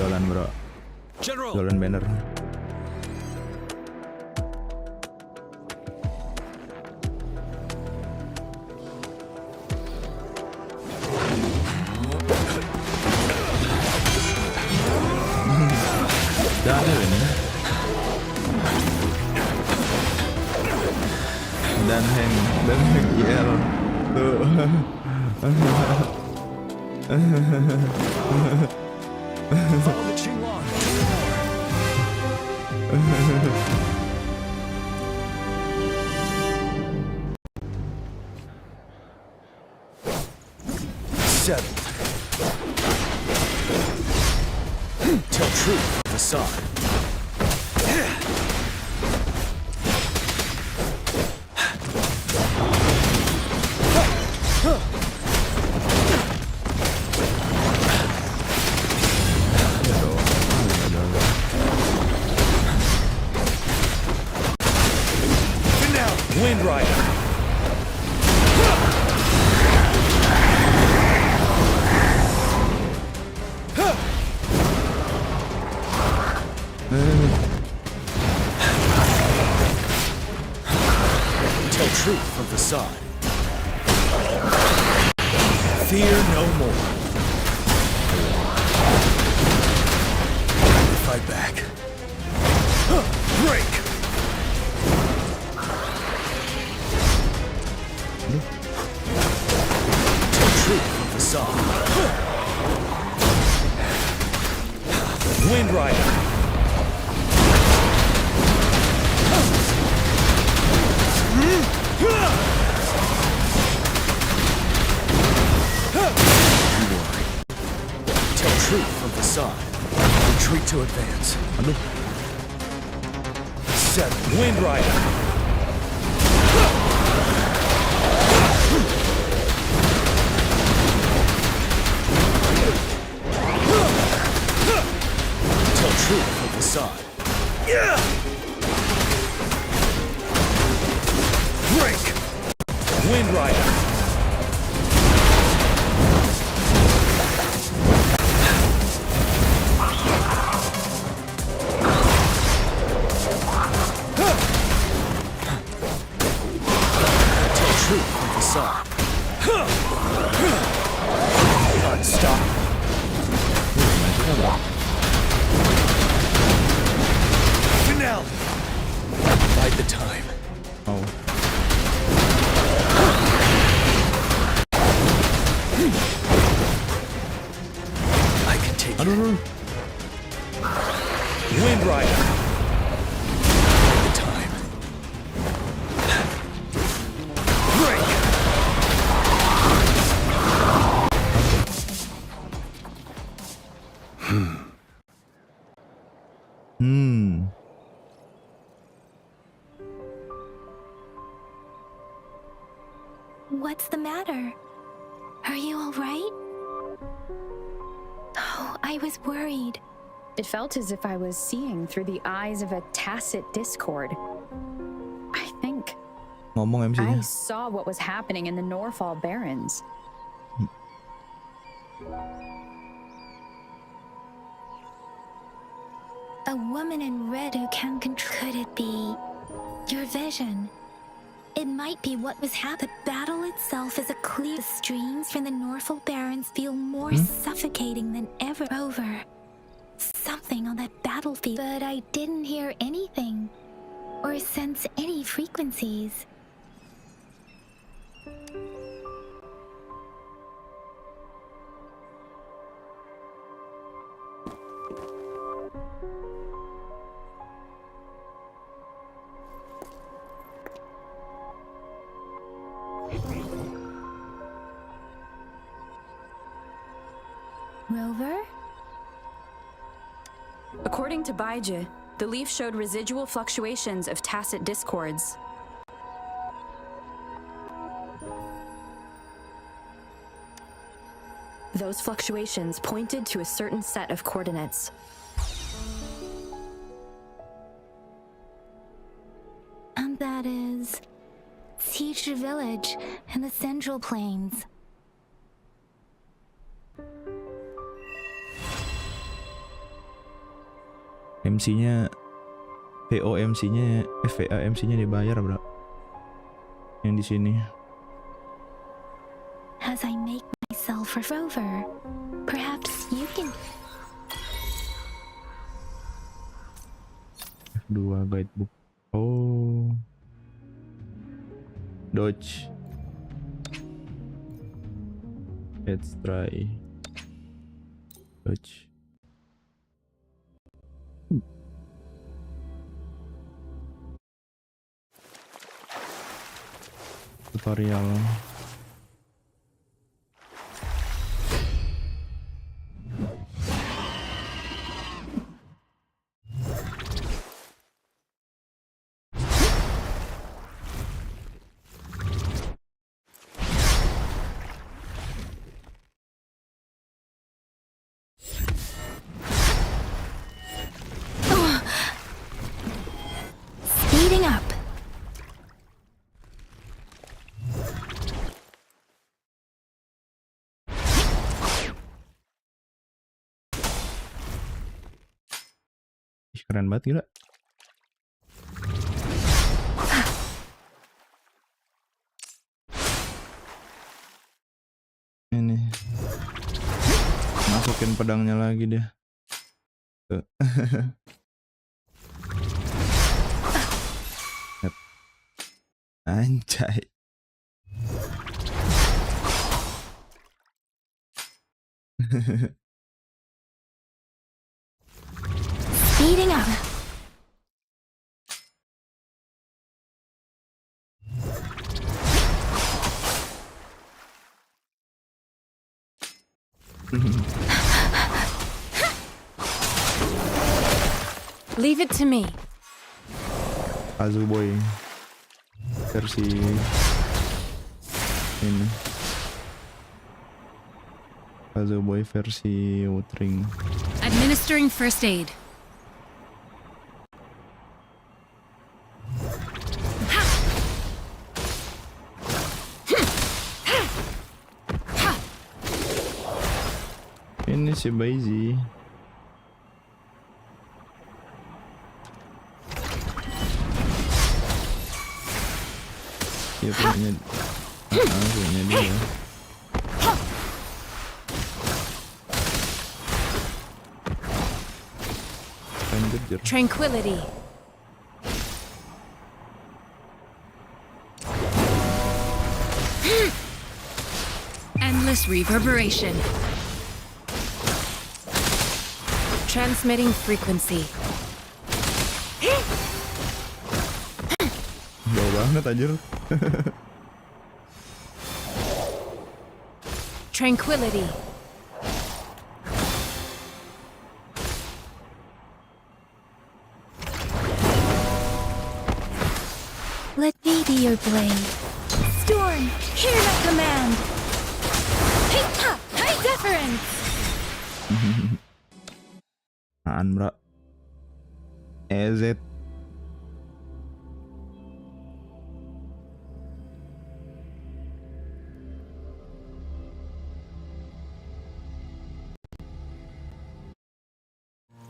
A: Jualan bro.
M: General.
A: Jualan banner. Jangan ini. Dan hang GL tuh.
N: Follow the Qinglong.
P: Settled. Tell truth, facade.
M: Wind Rider.
P: Tell truth from facade. Fear no more. Fight back. Break. Tell truth from facade.
M: Wind Rider.
P: Tell truth from facade. Retreat to advance. Set.
M: Wind Rider.
P: Tell truth from facade.
M: Break. Wind Rider.
P: Can't stop. Finale. Bide the time.
A: Oh.
P: I can take it.
A: Aduh.
P: Wind Rider. The time. Break.
B: What's the matter? Are you all right? Oh, I was worried.
L: It felt as if I was seeing through the eyes of a tacit discord. I think
A: Ngomong MC-nya.
L: I saw what was happening in the Norfall Barrens.
B: A woman in red who can control. Could it be your vision? It might be what was happening. The battle itself is a clear. The streams from the Norfall Barrens feel more suffocating than ever. Over something on that battlefield, but I didn't hear anything or sense any frequencies. Rover?
L: According to Baije, the leaf showed residual fluctuations of tacit discords. Those fluctuations pointed to a certain set of coordinates.
B: And that is Siege Village in the Central Plains.
A: MC-nya VOMC-nya VAMC-nya dibayar, bro. Yang di sini.
B: As I make myself a rover, perhaps you can.
A: F2 guidebook. Oh. Dodge. Let's try. Dodge. Tutorial.
B: Speeding up.
A: Keren banget gila. Ini masukin pedangnya lagi dia. Tuh. Anjay.
B: Speeding up.
K: Leave it to me.
A: Azuboy versi ini. Azuboy versi Wuthering.
K: Administering first aid.
A: Ini si Baiji. Dia punya dia. anjir.
K: Tranquility. Endless reverberation. Transmitting frequency.
A: Jauh banget anjir.
K: Tranquility.
B: Let me be your blade. Storm, hear my command. Hey, ha, hey, deference.
A: Apaan, bro? EZ.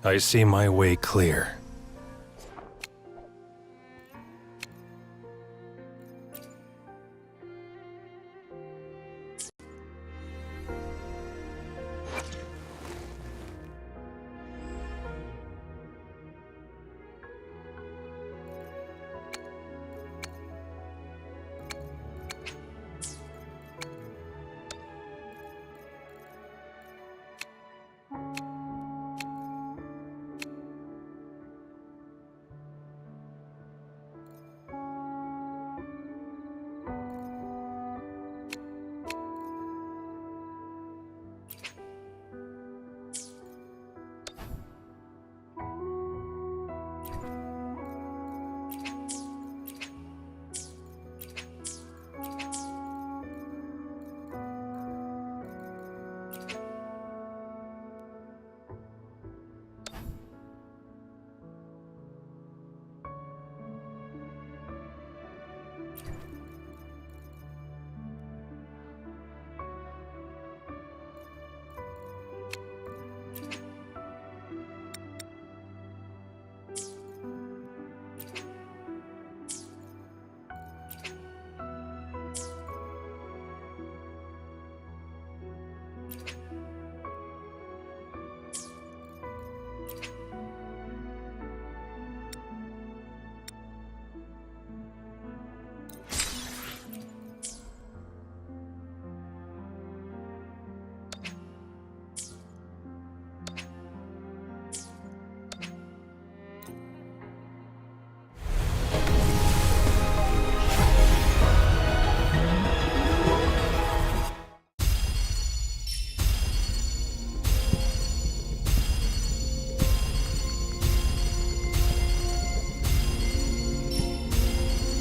M: I see my way clear.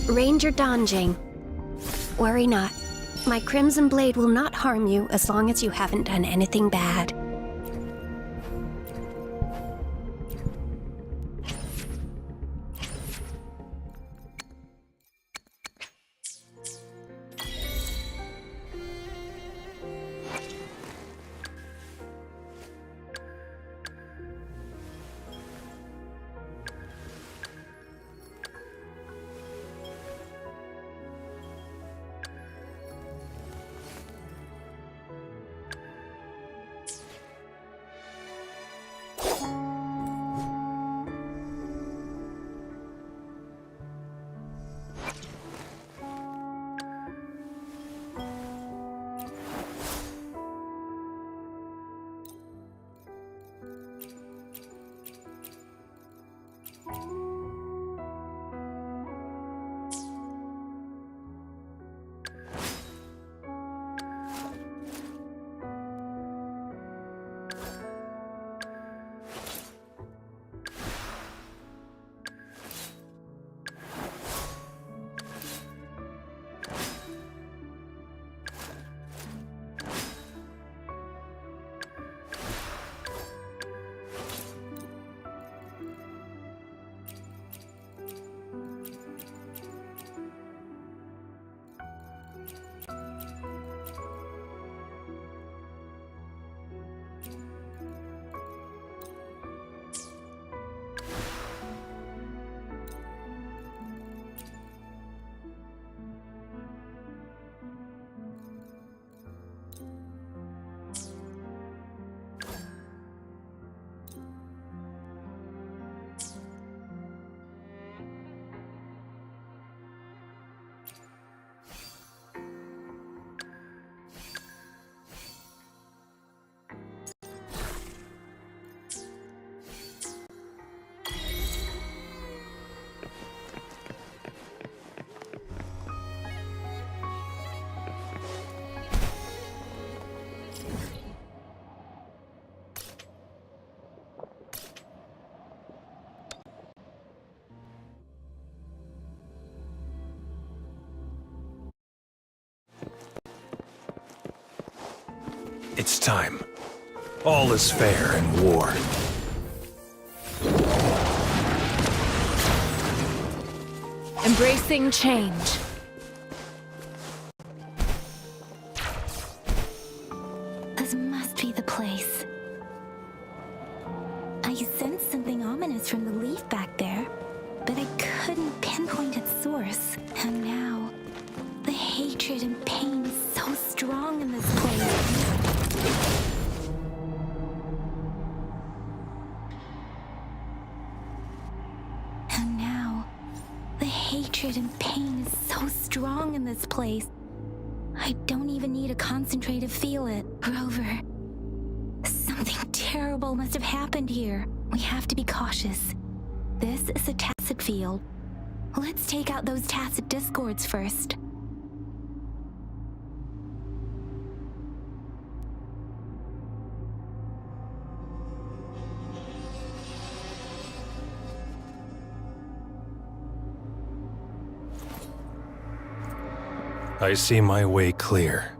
Q: Ranger Donjing. Worry not. My Crimson Blade will not harm you as long as you haven't done anything bad.
M: It's time. All is fair in war.
E: Embracing change.
B: This must be the place. I sensed something ominous from the leaf back there, but I couldn't pinpoint its source. And now, the hatred and pain is so strong in this place. And now, the hatred and pain is so strong in this place. I don't even need to concentrate to feel it. Grover, something terrible must have happened here. We have to be cautious. This is a tacit field. Let's take out those tacit discords first.
M: I see my way clear.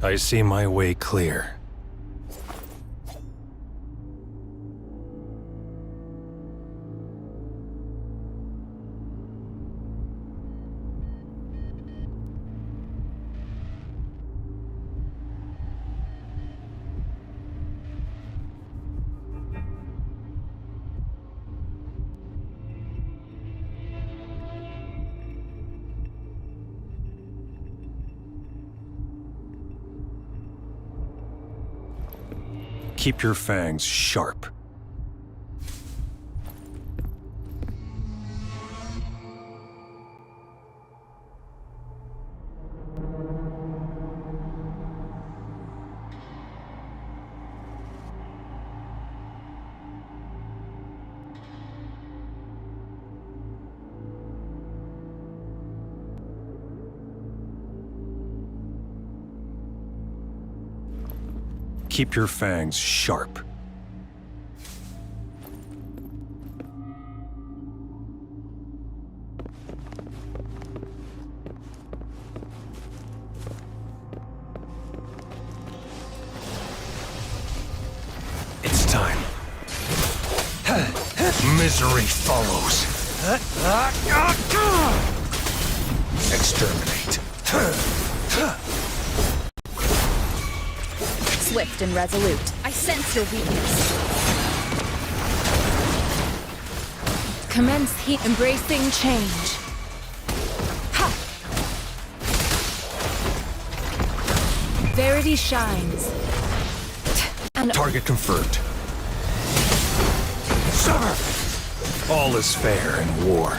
M: I see my way clear. Keep your fangs sharp. Keep your fangs sharp. It's time. Misery follows. Exterminate.
C: Swift and resolute. I sense your weakness.
E: Commence heat. Embracing change. Ha! Verity shines. And
M: target confirmed. Sever! All is fair in war.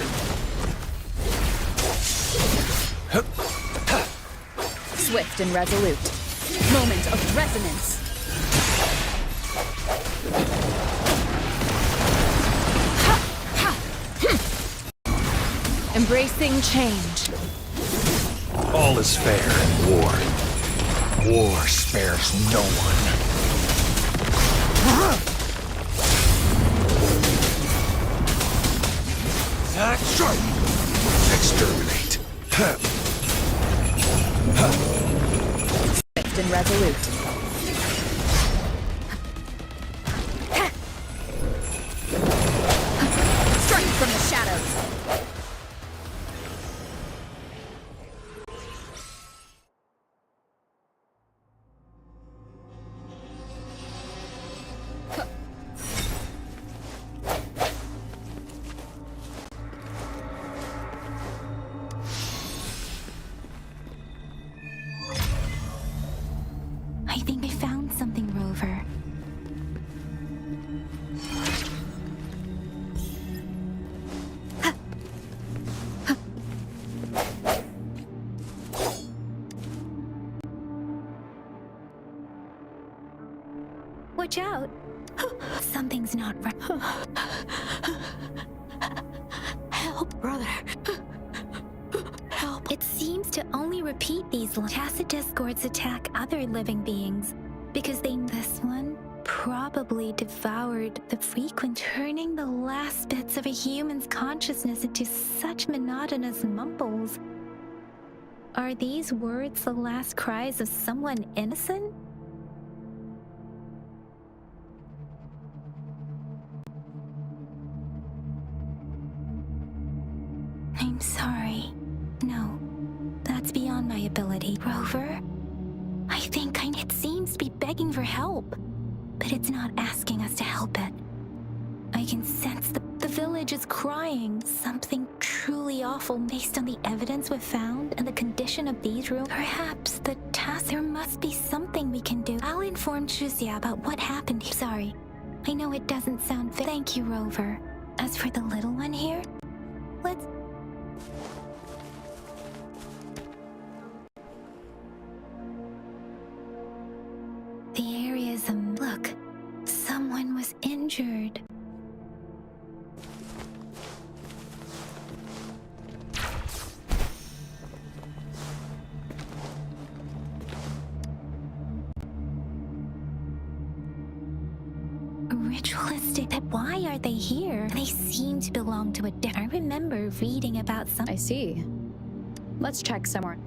C: Swift and resolute. Moment of resonance.
E: Embracing change.
M: All is fair in war. War spares no one. Exterminate.
C: Swift and resolute. Strike from the shadows.
B: I think Watch out. Something's not right.
O: Help, brother. Help.
B: It seems to only repeat these tacit discords attack other living beings because this one probably devoured the frequent, turning the last bits of a human's consciousness into such monotonous mumbles. Are these words the last cries of someone innocent? I'm sorry. No, that's beyond my ability. Rover, I think it seems to be begging for help, but it's not asking us to help it. I can sense the village is crying. Something truly awful based on the evidence we've found and the condition of these rooms. Perhaps there must be something we can do. I'll inform Chuzia about what happened. Sorry, I know it doesn't sound fair. Thank you, Rover. As for the little one here, let's... The area's look. Someone was injured. Ritualistic. Why are they here? They seem to belong to a different... I remember reading about some...
L: I see. Let's check somewhere.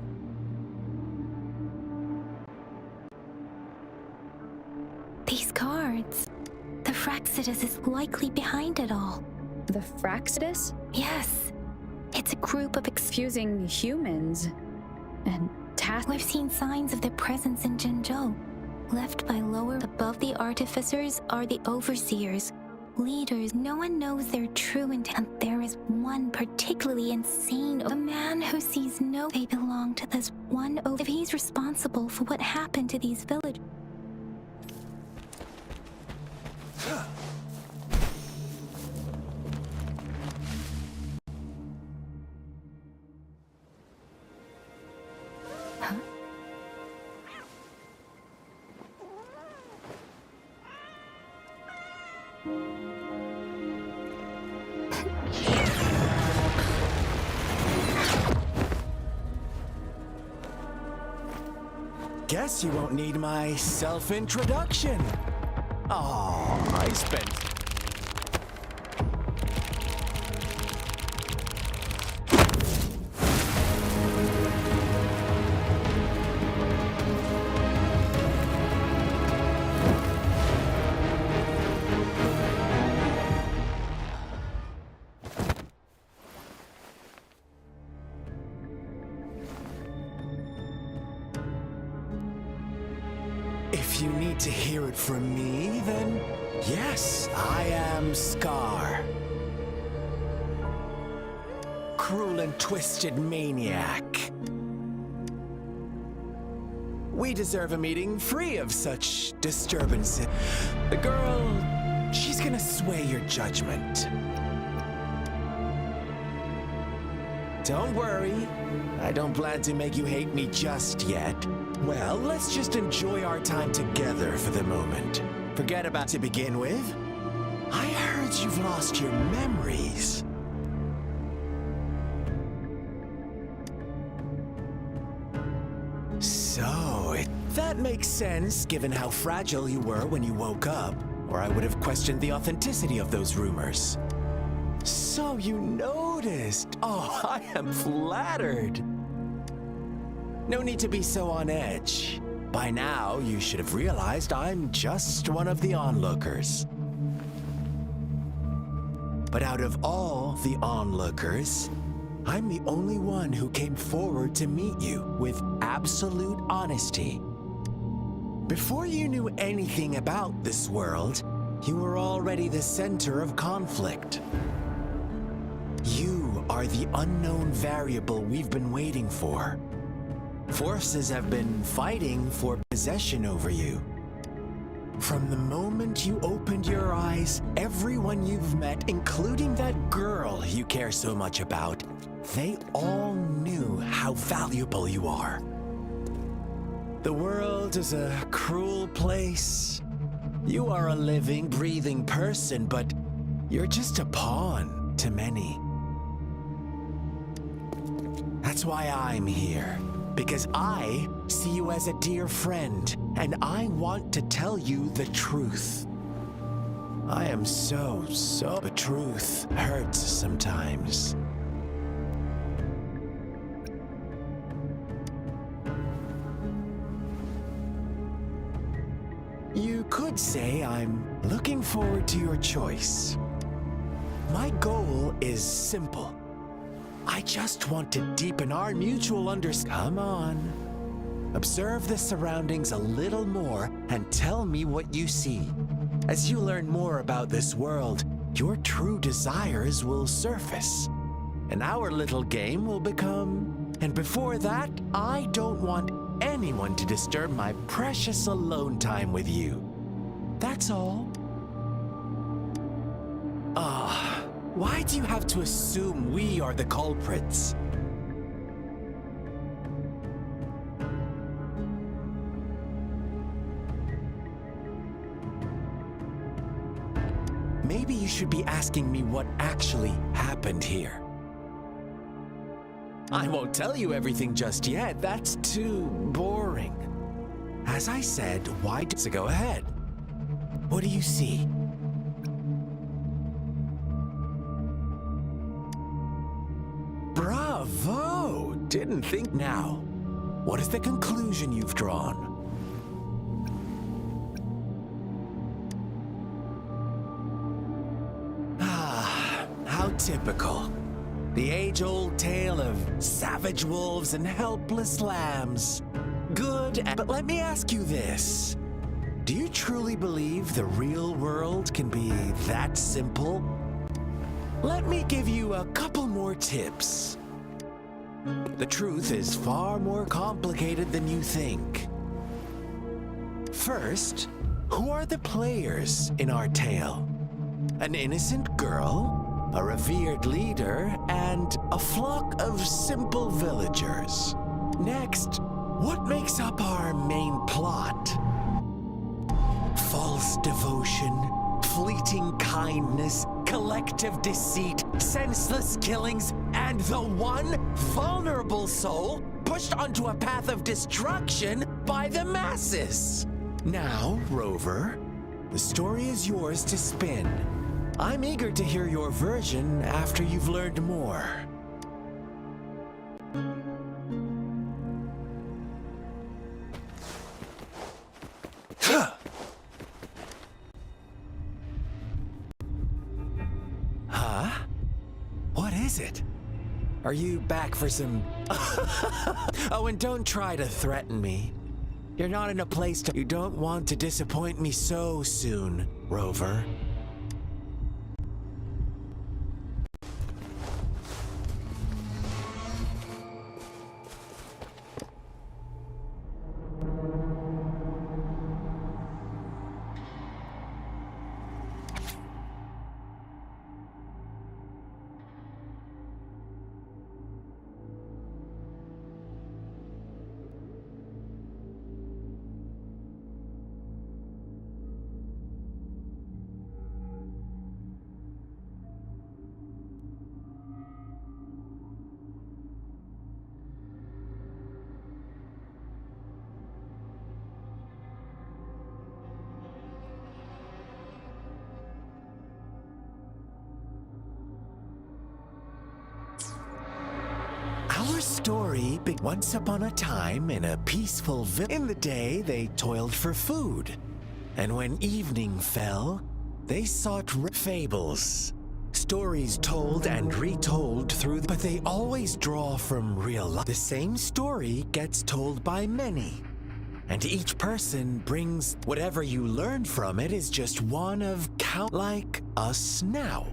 B: These guards. The Fraxidus is likely behind it all.
L: The Fraxidus?
B: Yes. It's a group of
L: fusing humans and
B: We've seen signs of their presence in Jinzhou. Left by lower above the artificers are the overseers, leaders. No one knows their true intent. There is one particularly insane, a man who sees they belong to this one if he's responsible for what happened to these villagers.
R: Guess you won't need my self-introduction. Oh, I spent... If you need to hear it from me, then yes, I am Scar. Cruel and twisted maniac. We deserve a meeting free of such disturbances. The girl, she's gonna sway your judgment. Don't worry, I don't plan to make you hate me just yet. Well, let's just enjoy our time together for the moment. Forget about to begin with. I heard you've lost your memories. So, that makes sense given how fragile you were when you woke up, or I would have questioned the authenticity of those rumors. So you noticed. Oh, I am flattered. No need to be so on edge. By now, you should have realized I'm just one of the onlookers. But out of all the onlookers, I'm the only one who came forward to meet you with absolute honesty. Before you knew anything about this world, you were already the center of conflict. You are the unknown variable we've been waiting for. Forces have been fighting for possession over you. From the moment you opened your eyes, everyone you've met, including that girl you care so much about, they all knew how valuable you are. The world is a cruel place, You are a living, breathing person, but you're just a pawn to many. That's why I'm here. Because I see you as a dear friend, and I want to tell you the truth. I am so the truth hurts sometimes. You could say I'm looking forward to your choice. My goal is simple. I just want to deepen our mutual understanding. Come on. Observe the surroundings a little more and tell me what you see. As you learn more about this world, your true desires will surface. And our little game will become... And before that, I don't want anyone to disturb my precious alone time with you. That's all. Why do you have to assume we are the culprits? Maybe you should be asking me what actually happened here. I won't tell you everything just yet. That's too boring. As I said, so go ahead. What do you see? Bravo! Didn't think now. What is the conclusion you've drawn? How typical. The age-old tale of savage wolves and helpless lambs. Good, but let me ask you this. Do you truly believe the real world can be that simple? Let me give you a couple more tips. The truth is far more complicated than you think. First, who are the players in our tale? An innocent girl, a revered leader, and a flock of simple villagers. Next, what makes up our main plot? False devotion, fleeting kindness, collective deceit, senseless killings, and the one vulnerable soul pushed onto a path of destruction by the masses. Now, Rover, the story is yours to spin. I'm eager to hear your version after you've learned more. Huh? What is it? Are you back for some... Oh, and don't try to threaten me. You're not in a place to... You don't want to disappoint me so soon, Rover. Our story began once upon a time in a peaceful village. In the day, they toiled for food. And when evening fell, they sought fables. Stories told and retold through, but they always draw from real life. The same story gets told by many. And each person brings whatever you learn from it is just one of count, like us now.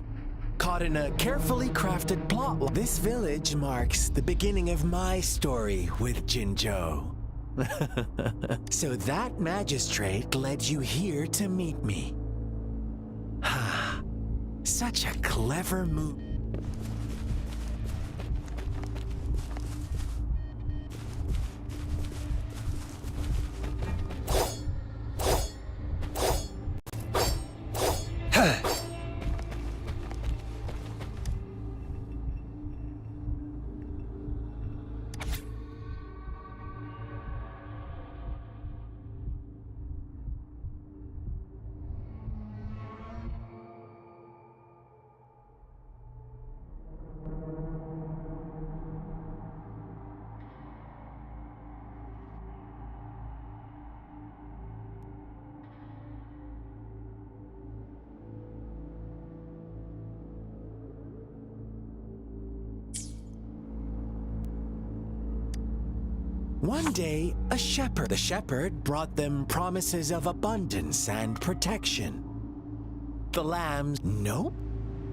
R: Caught in a carefully crafted plot. This village marks the beginning of my story with Jinzhou. So that magistrate led you here to meet me. Such a clever move. One day, the shepherd brought them promises of abundance and protection. The lambs, nope,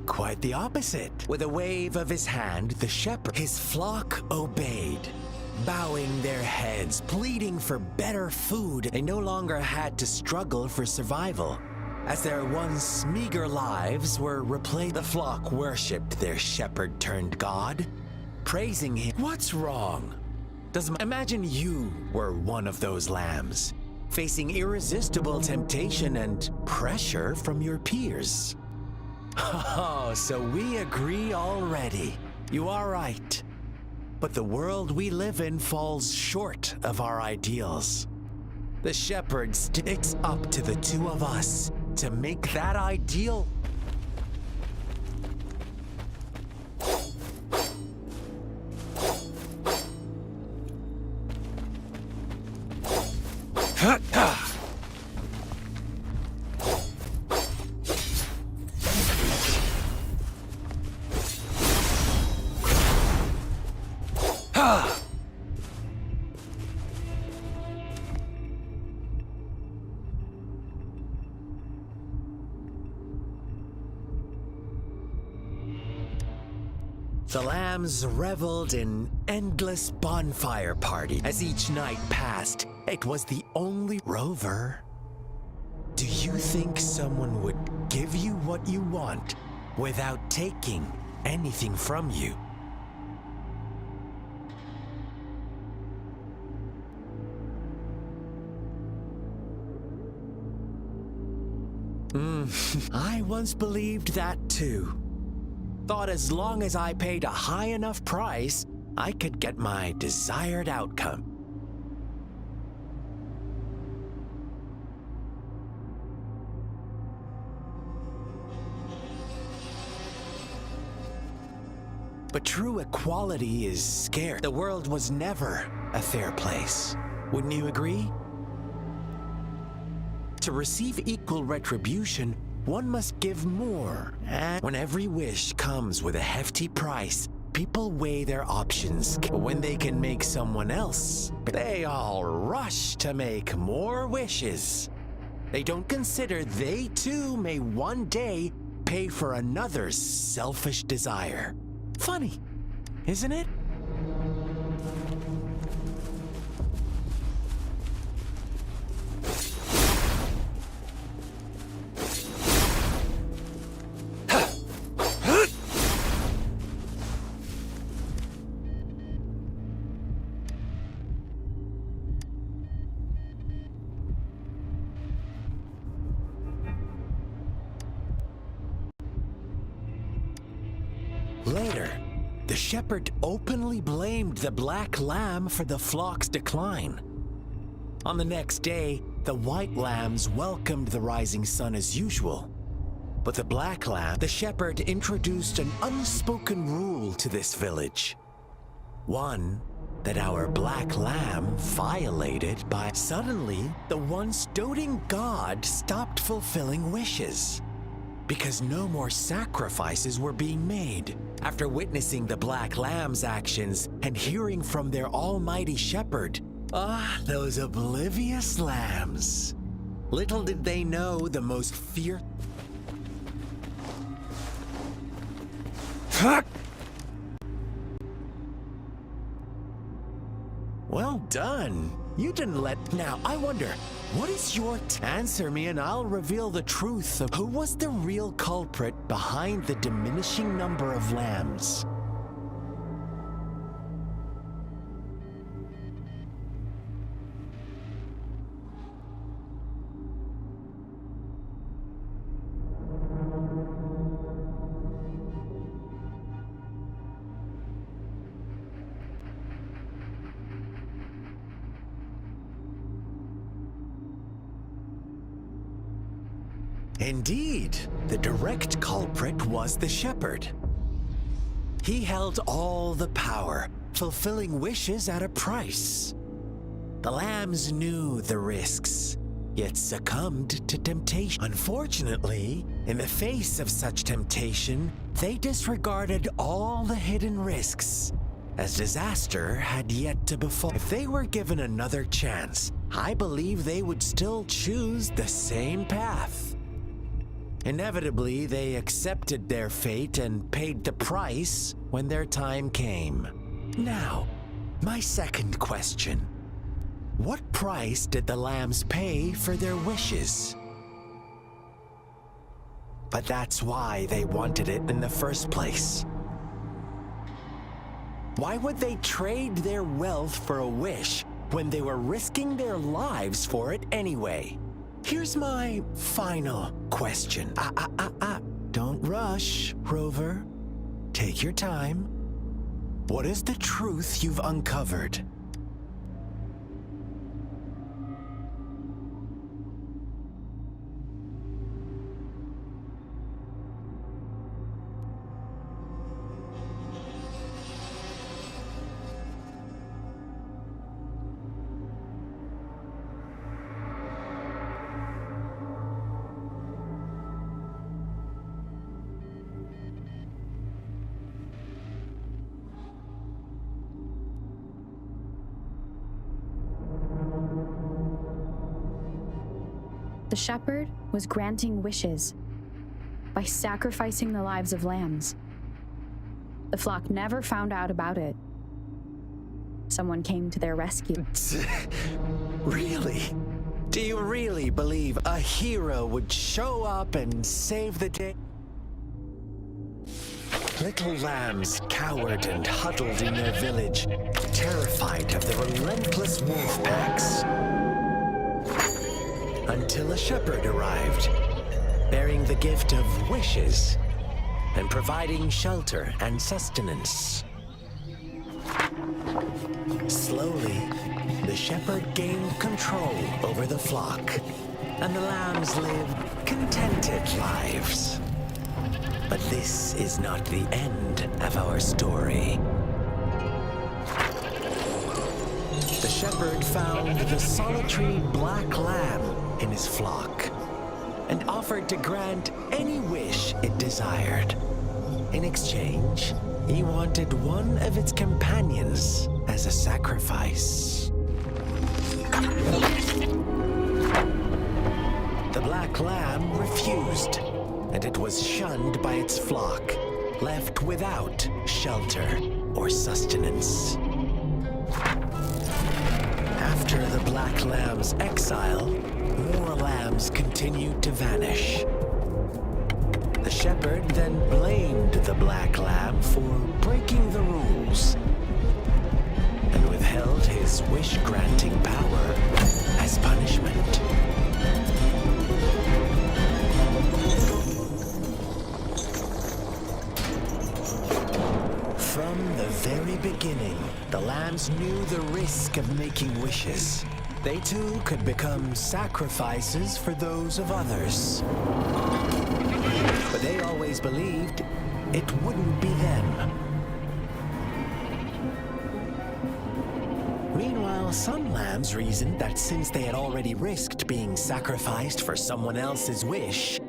R: quite the opposite. With a wave of his hand, the shepherd, his flock obeyed, bowing their heads, pleading for better food. They no longer had to struggle for survival, as their once meager lives were replaced. The flock worshipped their shepherd turned god, praising him. What's wrong? Imagine you were one of those lambs, facing irresistible temptation and pressure from your peers. Oh, so we agree already. You are right. But the world we live in falls short of our ideals. The shepherd sticks up to the two of us to make that ideal. The lambs reveled in endless bonfire party. As each night passed, it was the only rover. Do you think someone would give you what you want without taking anything from you? I once believed that too. Thought as long as I paid a high enough price, I could get my desired outcome. But true equality is scarce. The world was never a fair place. Wouldn't you agree? To receive equal retribution, one must give more, and when every wish comes with a hefty price, people weigh their options. When they can make someone else, they all rush to make more wishes. They don't consider they too may one day pay for another's selfish desire. Funny, isn't it? Later, the shepherd openly blamed the black lamb for the flock's decline. On the next day, the white lambs welcomed the rising sun as usual. But the black lamb, the shepherd introduced an unspoken rule to this village. One that our black lamb violated by suddenly the once doting god stopped fulfilling wishes, because no more sacrifices were being made. After witnessing the black lamb's actions and hearing from their almighty shepherd, those oblivious lambs. Little did they know the most fierce... Well done. You didn't let... Now, I wonder, what is your... Answer me and I'll reveal the truth of who was the real culprit behind the diminishing number of lambs. Indeed, the direct culprit was the shepherd. He held all the power, fulfilling wishes at a price. The lambs knew the risks, yet succumbed to temptation. Unfortunately, in the face of such temptation, they disregarded all the hidden risks as disaster had yet to befall. If they were given another chance, I believe they would still choose the same path. Inevitably, they accepted their fate and paid the price when their time came. Now, my second question. What price did the lambs pay for their wishes? But that's why they wanted it in the first place. Why would they trade their wealth for a wish when they were risking their lives for it anyway? Here's my final question. Don't rush, Rover. Take your time. What is the truth you've uncovered?
L: The shepherd was granting wishes by sacrificing the lives of lambs. The flock never found out about it. Someone came to their rescue.
R: Really? Do you really believe a hero would show up and save the day? Little lambs cowered and huddled in their village, terrified of the relentless wolf packs. Until a shepherd arrived, bearing the gift of wishes and providing shelter and sustenance. Slowly, the shepherd gained control over the flock, and the lambs lived contented lives. But this is not the end of our story. The shepherd found the solitary black lamb in his flock and offered to grant any wish it desired. In exchange, he wanted one of its companions as a sacrifice. The black lamb refused, and it was shunned by its flock, left without shelter or sustenance. After the black lamb's exile, more lambs continued to vanish. The shepherd then blamed the black lamb for breaking the rules and withheld his wish-granting power as punishment. From the very beginning, the lambs knew the risk of making wishes. They too could become sacrifices for those of others. But they always believed it wouldn't be them. Meanwhile, some lambs reasoned that since they had already risked being sacrificed for someone else's wish,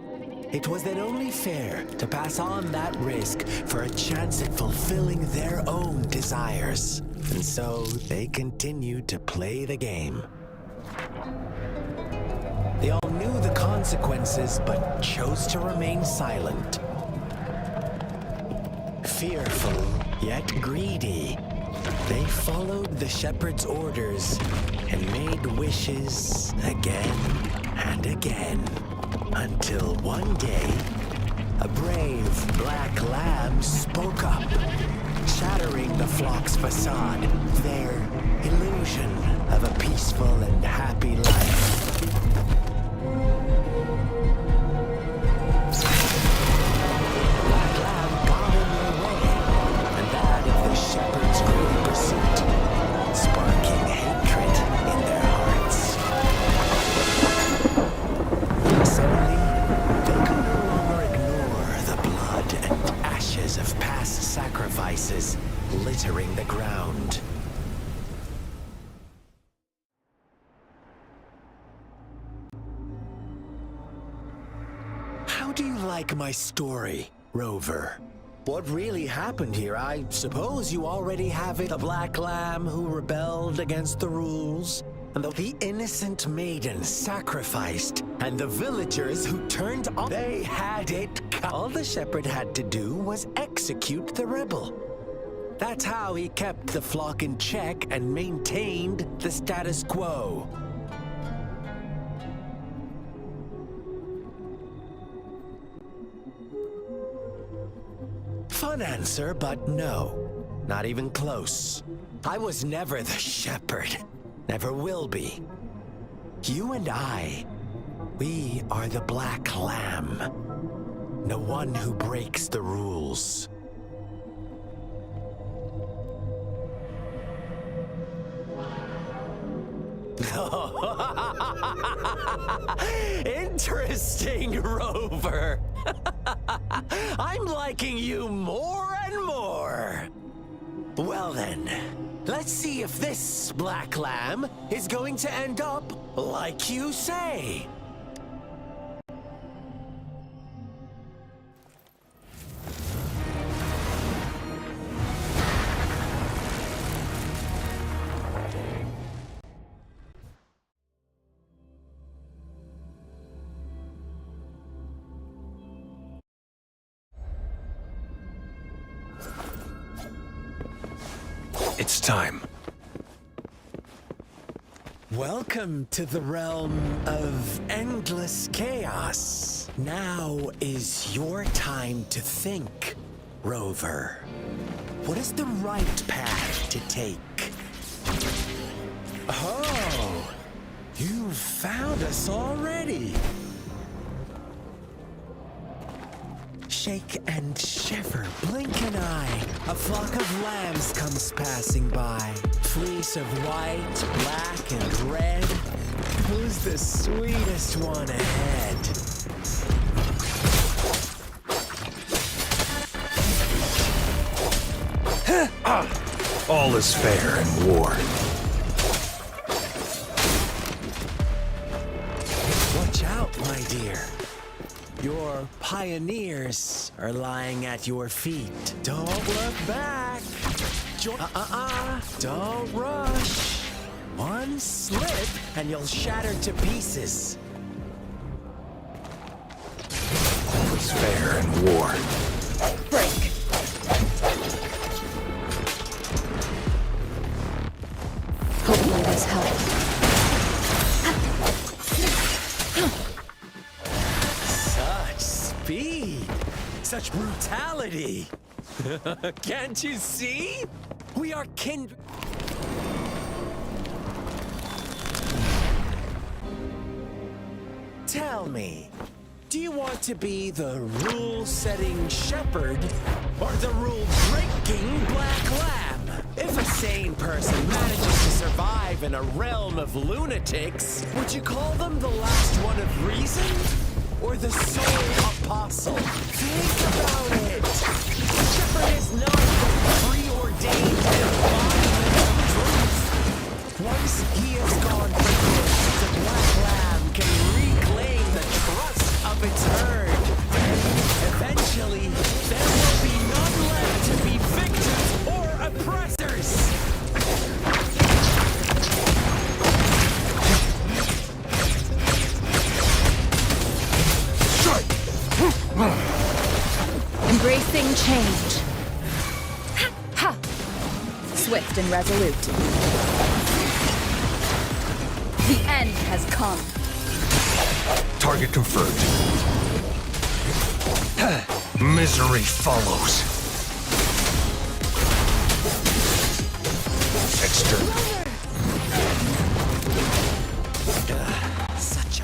R: it was then only fair to pass on that risk for a chance at fulfilling their own desires. And so they continued to play the game. They all knew the consequences, but chose to remain silent. Fearful, yet greedy, they followed the shepherd's orders and made wishes again and again, until one day, a brave black lamb spoke up, shattering the flock's facade, their illusion of a peaceful and happy life. Black lamb got in their way, and that of the shepherd's greedy pursuit, sparking hatred in their hearts. Suddenly, they could no longer ignore the blood and ashes of past sacrifices littering the ground. How do you like my story, Rover? what really happened here? I suppose you already have it. The Black Lamb who rebelled against the rules, and the innocent maiden sacrificed, and the villagers who turned on. They had it. All the shepherd had to do was execute the rebel. That's how he kept the flock in check and maintained the status quo. Fun answer, but no. Not even close. I was never the shepherd. Never will be. You and I, we are the Black Lamb. The one who breaks the rules. Interesting, Rover. I'm liking you more and more. Well then, let's see if this Black Lamb is going to end up like you say.
I: It's time.
R: Welcome to the realm of endless chaos. Now is your time to think, Rover. What is the right path to take? Oh, you found us already. Shake and shiver, blink an eye. A flock of lambs comes passing by. Fleece of white, black, and red. Who's the sweetest one ahead?
I: All is fair in war.
R: Watch out, my dear. Your pioneers are lying at your feet. Don't look back. Don't rush. One slip and you'll shatter to pieces.
I: All is fair in war.
R: Break.
E: Hopefully this helps.
R: Such speed. Such brutality. Can't you see? We are kindred. Tell me, do you want to be the rule-setting shepherd or the rule-breaking Black Lamb? If a sane person manages to survive in a realm of lunatics, would you call them the last one of reason? Or the sole apostle? Think about it! The shepherd is not the preordained embodiment of truth. Once he has gone for good, the Black Lamb can reclaim the trust of its herd. Eventually, there will be none left to be victims or oppressors.
G: Embracing change. Ha! Swift and resolute. The end has come.
I: Target confirmed. Misery follows. External.
R: Such a...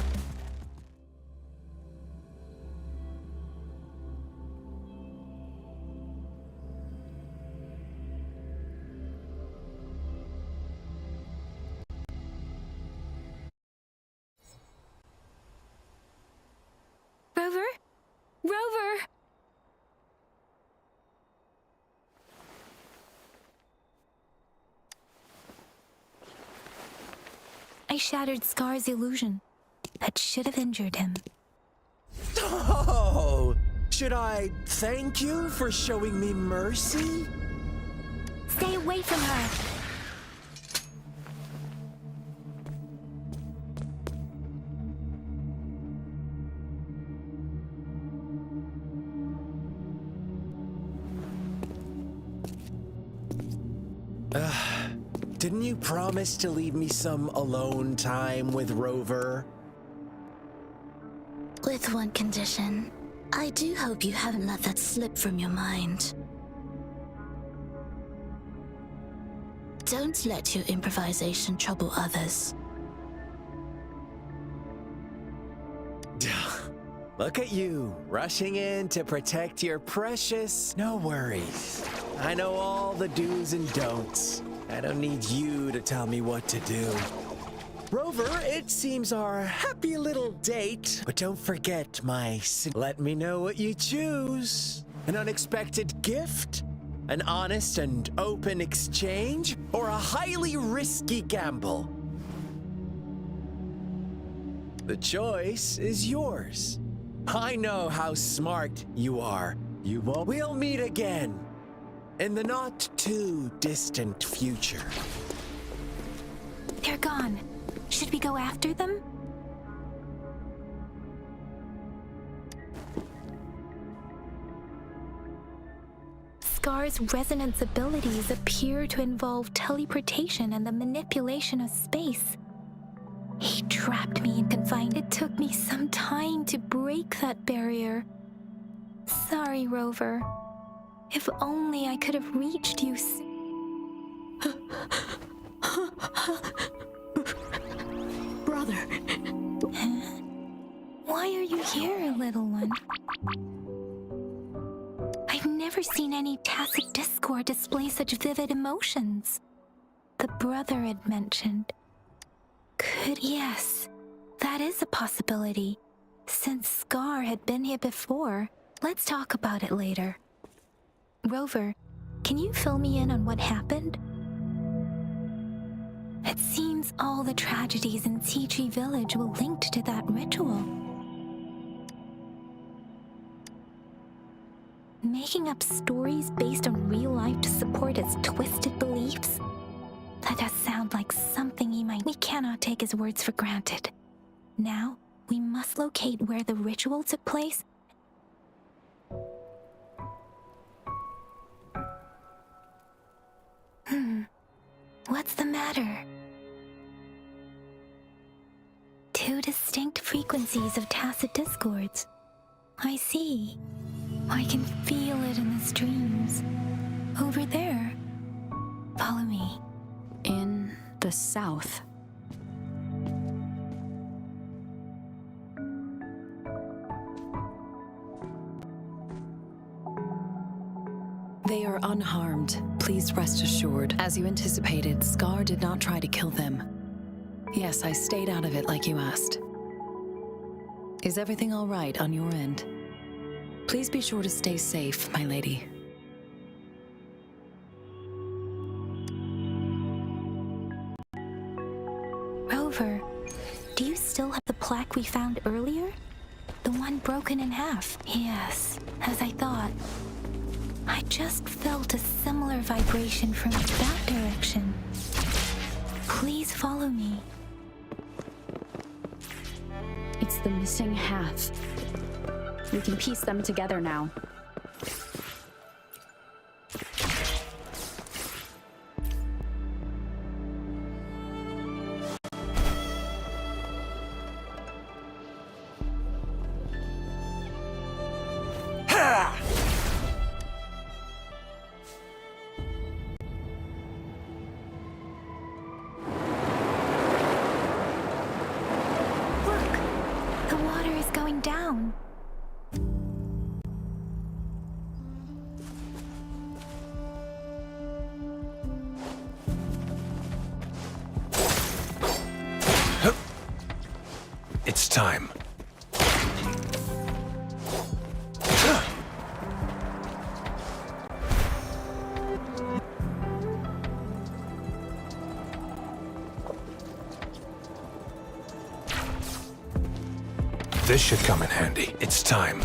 B: Rover? Rover! I shattered Scar's illusion. That should have injured him.
R: Oh! Should I thank you for showing me mercy?
B: Stay away from her.
R: Didn't you promise to leave me some alone time with Rover?
S: With one condition. I do hope you haven't let that slip from your mind. Don't let your improvisation trouble others.
R: Look at you, rushing in to protect your precious. No worries. I know all the do's and don'ts. I don't need you to tell me what to do. Rover, it seems our happy little date, but don't forget let me know what you choose. An unexpected gift? An honest and open exchange? Or a highly risky gamble? The choice is yours. I know how smart you are. We'll meet again in the not too distant future.
B: They're gone. Should we go after them? Scar's resonance abilities appear to involve teleportation and the manipulation of space. He trapped me and confined. It took me some time to break that barrier. Sorry, Rover. If only I could have reached you
O: Brother.
B: Huh? Why are you here, little one? I've never seen any tacit discord display such vivid emotions. The brother had mentioned. Yes, that is a possibility. Since Scar had been here before, let's talk about it later. Rover, can you fill me in on what happened? It seems all the tragedies in Tea Tree Village were linked to that ritual. Making up stories based on real life to support his twisted beliefs? That does sound like something he might. We cannot take his words for granted. Now, we must locate where the ritual took place. What's the matter? Two distinct frequencies of tacit discords. I see. I can feel it in the streams. Over there. Follow me.
L: In the south.
H: They are unharmed. Please rest assured. As you anticipated, Scar did not try to kill them. Yes, I stayed out of it like you asked. Is everything all right on your end? Please be sure to stay safe, my lady.
B: Rover, do you still have the plaque we found earlier? The one broken in half? Yes, as I thought. I just felt a similar vibration from that direction. Please follow me.
L: It's the missing half. We can piece them together now.
B: Down.
M: It's time. This should come in handy. It's time.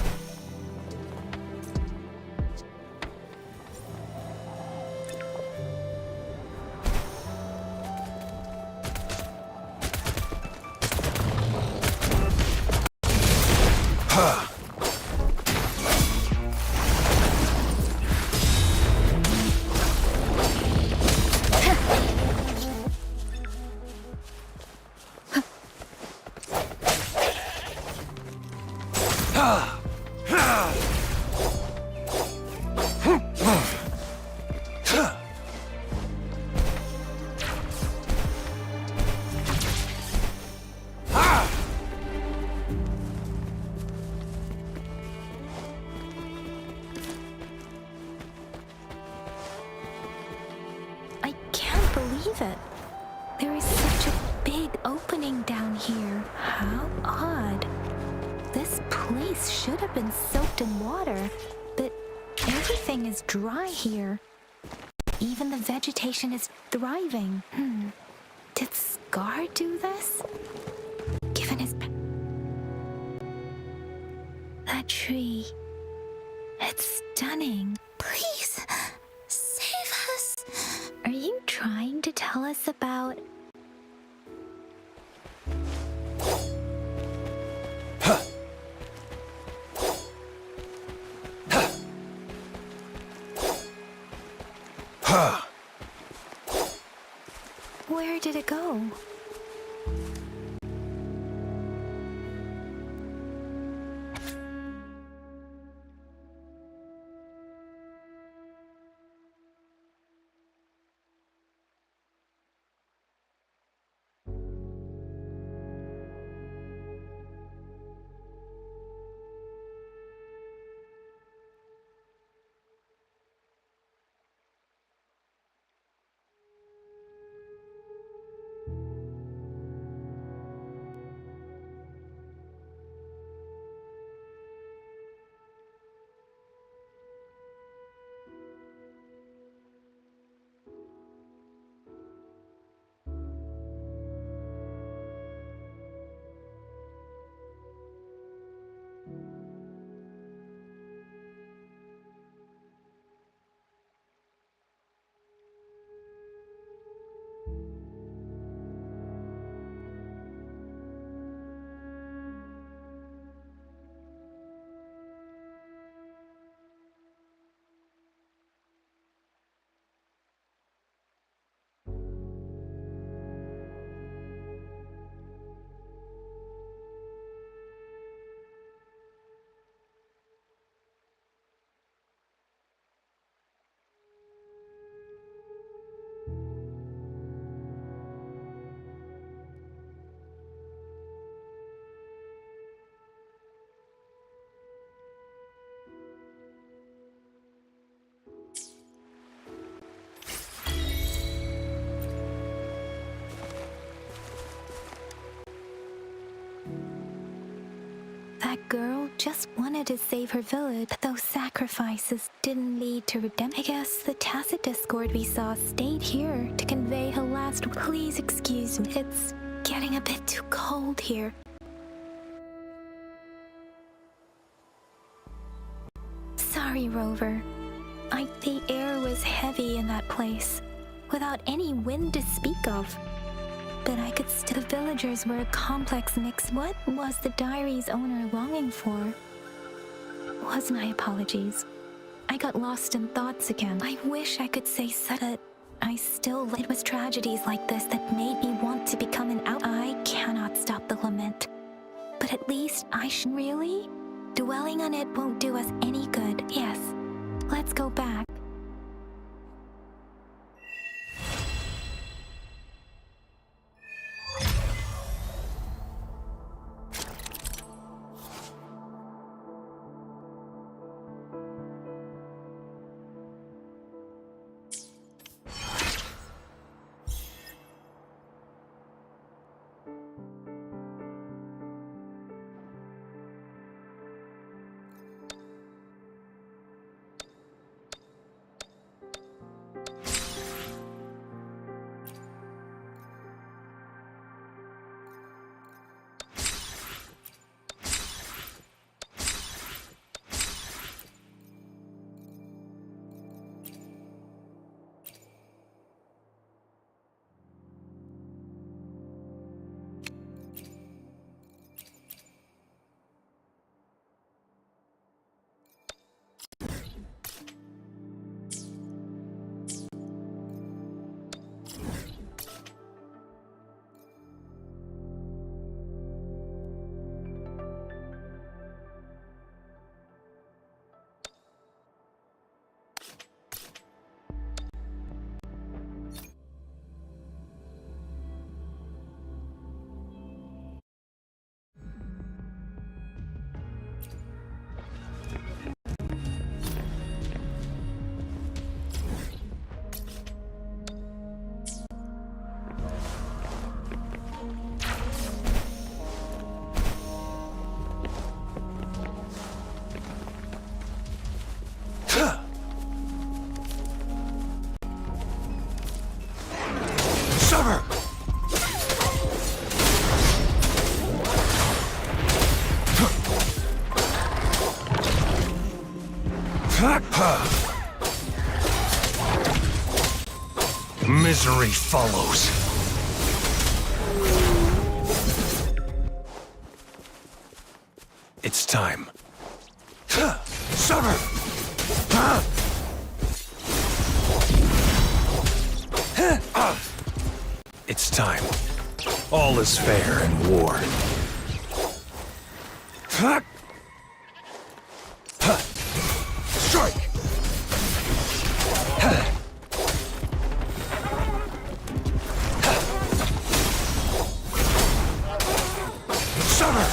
B: I can't believe it. There is such a big opening down here. How odd. This place should have been soaked in water, but everything is dry here. Even the vegetation is thriving. Did Scar do this? Given his... That tree. It's stunning.
S: Please, save us.
B: Are you trying to tell us about... Where did it go? That girl just wanted to save her village, but those sacrifices didn't lead to redemption. I guess the tacit discord we saw stayed here to convey her last... Please excuse me, it's getting a bit too cold here. Sorry, Rover. The air was heavy in that place, without any wind to speak of. But I could still... The villagers were a complex mix. What was the diary's owner longing for? Was my apologies. I got lost in thoughts again. I wish I could say so, but I still... It was tragedies like this that made me want to become an out... I cannot stop the lament. But at least I should... Really? Dwelling on it won't do us any good. Yes. Let's go back.
M: Misery follows. It's time. Summer! It's time. All is fair in war. Strike! Summer!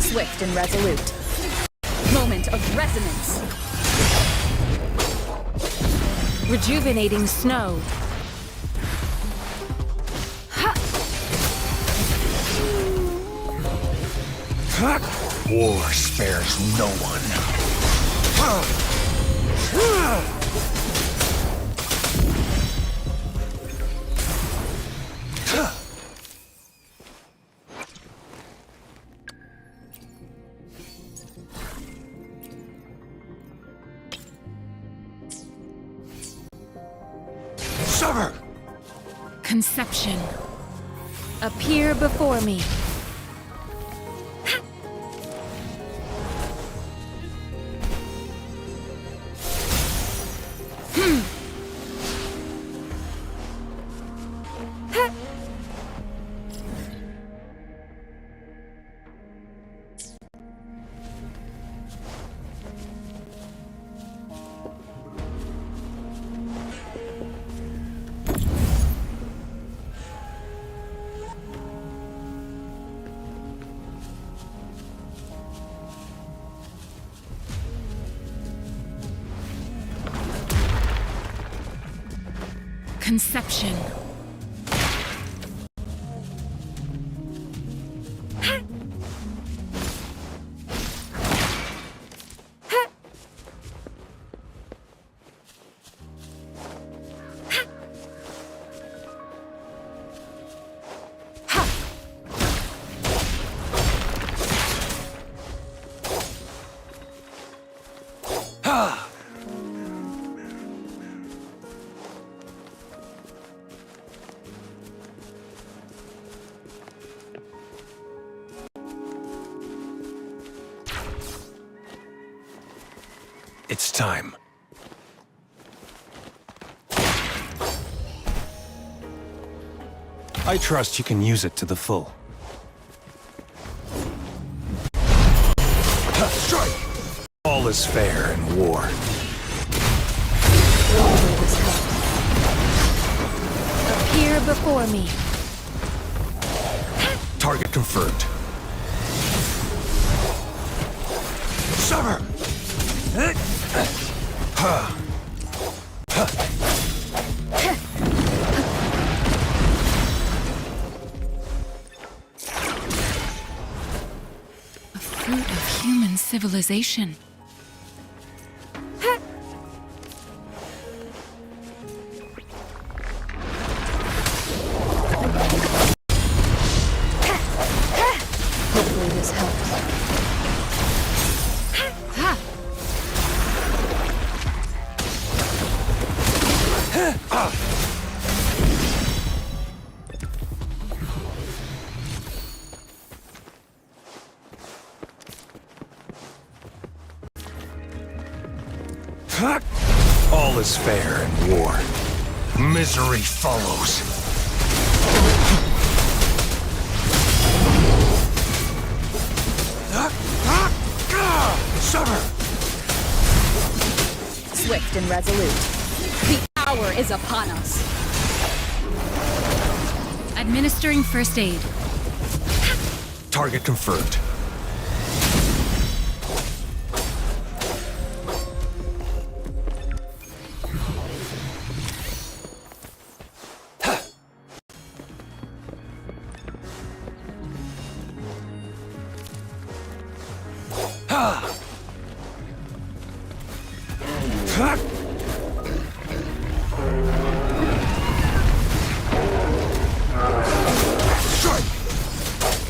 G: Swift and resolute. Moment of resonance.
E: Rejuvenating snow.
M: War spares no one.
E: Summer! Conception. Appear before me. Conception.
M: It's time. I trust you can use it to the full. Strike! All is fair in war.
E: Appear before me.
M: Target confirmed. Sever!
K: A fruit of human civilization.
E: Hopefully this helps.
M: All is fair in war. Misery follows. Sever!
G: Swift and resolute. The hour is upon us.
K: Administering first aid.
M: Target confirmed.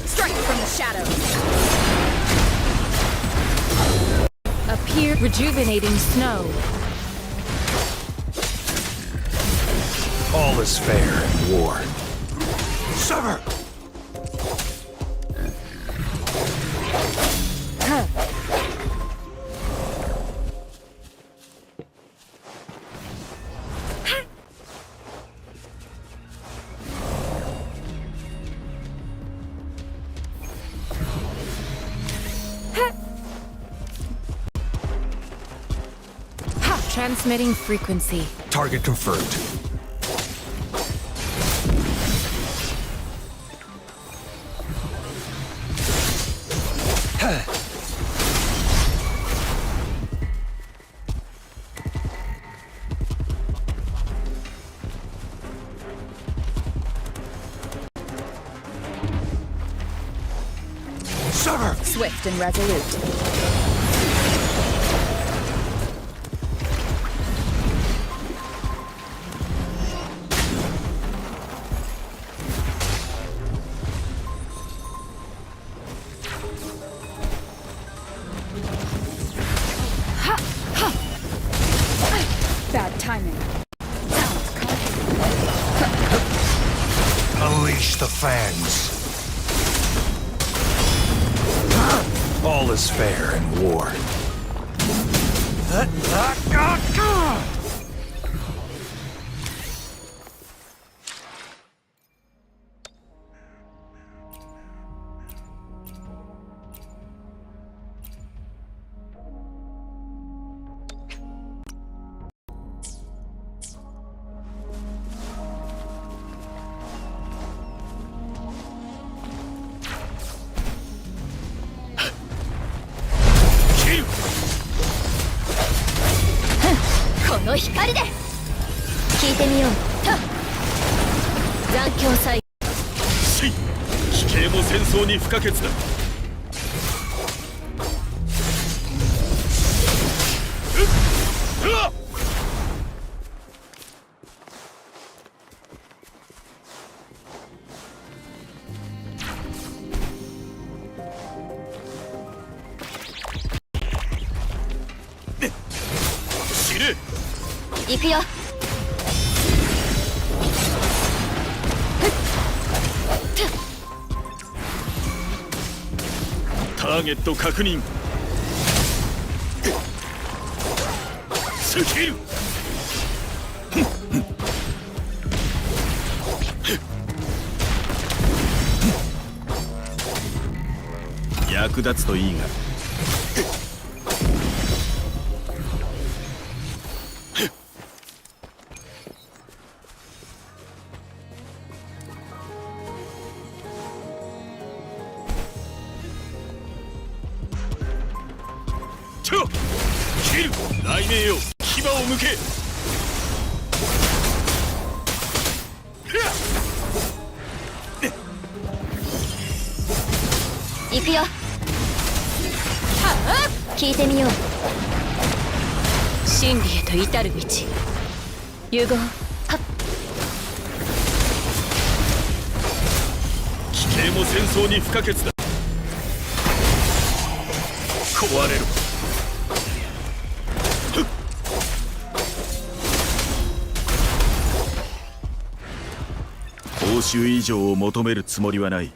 G: Strike from the shadows.
E: Appear rejuvenating snow.
M: All is fair in war. Sever!
E: Transmitting frequency.
M: Target confirmed. Sever!
G: Swift and resolute. Bad timing.
M: Unleash the fangs. All is fair in war.
D: 行くよ。
M: ターゲット確認。スキル。役立つといいが。ちょ、キル、雷鳴よ、牙を向け。
D: 行くよ。聞いてみよう。真理へと至る道。融合。
M: 奇形も戦争に不可欠だ。壊れる。報酬以上を求めるつもりはない。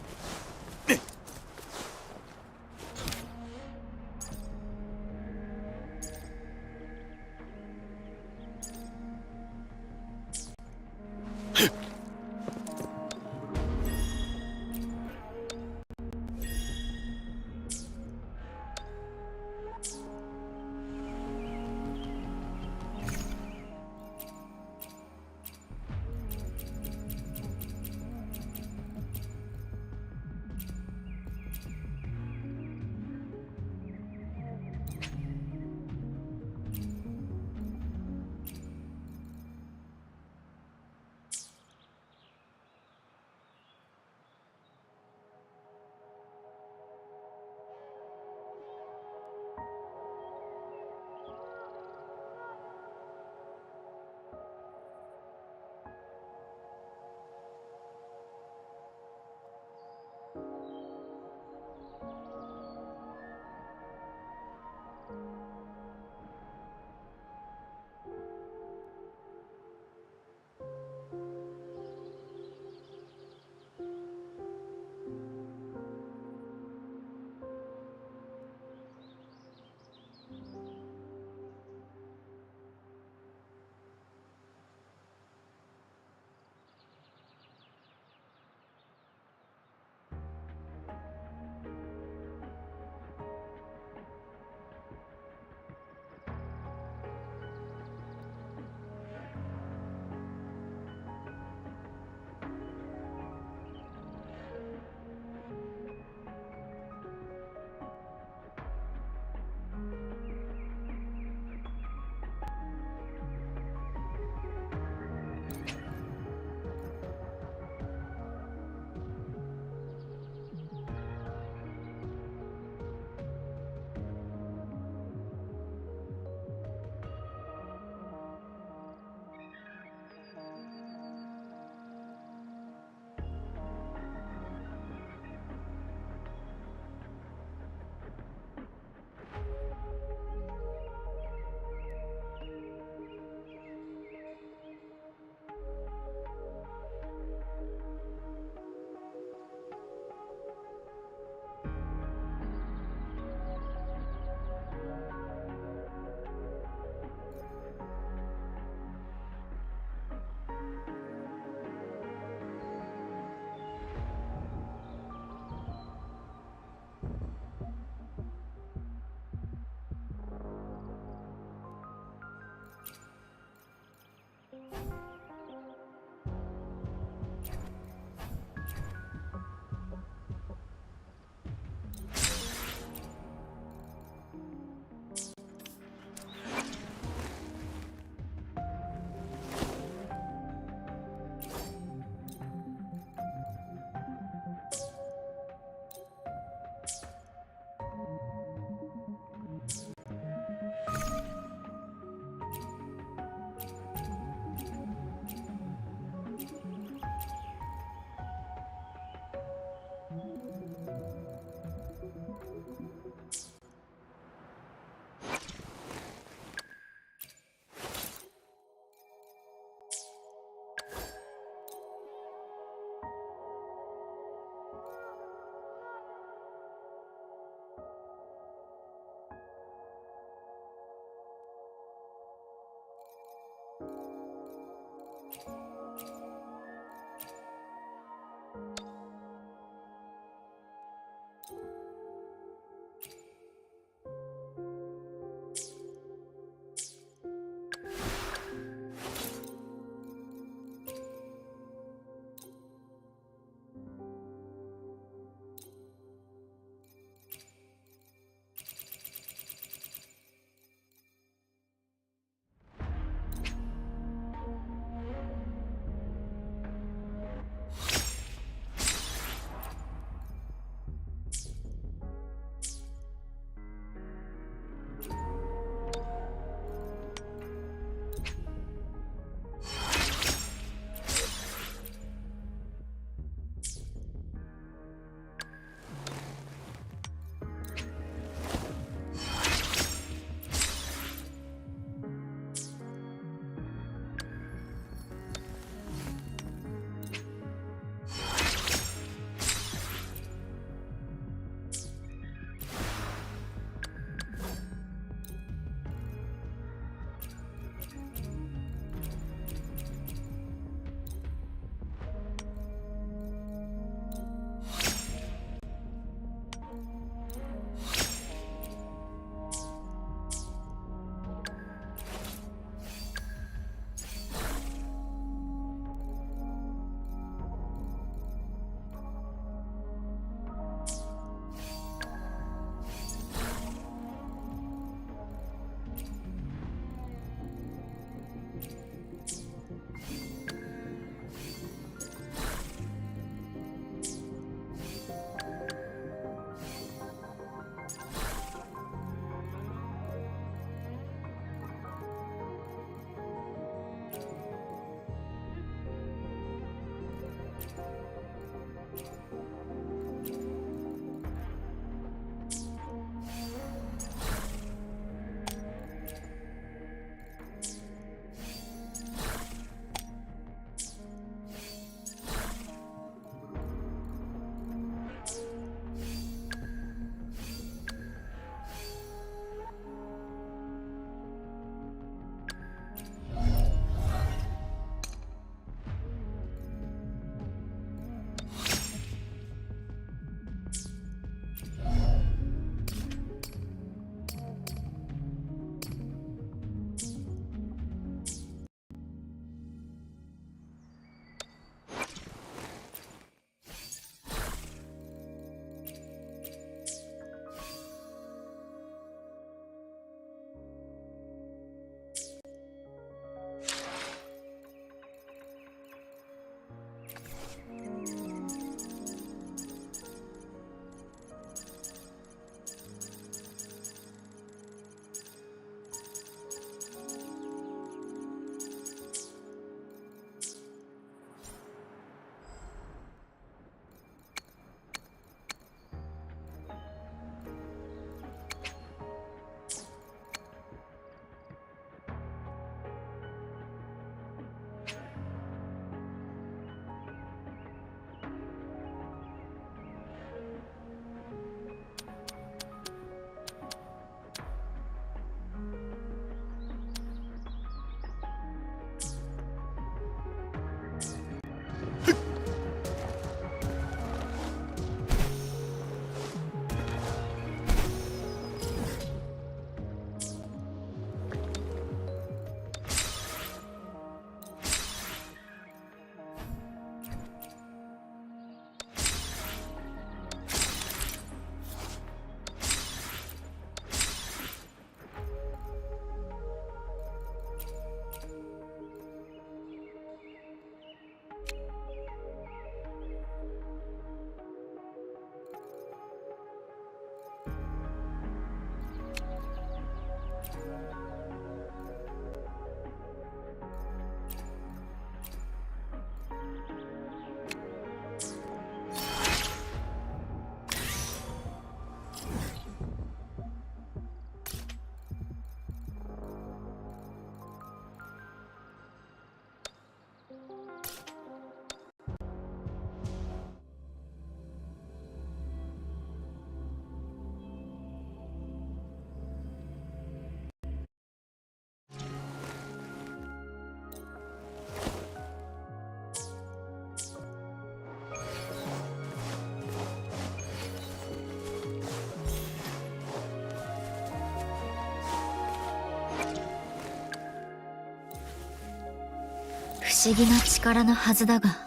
T: 思議な力のはずだが、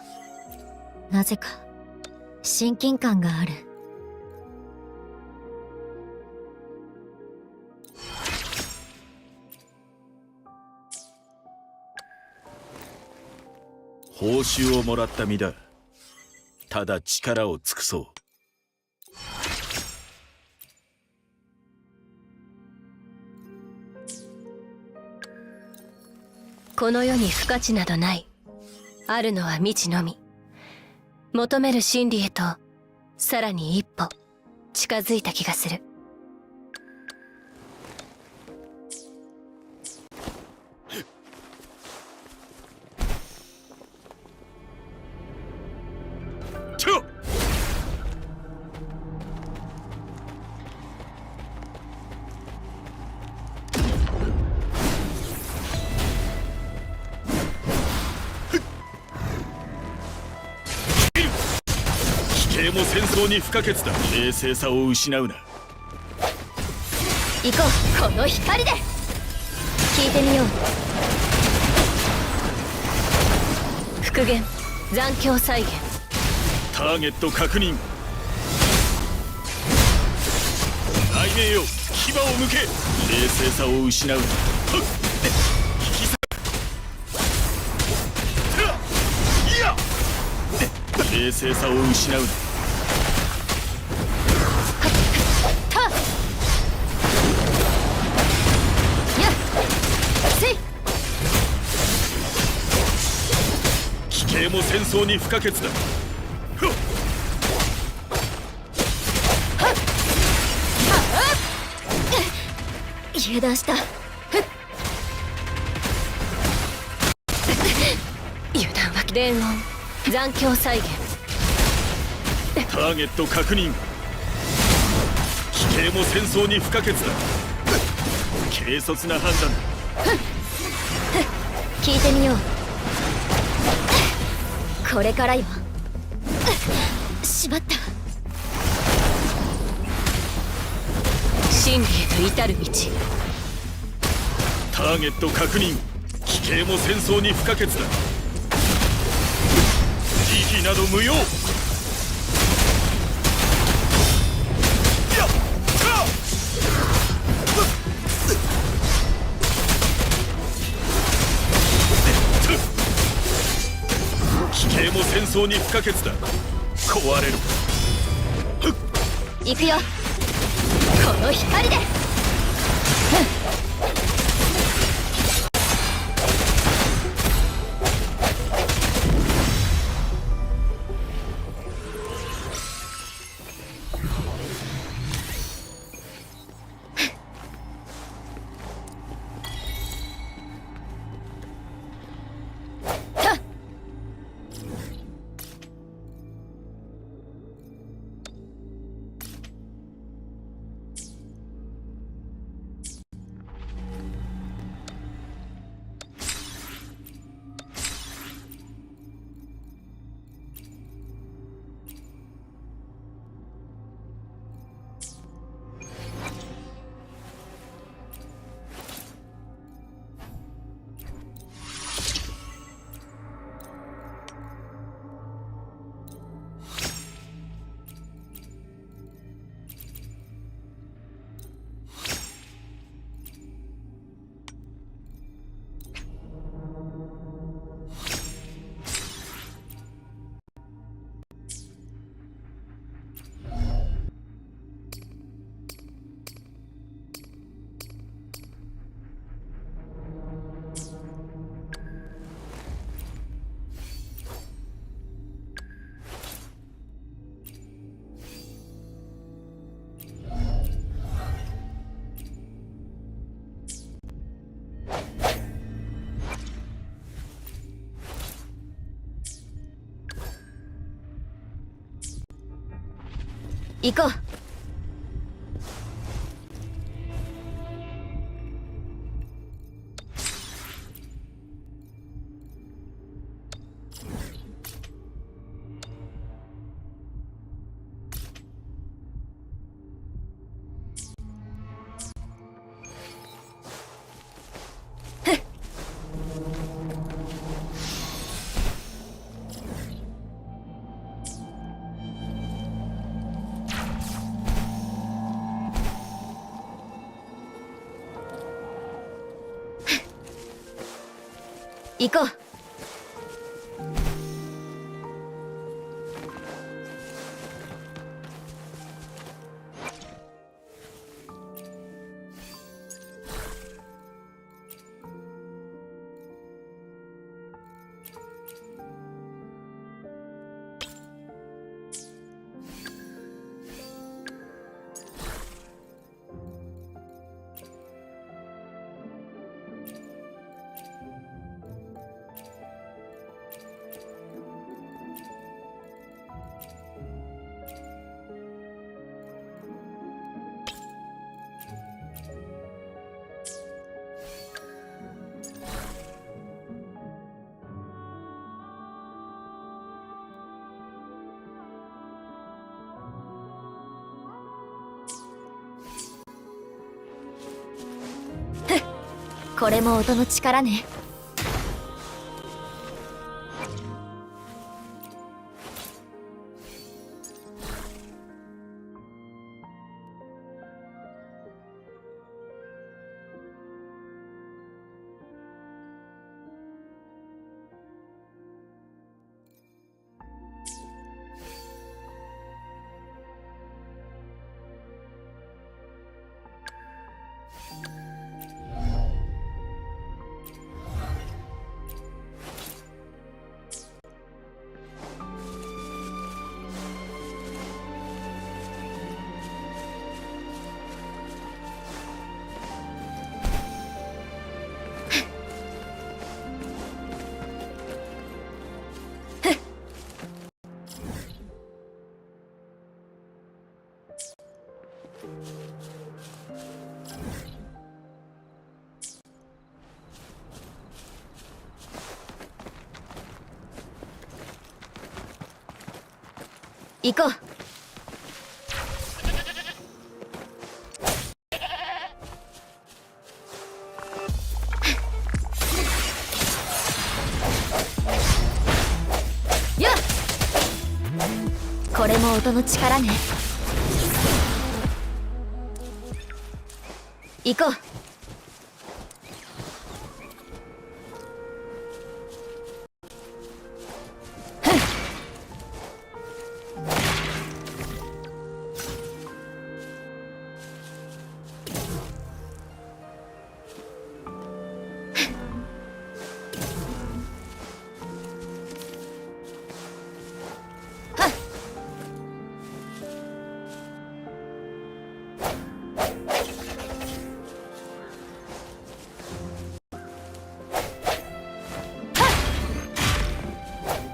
T: なぜか親近感がある。
U: 報酬をもらった身だ。ただ力を尽くそう。
V: この世に不価値などない。あるのは未知のみ。求める真理へとさらに一歩近づいた気がする。
U: 危険も戦争に不可欠だ。冷静さを失うな。
V: 行こう、この光で。聞いてみよう。復元、残響再現。
U: ターゲット確認。雷鳴よ、牙を向け。冷静さを失うな。引き裂く。いや、冷静さを失うな。騎兵も戦争に不可欠だ。
V: 油断した。油断は伝言、残響再現。
U: ターゲット確認。騎兵も戦争に不可欠だ。軽率な判断。
V: 聞いてみよう。これからよ。しまった。真理へと至る道。
U: ターゲット確認。騎兵も戦争に不可欠だ。慈悲など無用。騎兵も戦争に不可欠だ。壊れる。
V: 行くよ、この光で。行こう。行こう。これも音の力ね。行こう。やっ、これも音の力ね。行こう。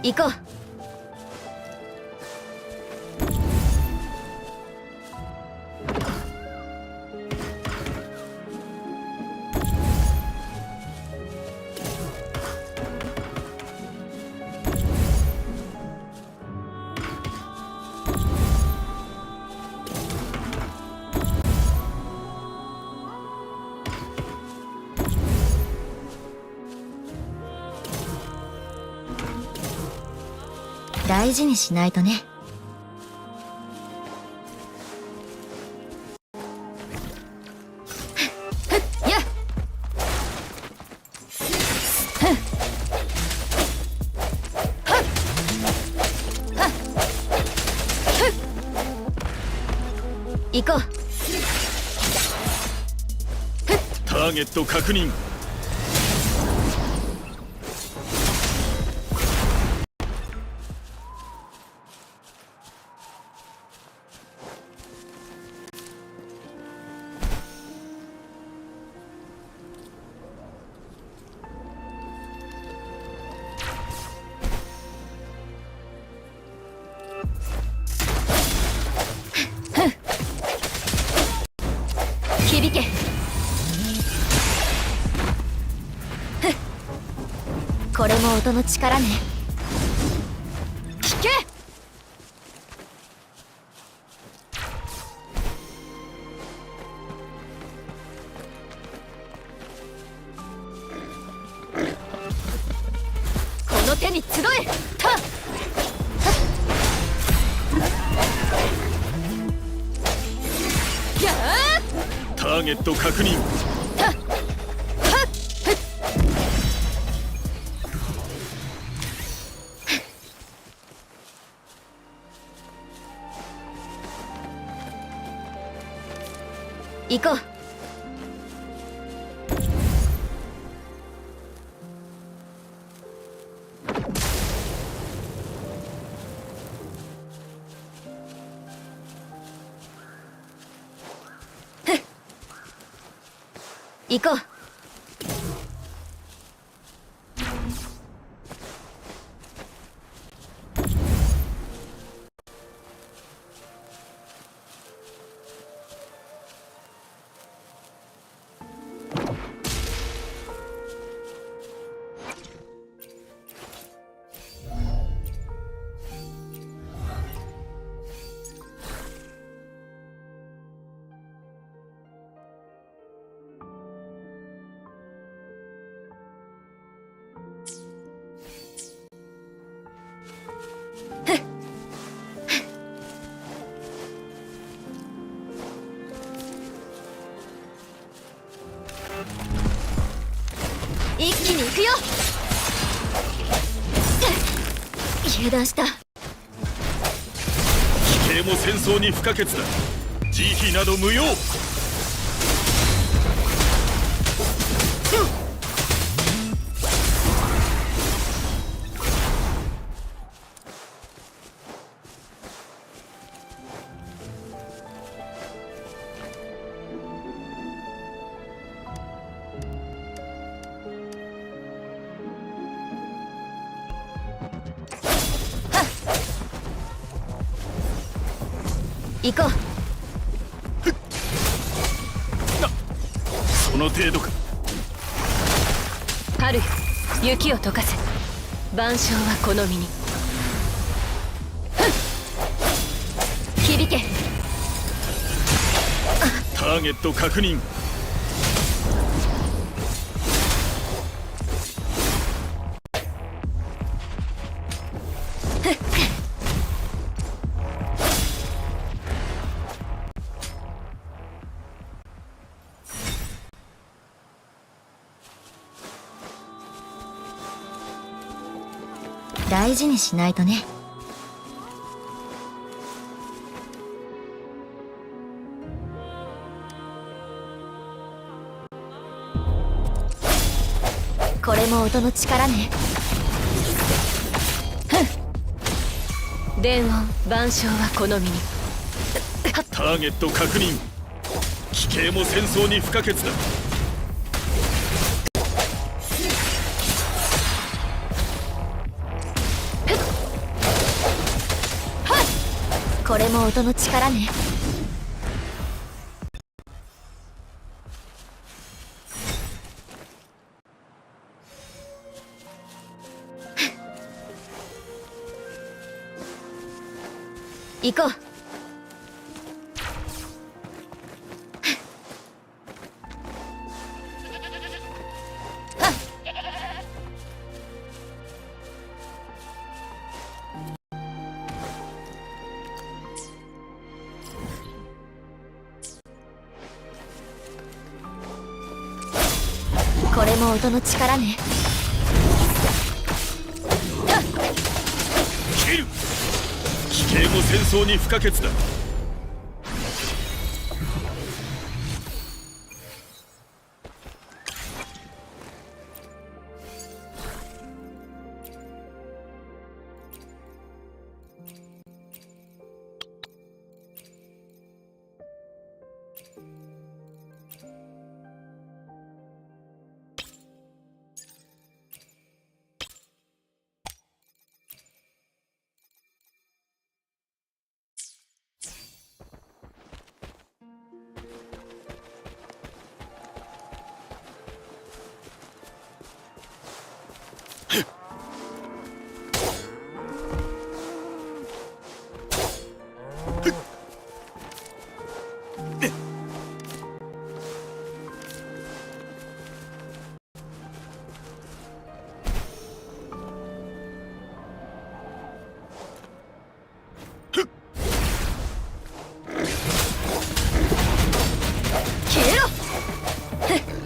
V: 行こう。大事にしないとね。やっ、行こう。
U: ターゲット確認。
V: 響け。これも音の力ね。聞け。この手に集え。たやー、
U: ターゲット確認。
V: 行こう。行こう。一気に行くよ。油断した。
U: 地形も戦争に不可欠だ。慈悲など無用。
V: 行こう。
U: その程度か。
V: 春よ、雪を溶かせ。万象はこの身に。響け。
U: ターゲット確認。
T: 大事にしないとね。
V: これも音の力ね。電音万象はこの身に。
U: ターゲット確認。地形も戦争に不可欠だ。
V: これも音の力ね。行こう。これも音の力ね。
U: 切る。地形も戦争に不可欠だ。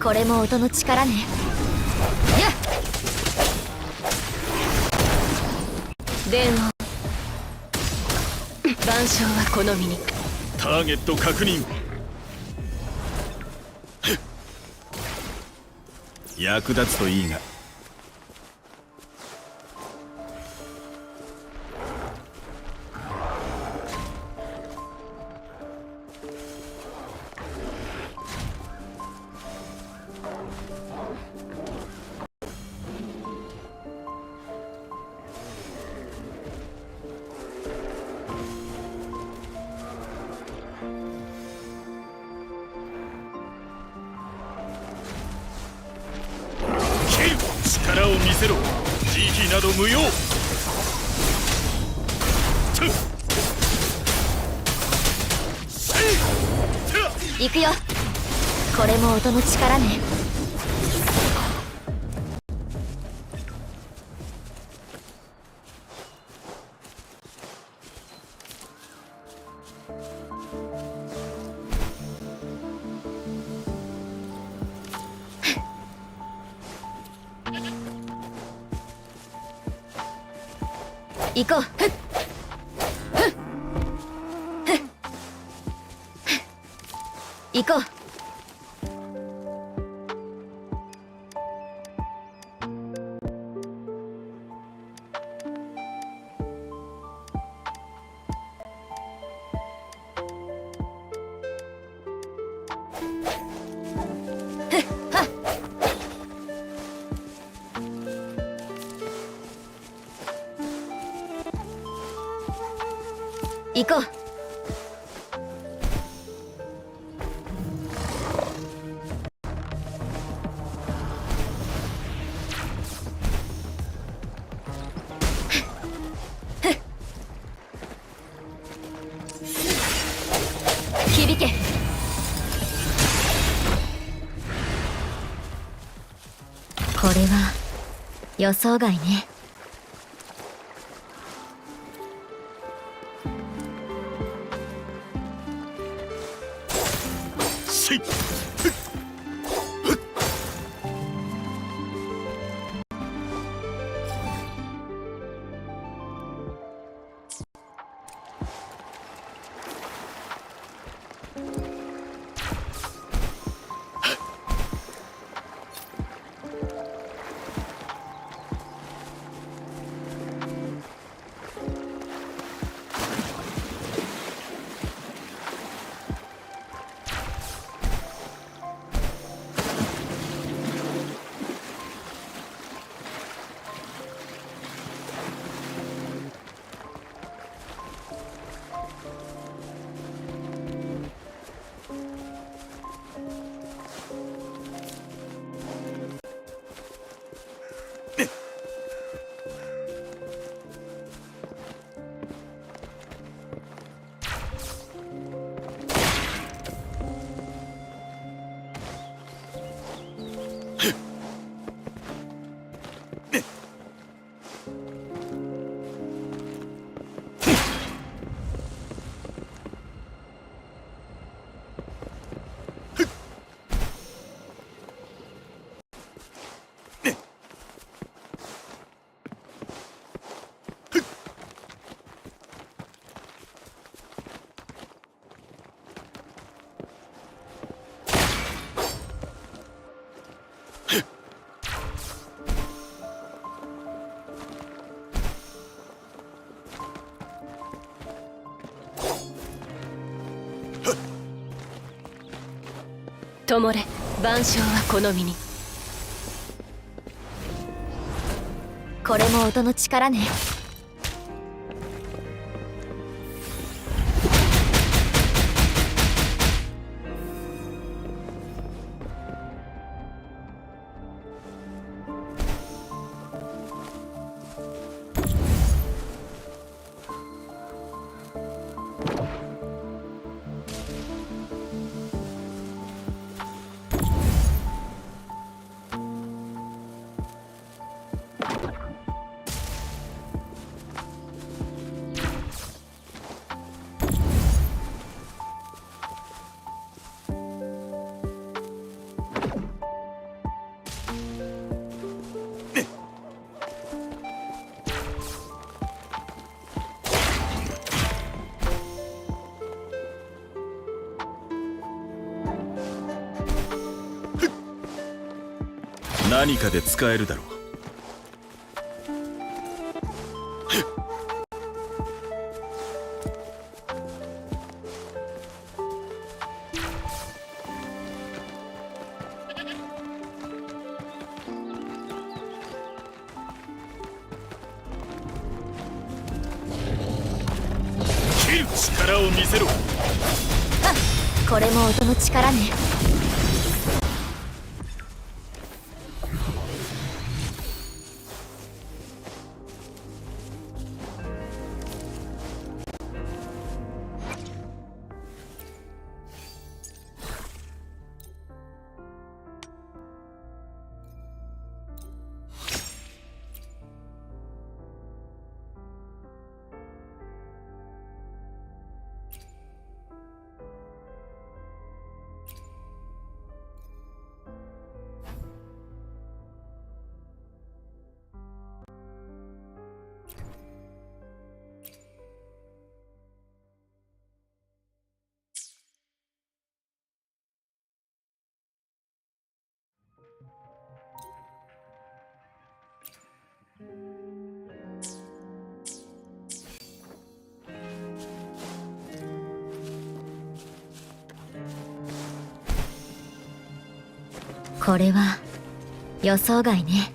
V: これも音の力ね。電音万象はこの身に。
U: ターゲット確認。役立つといいが。力を見せろ。慈悲など無用。
T: 行くよ。これも音の力ね。行こう。行こう。行こう。響け。これは予想外ね。
V: ともれ、万象はこの身に。
T: これも音の力ね。
U: 何かで使えるだろう。力を見せろ。
T: これも音の力ね。これは予想外ね。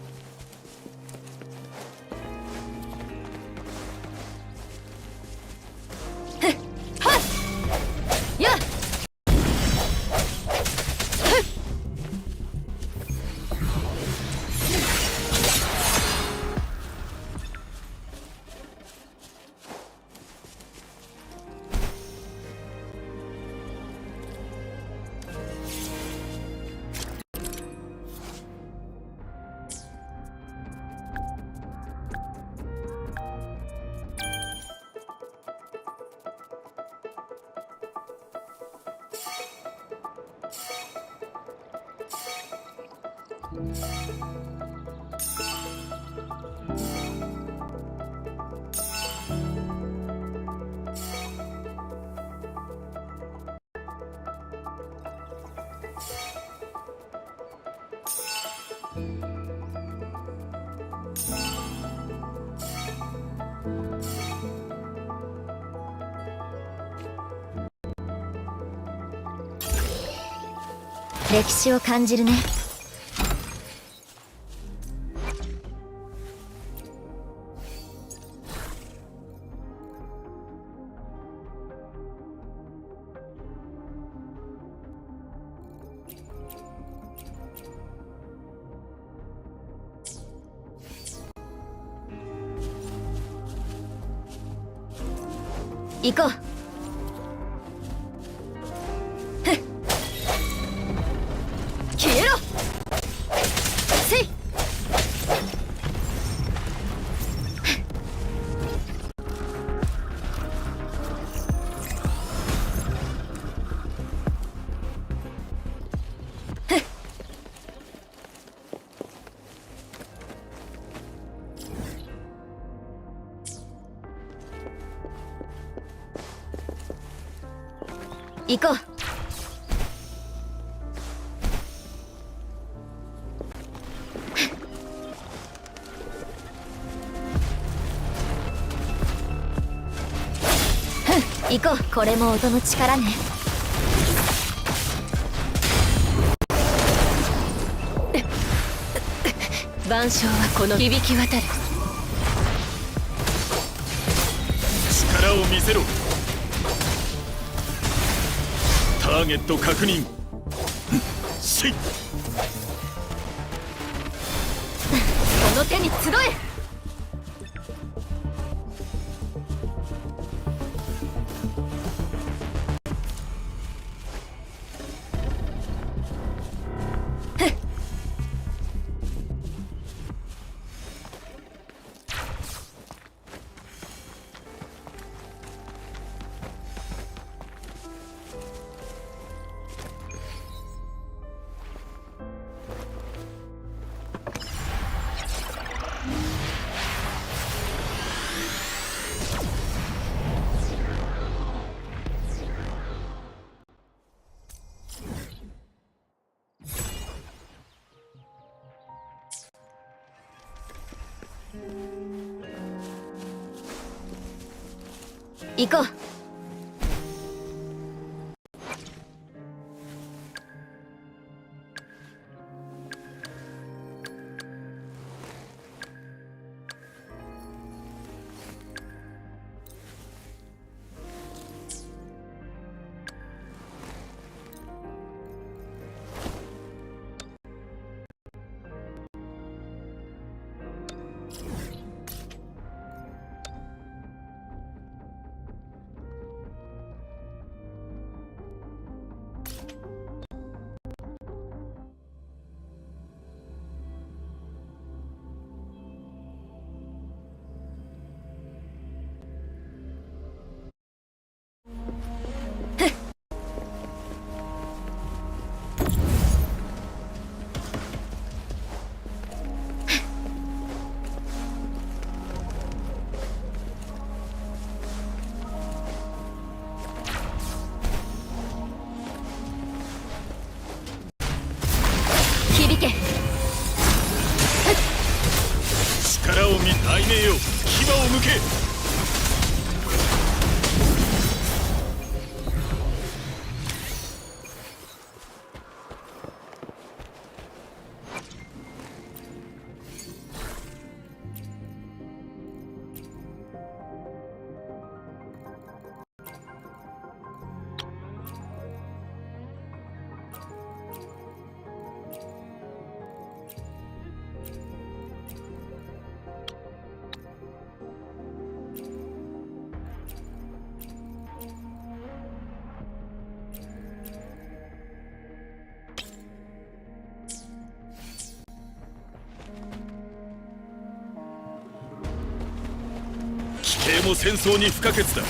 T: 歴史を感じるね。行こう。消えろ。せい。行こう。行こう。これも音の力ね。
V: 万象はこの響き渡る。
U: 力を見せろ。ターゲット確認。せい。こ
V: の手に集え。行こう。響け。
U: 力を見雷鳴よ、牙を向け。騎兵も戦争に不可欠だ。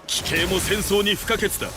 U: 騎兵も戦争に不可欠だ。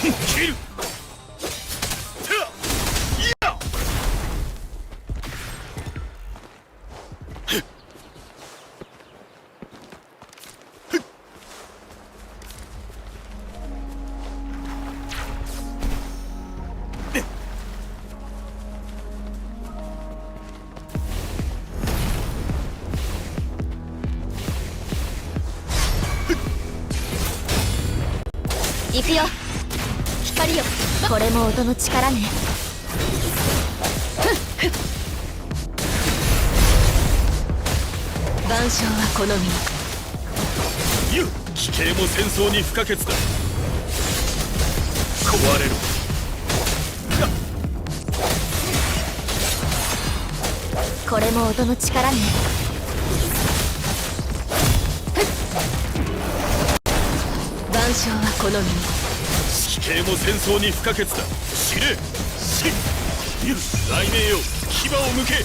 U: 切る。
V: 行くよ。光よ、これも音の力ね。万象はこの身に。
U: ゆ、騎兵も戦争に不可欠だ。壊れろ。
V: これも音の力ね。万象はこの身に。
U: 指揮系も戦争に不可欠だ。知れ。雷鳴よ、牙を向け。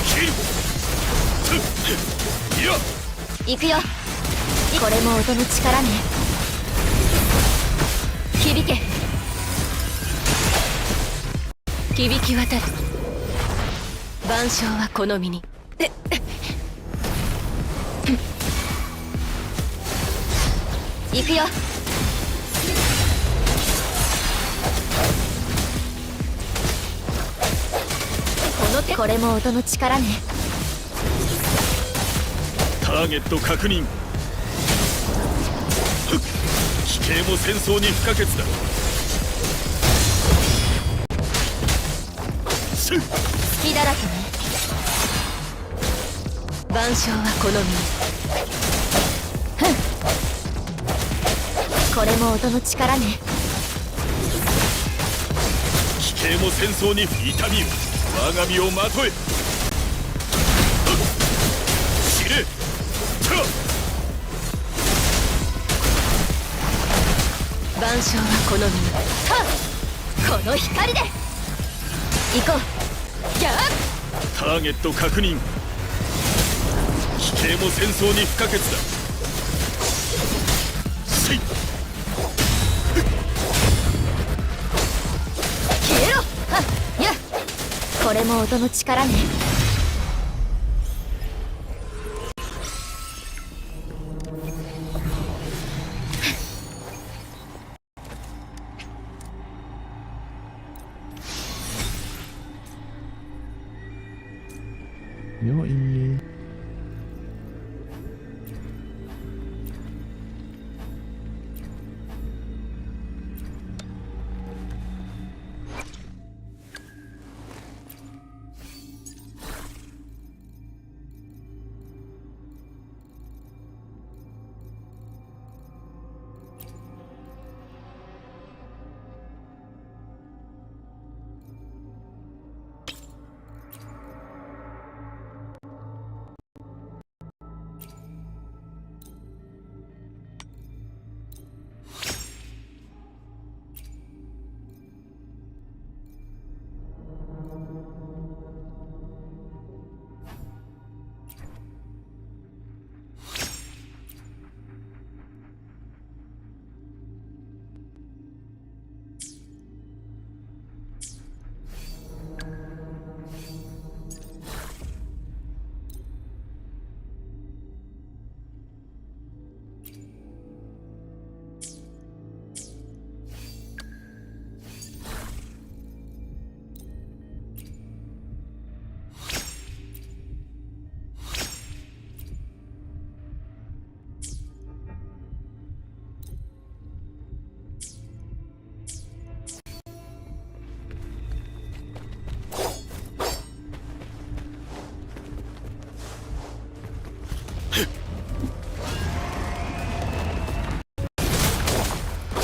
U: 切る。いや、
V: 行くよ。これも音の力ね。響け。響き渡る。万象はこの身に。行くよ。これも音の力ね。
U: ターゲット確認。奇形も戦争に不可欠だ。
V: 隙だらけね。万象はこの身に。これも音の力ね。
U: 奇形も戦争に痛みよ、我が身をまとえ。知れ。
V: 万象はこの身に。この光で行こう。ギャー。
U: ターゲット確認。奇形も戦争に不可欠だ。せい。
V: 消えろ。やっ、これも音の力ね。
A: よい。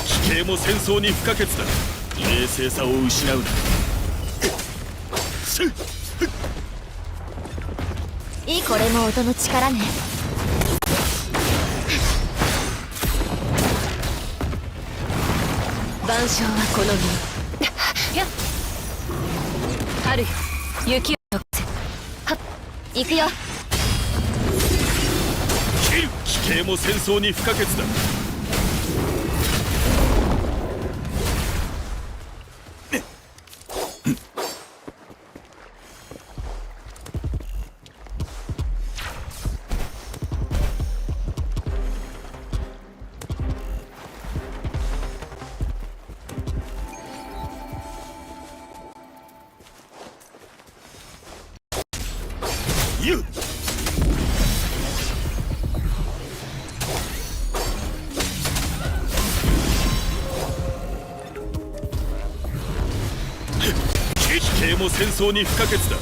U: 奇形も戦争に不可欠だ。冷静さを失うな。
V: これも音の力ね。万象はこの身。やっ、春よ、雪を解かせ。はっ、行くよ。
U: 切る。奇形も戦争に不可欠だ。奇形も戦争に不可欠だ。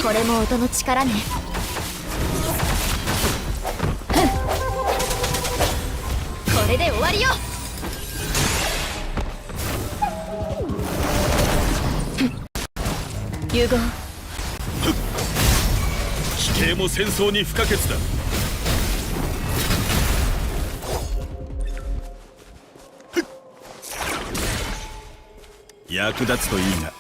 T: これも音の力ね。これで終わりよ。
V: 融合。
U: 奇形も戦争に不可欠だ。役立つといいが。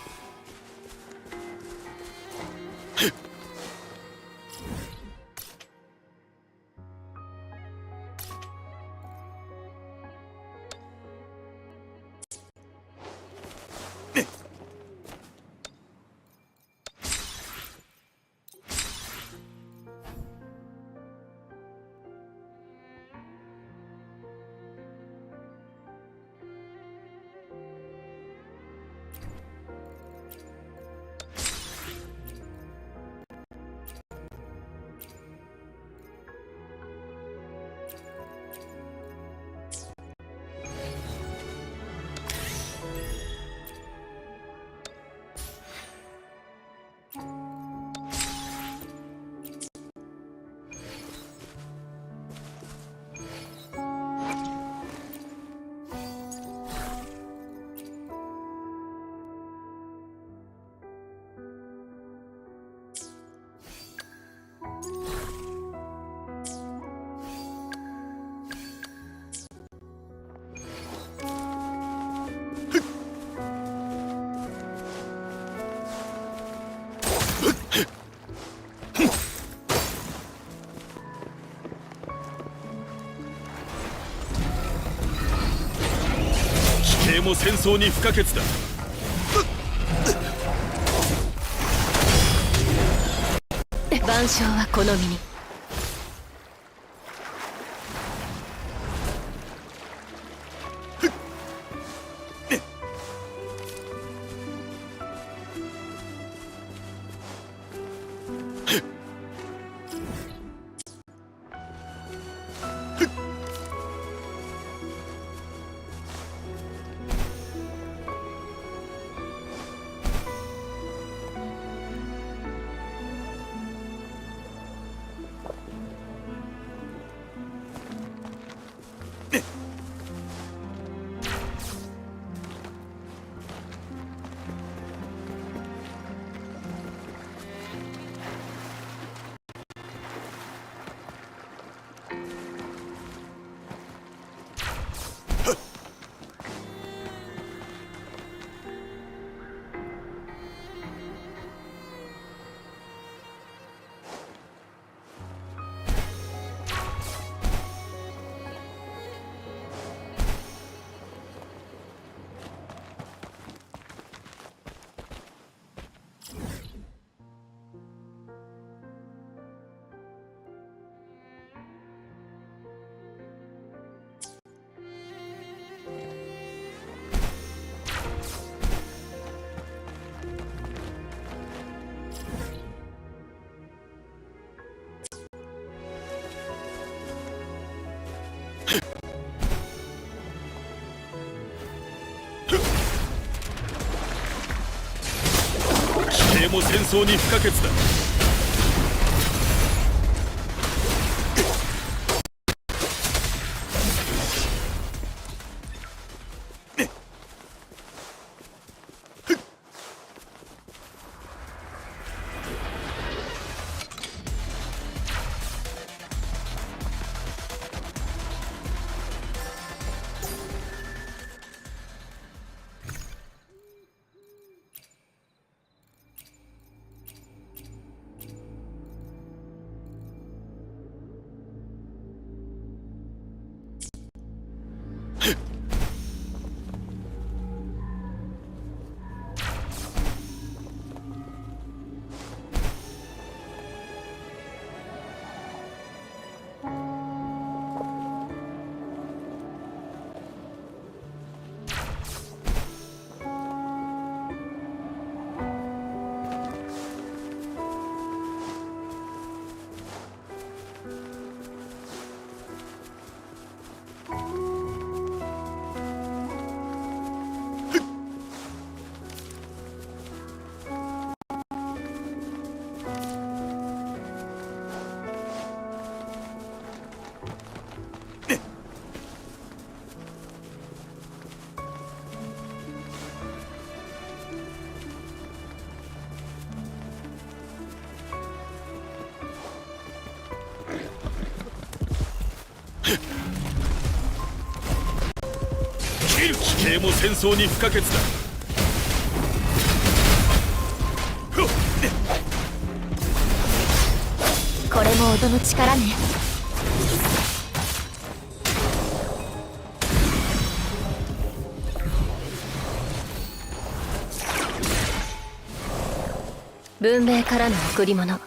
U: 奇形も戦争に不可欠だ。
V: 万象はこの身に。
U: 奇形も戦争に不可欠だ。刑も戦争に不可欠だ。
V: これも音の力ね。文明からの贈り物、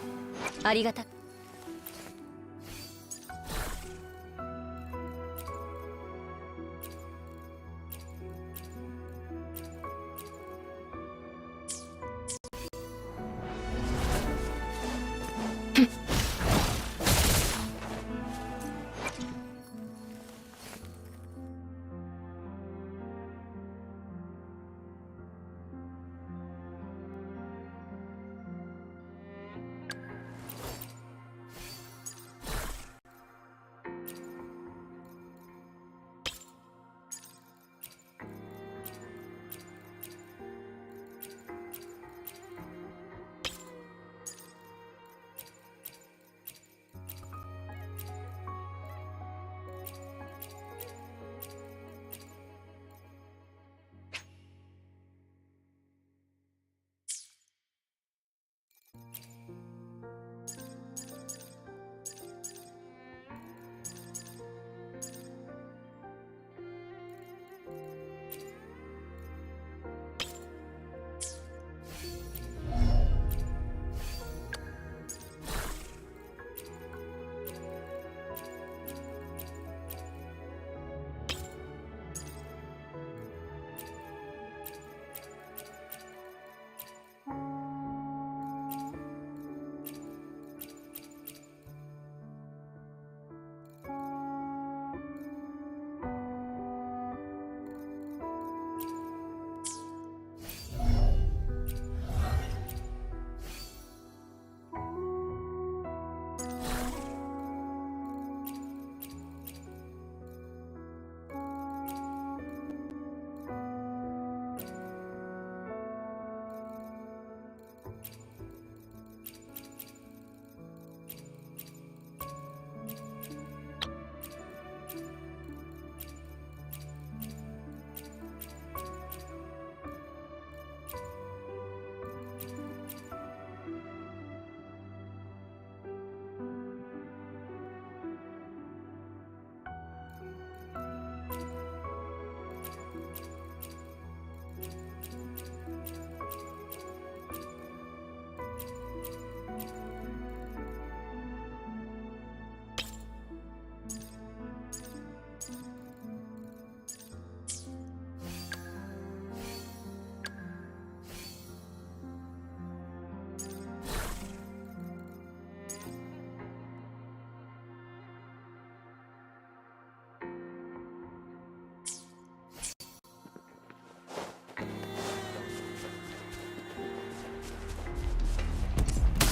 V: ありがたく。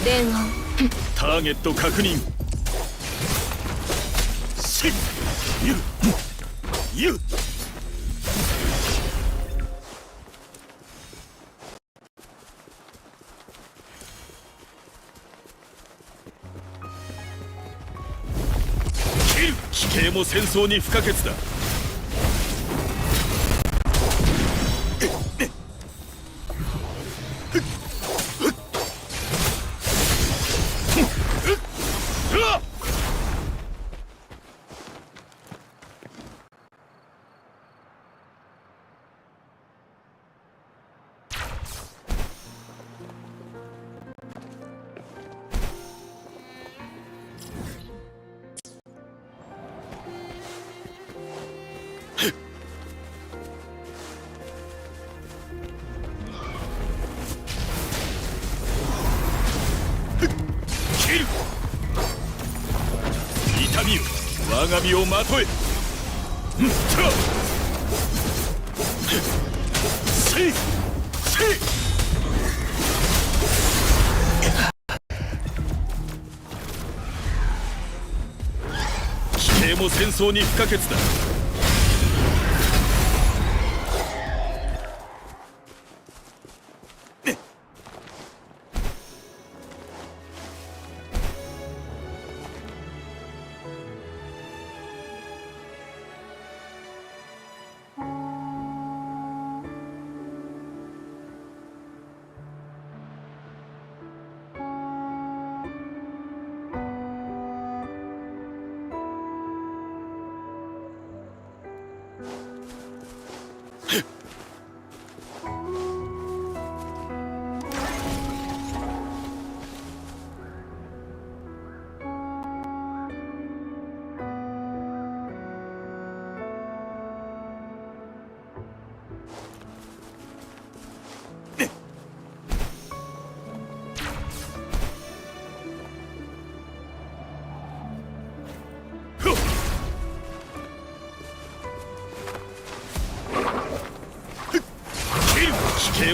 V: 伝言。
U: ターゲット確認。せっゆ奇形も戦争に不可欠だ。痛みよ、我が身をまとえ。せいせい。奇形も戦争に不可欠だ。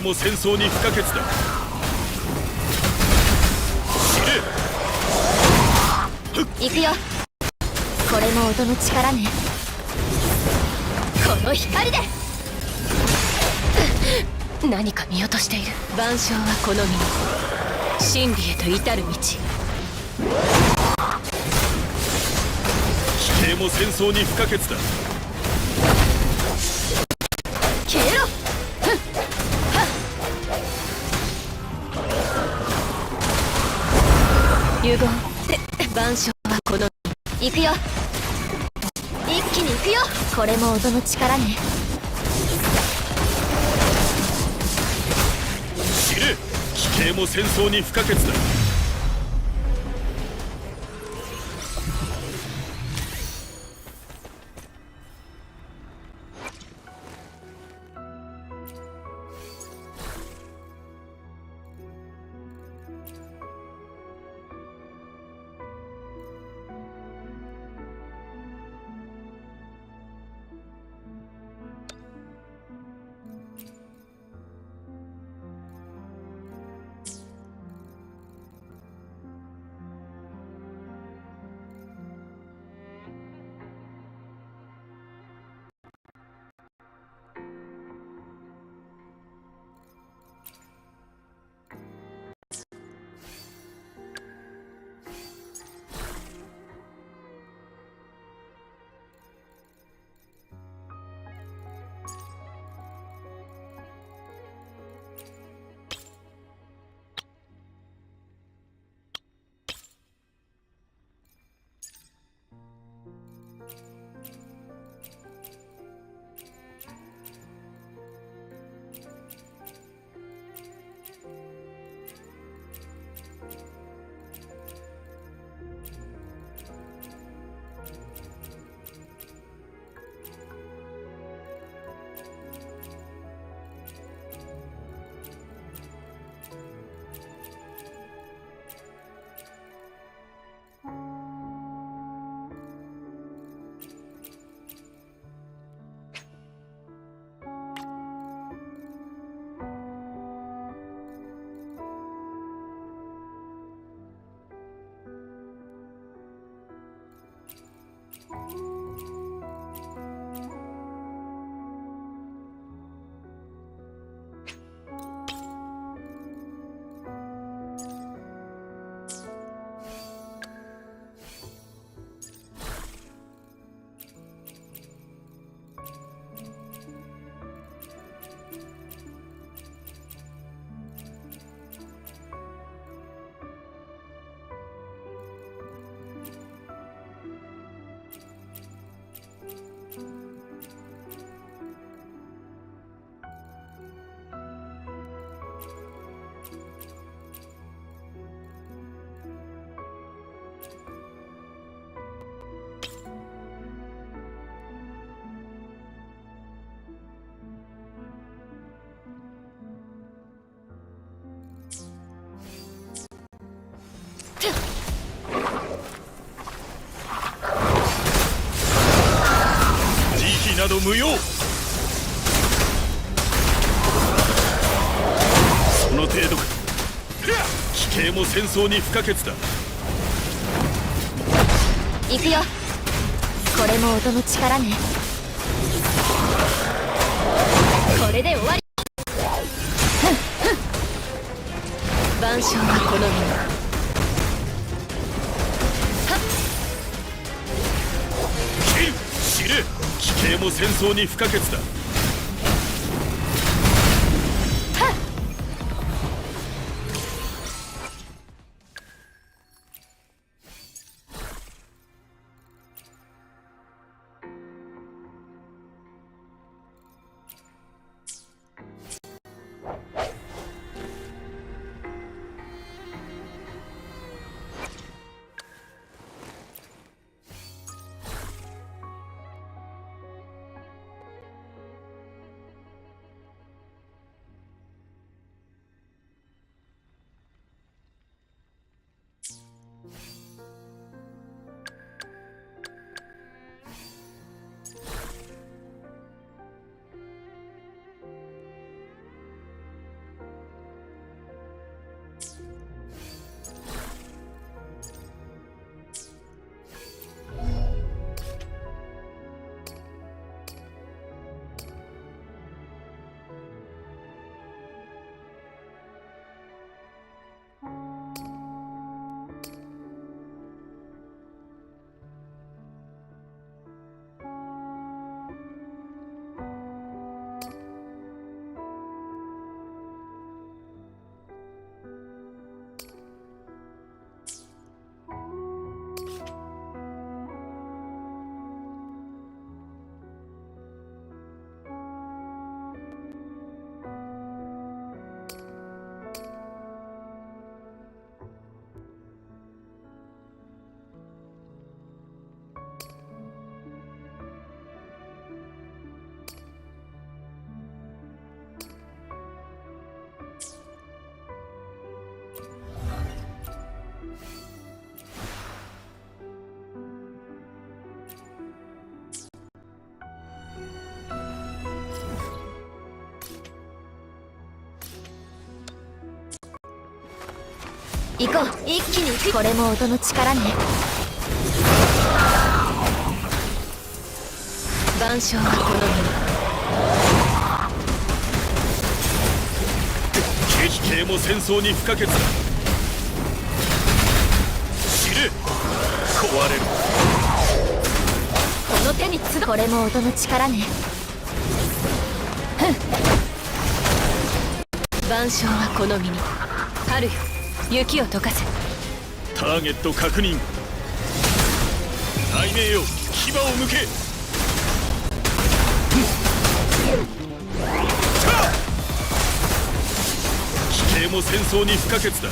U: も戦争に不可欠だ。
V: 行くよ。これも音の力ね。この光で何か見落としている。万象はこの身に、真理へと至る道。
U: 否定も戦争に不可欠だ。
V: 消えろ。融合。万象はこの身。行くよ。一気に行くよ。これも音の力ね。
U: 知れ、奇形も戦争に不可欠だ。慈悲など無用。その程度か。奇形も戦争に不可欠だ。
V: 行くよ。これも音の力ね。これで終わり。万象はこの身に。
U: 知れ、奇形も戦争に不可欠だ。
V: 行こう。一気に行く。これも音の力ね。万象はこの身。
U: 撃形も戦争に不可欠だ。死ね。壊れる。
V: この手にこれも音の力ね。万象はこの身に。春よ、雪を溶かせ。
U: ターゲット確認。雷鳴よ、牙を向け。騎兵も戦争に不可欠だ。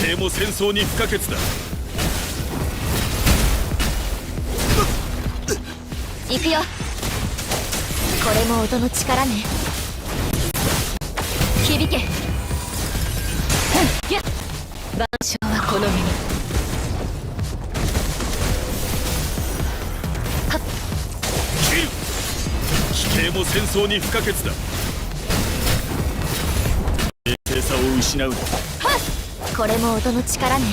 U: 騎兵も戦争に不可欠だ。
V: 行くよ。これも音の力ね。響け。やっ、万象はこの身に。はっ、
U: 切る。騎兵も戦争に不可欠だ。冷静さを失うな。
V: はっ、これも音の力ね。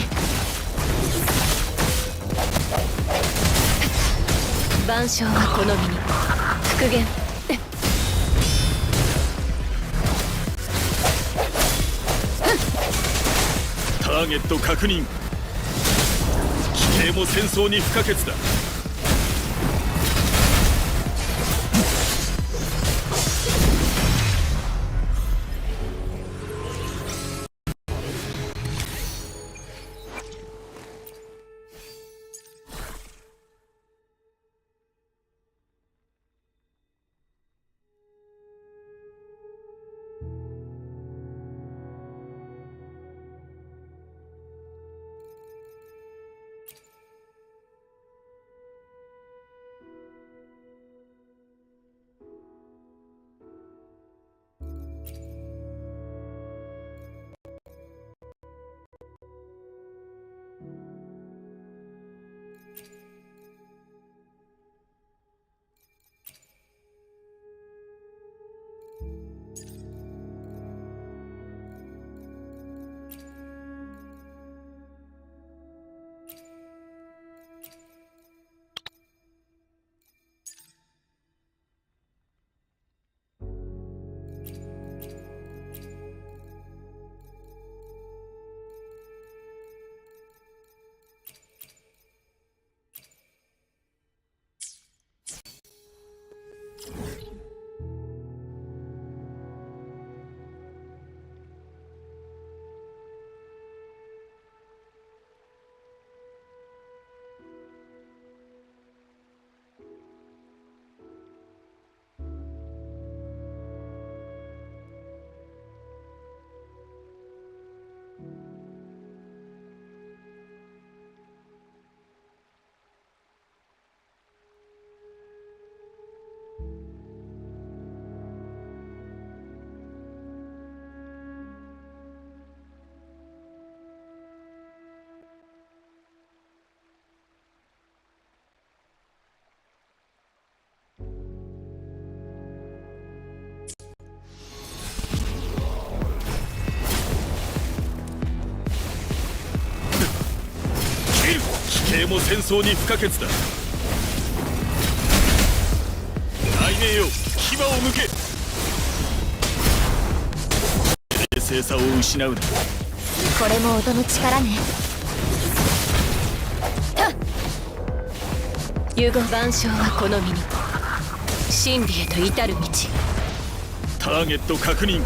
V: 万象はこの身に。復元。
U: ターゲット確認。騎兵も戦争に不可欠だ。形も戦争に不可欠だ。雷鳴よ、牙を向け。冷静さを失うな。
V: これも音の力ね。ユゴ万象はこの身に。真理へと至る道。
U: ターゲット確認。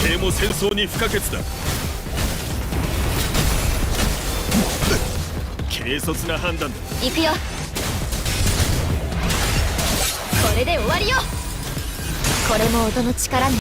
U: 奇形も戦争に不可欠だ。軽率な判断だ。
V: 行くよ。これで終わりよ。これも音の力ね。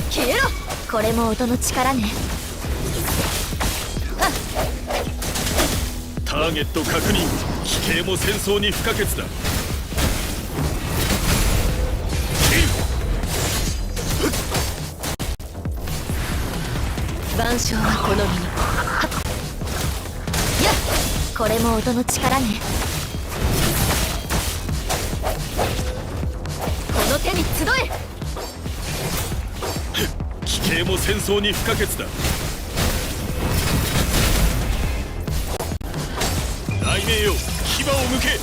V: 消えろ。これも音の力ね。
U: ターゲット確認。奇形も戦争に不可欠だ。
V: 万象はこの身に。やっ、これも音の力ね。この手に集え。
U: 奇形も戦争に不可欠だ。雷鳴よ、牙を向け。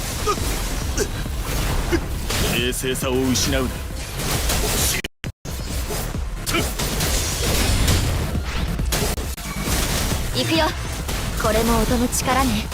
U: 冷静さを失うな。
V: 行くよ。これも音の力ね。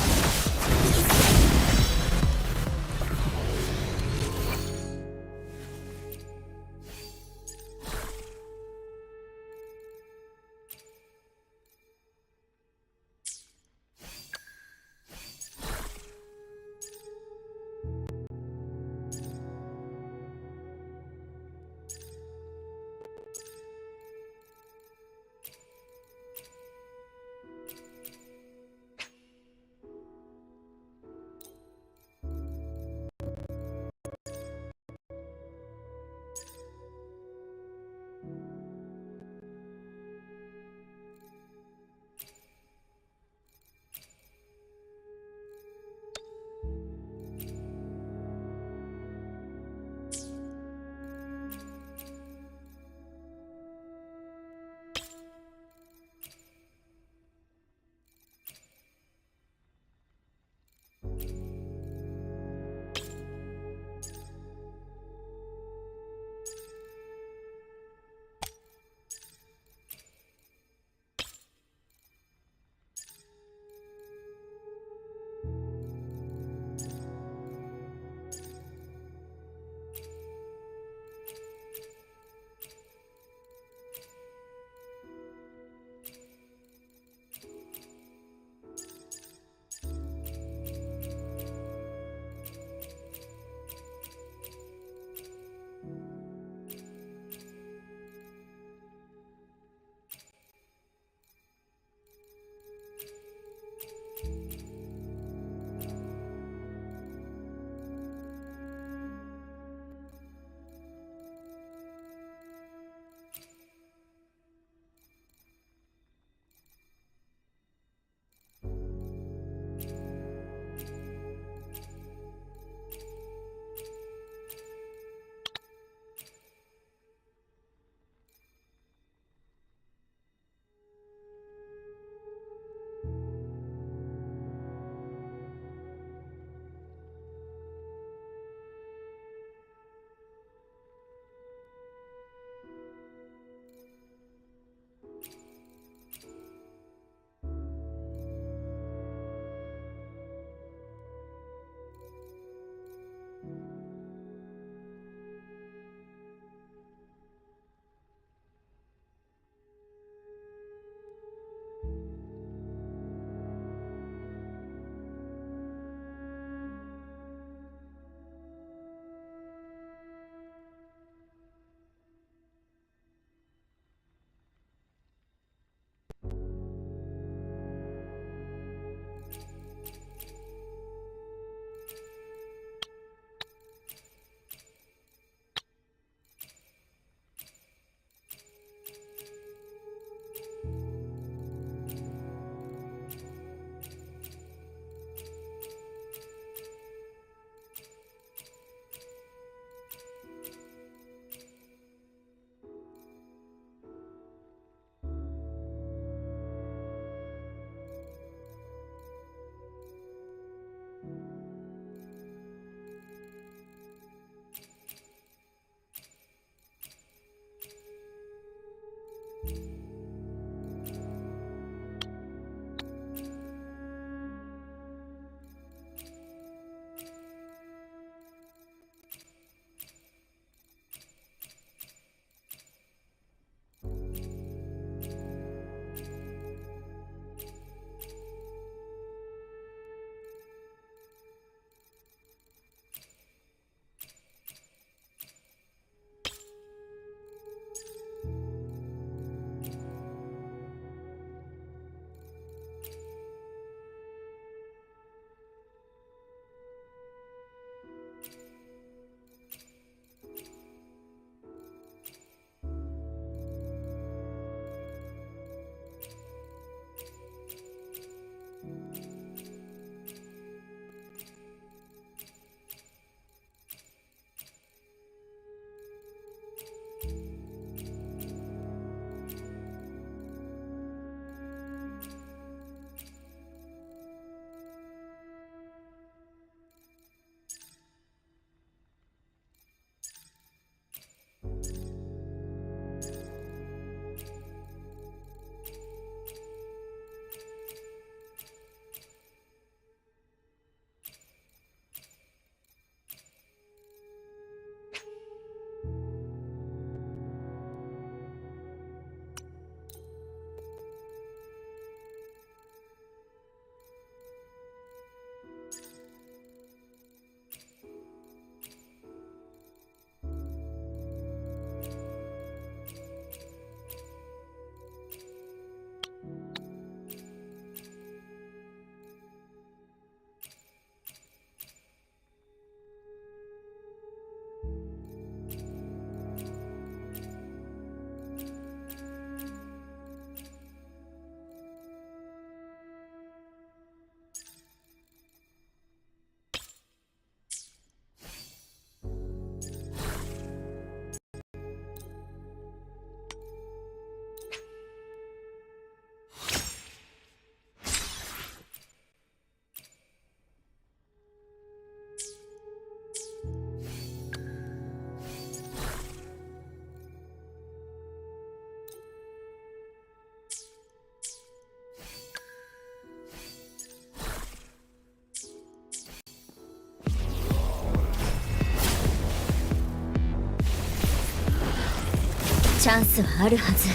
T: チャンスはあるはず。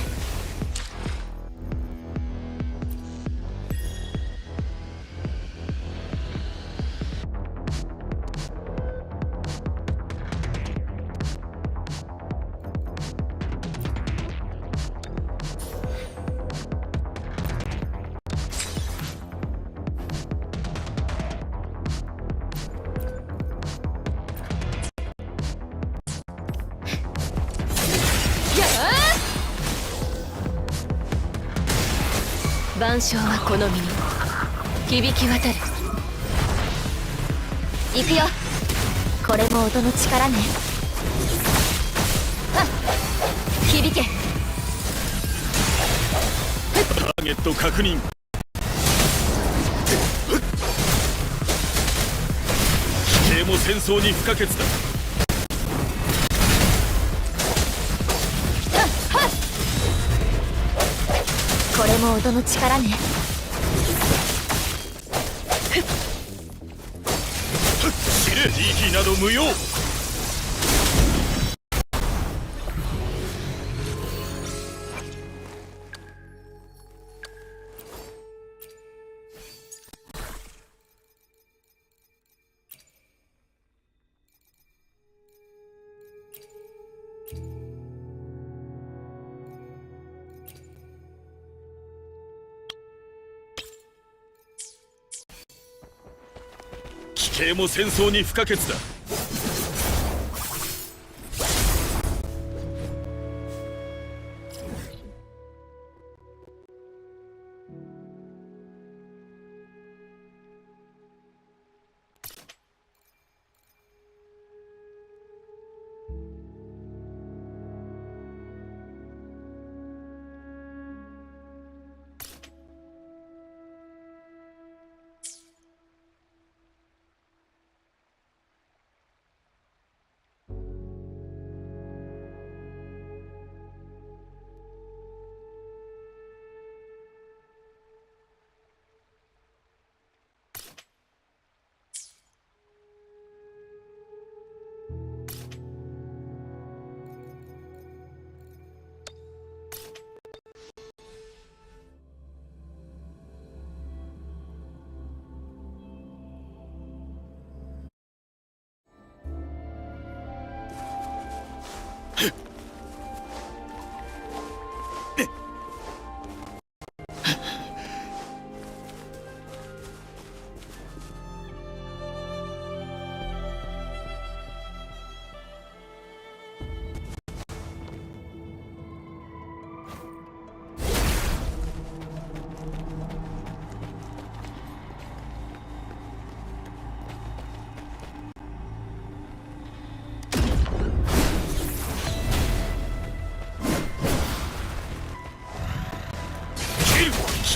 V: 万象はこの身に響き渡る。
T: 行くよ。これも音の力ね。
V: 響け。
U: ターゲット確認。奇形も戦争に不可欠だ。
T: これも音の力ね。
U: 死ね。慈悲など無用。奇形も戦争に不可欠だ。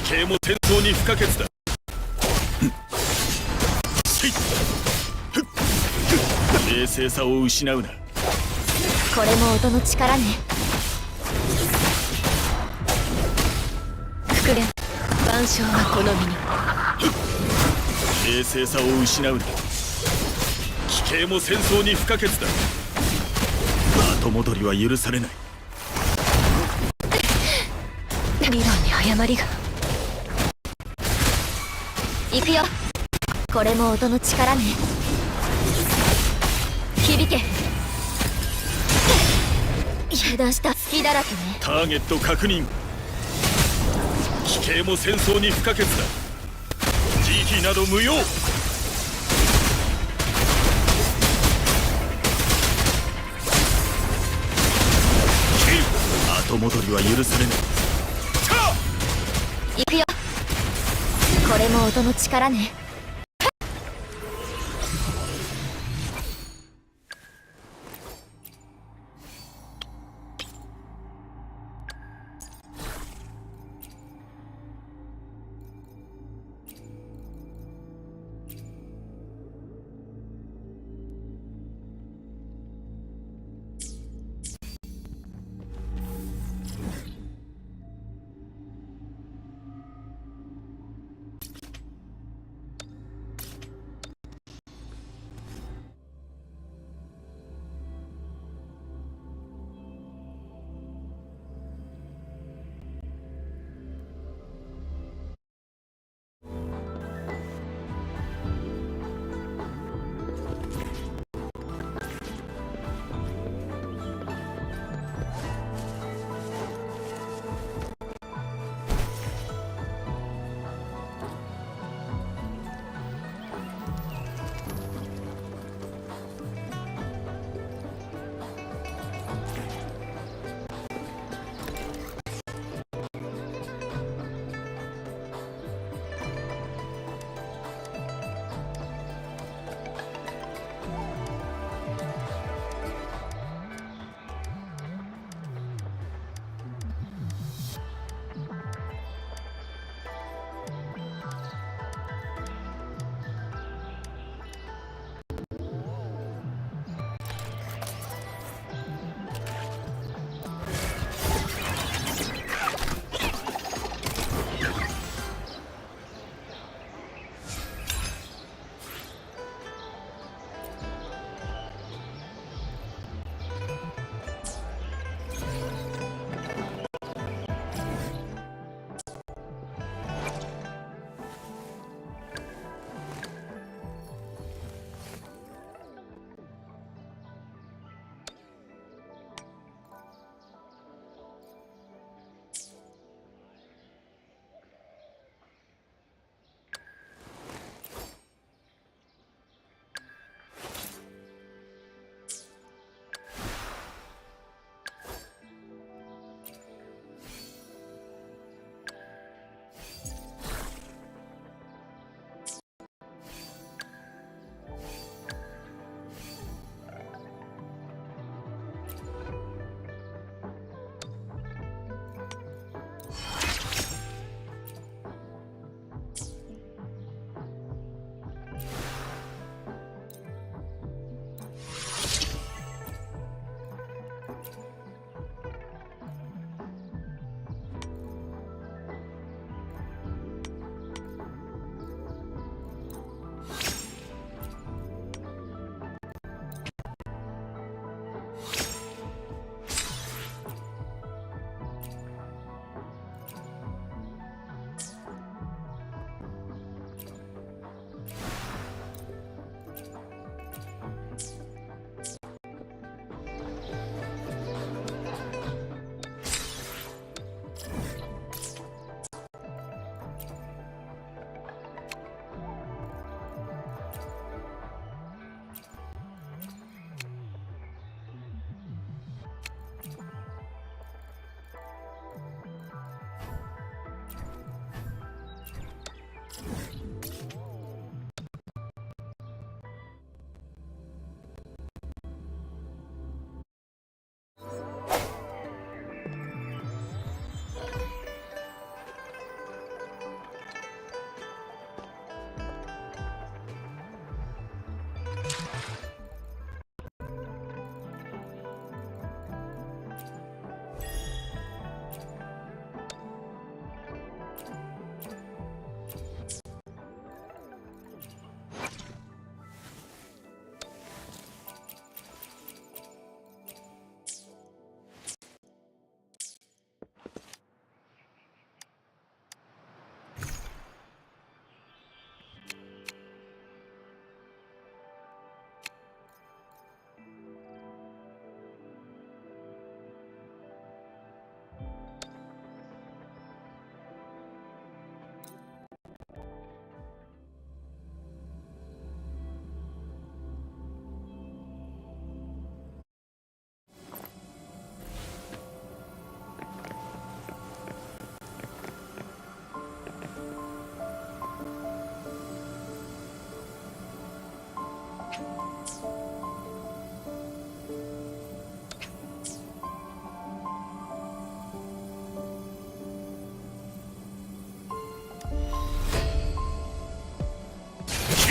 U: 奇形も戦争に不可欠だ。冷静さを失うな。
T: これも音の力ね。
V: 膨れ。万象はこの身に。
U: 冷静さを失うな。奇形も戦争に不可欠だ。後戻りは許されない。
V: 理論に誤りが。
T: 行くよ。これも音の力ね。響け。油断した隙だらけね。
U: ターゲット確認。奇形も戦争に不可欠だ。慈悲など無用。後戻りは許されない。
T: 行くよ。これも音の力ね。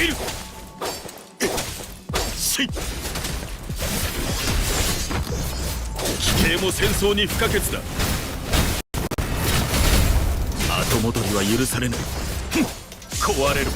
U: いる。しい。奇形も戦争に不可欠だ。後戻りは許されない。壊れろ。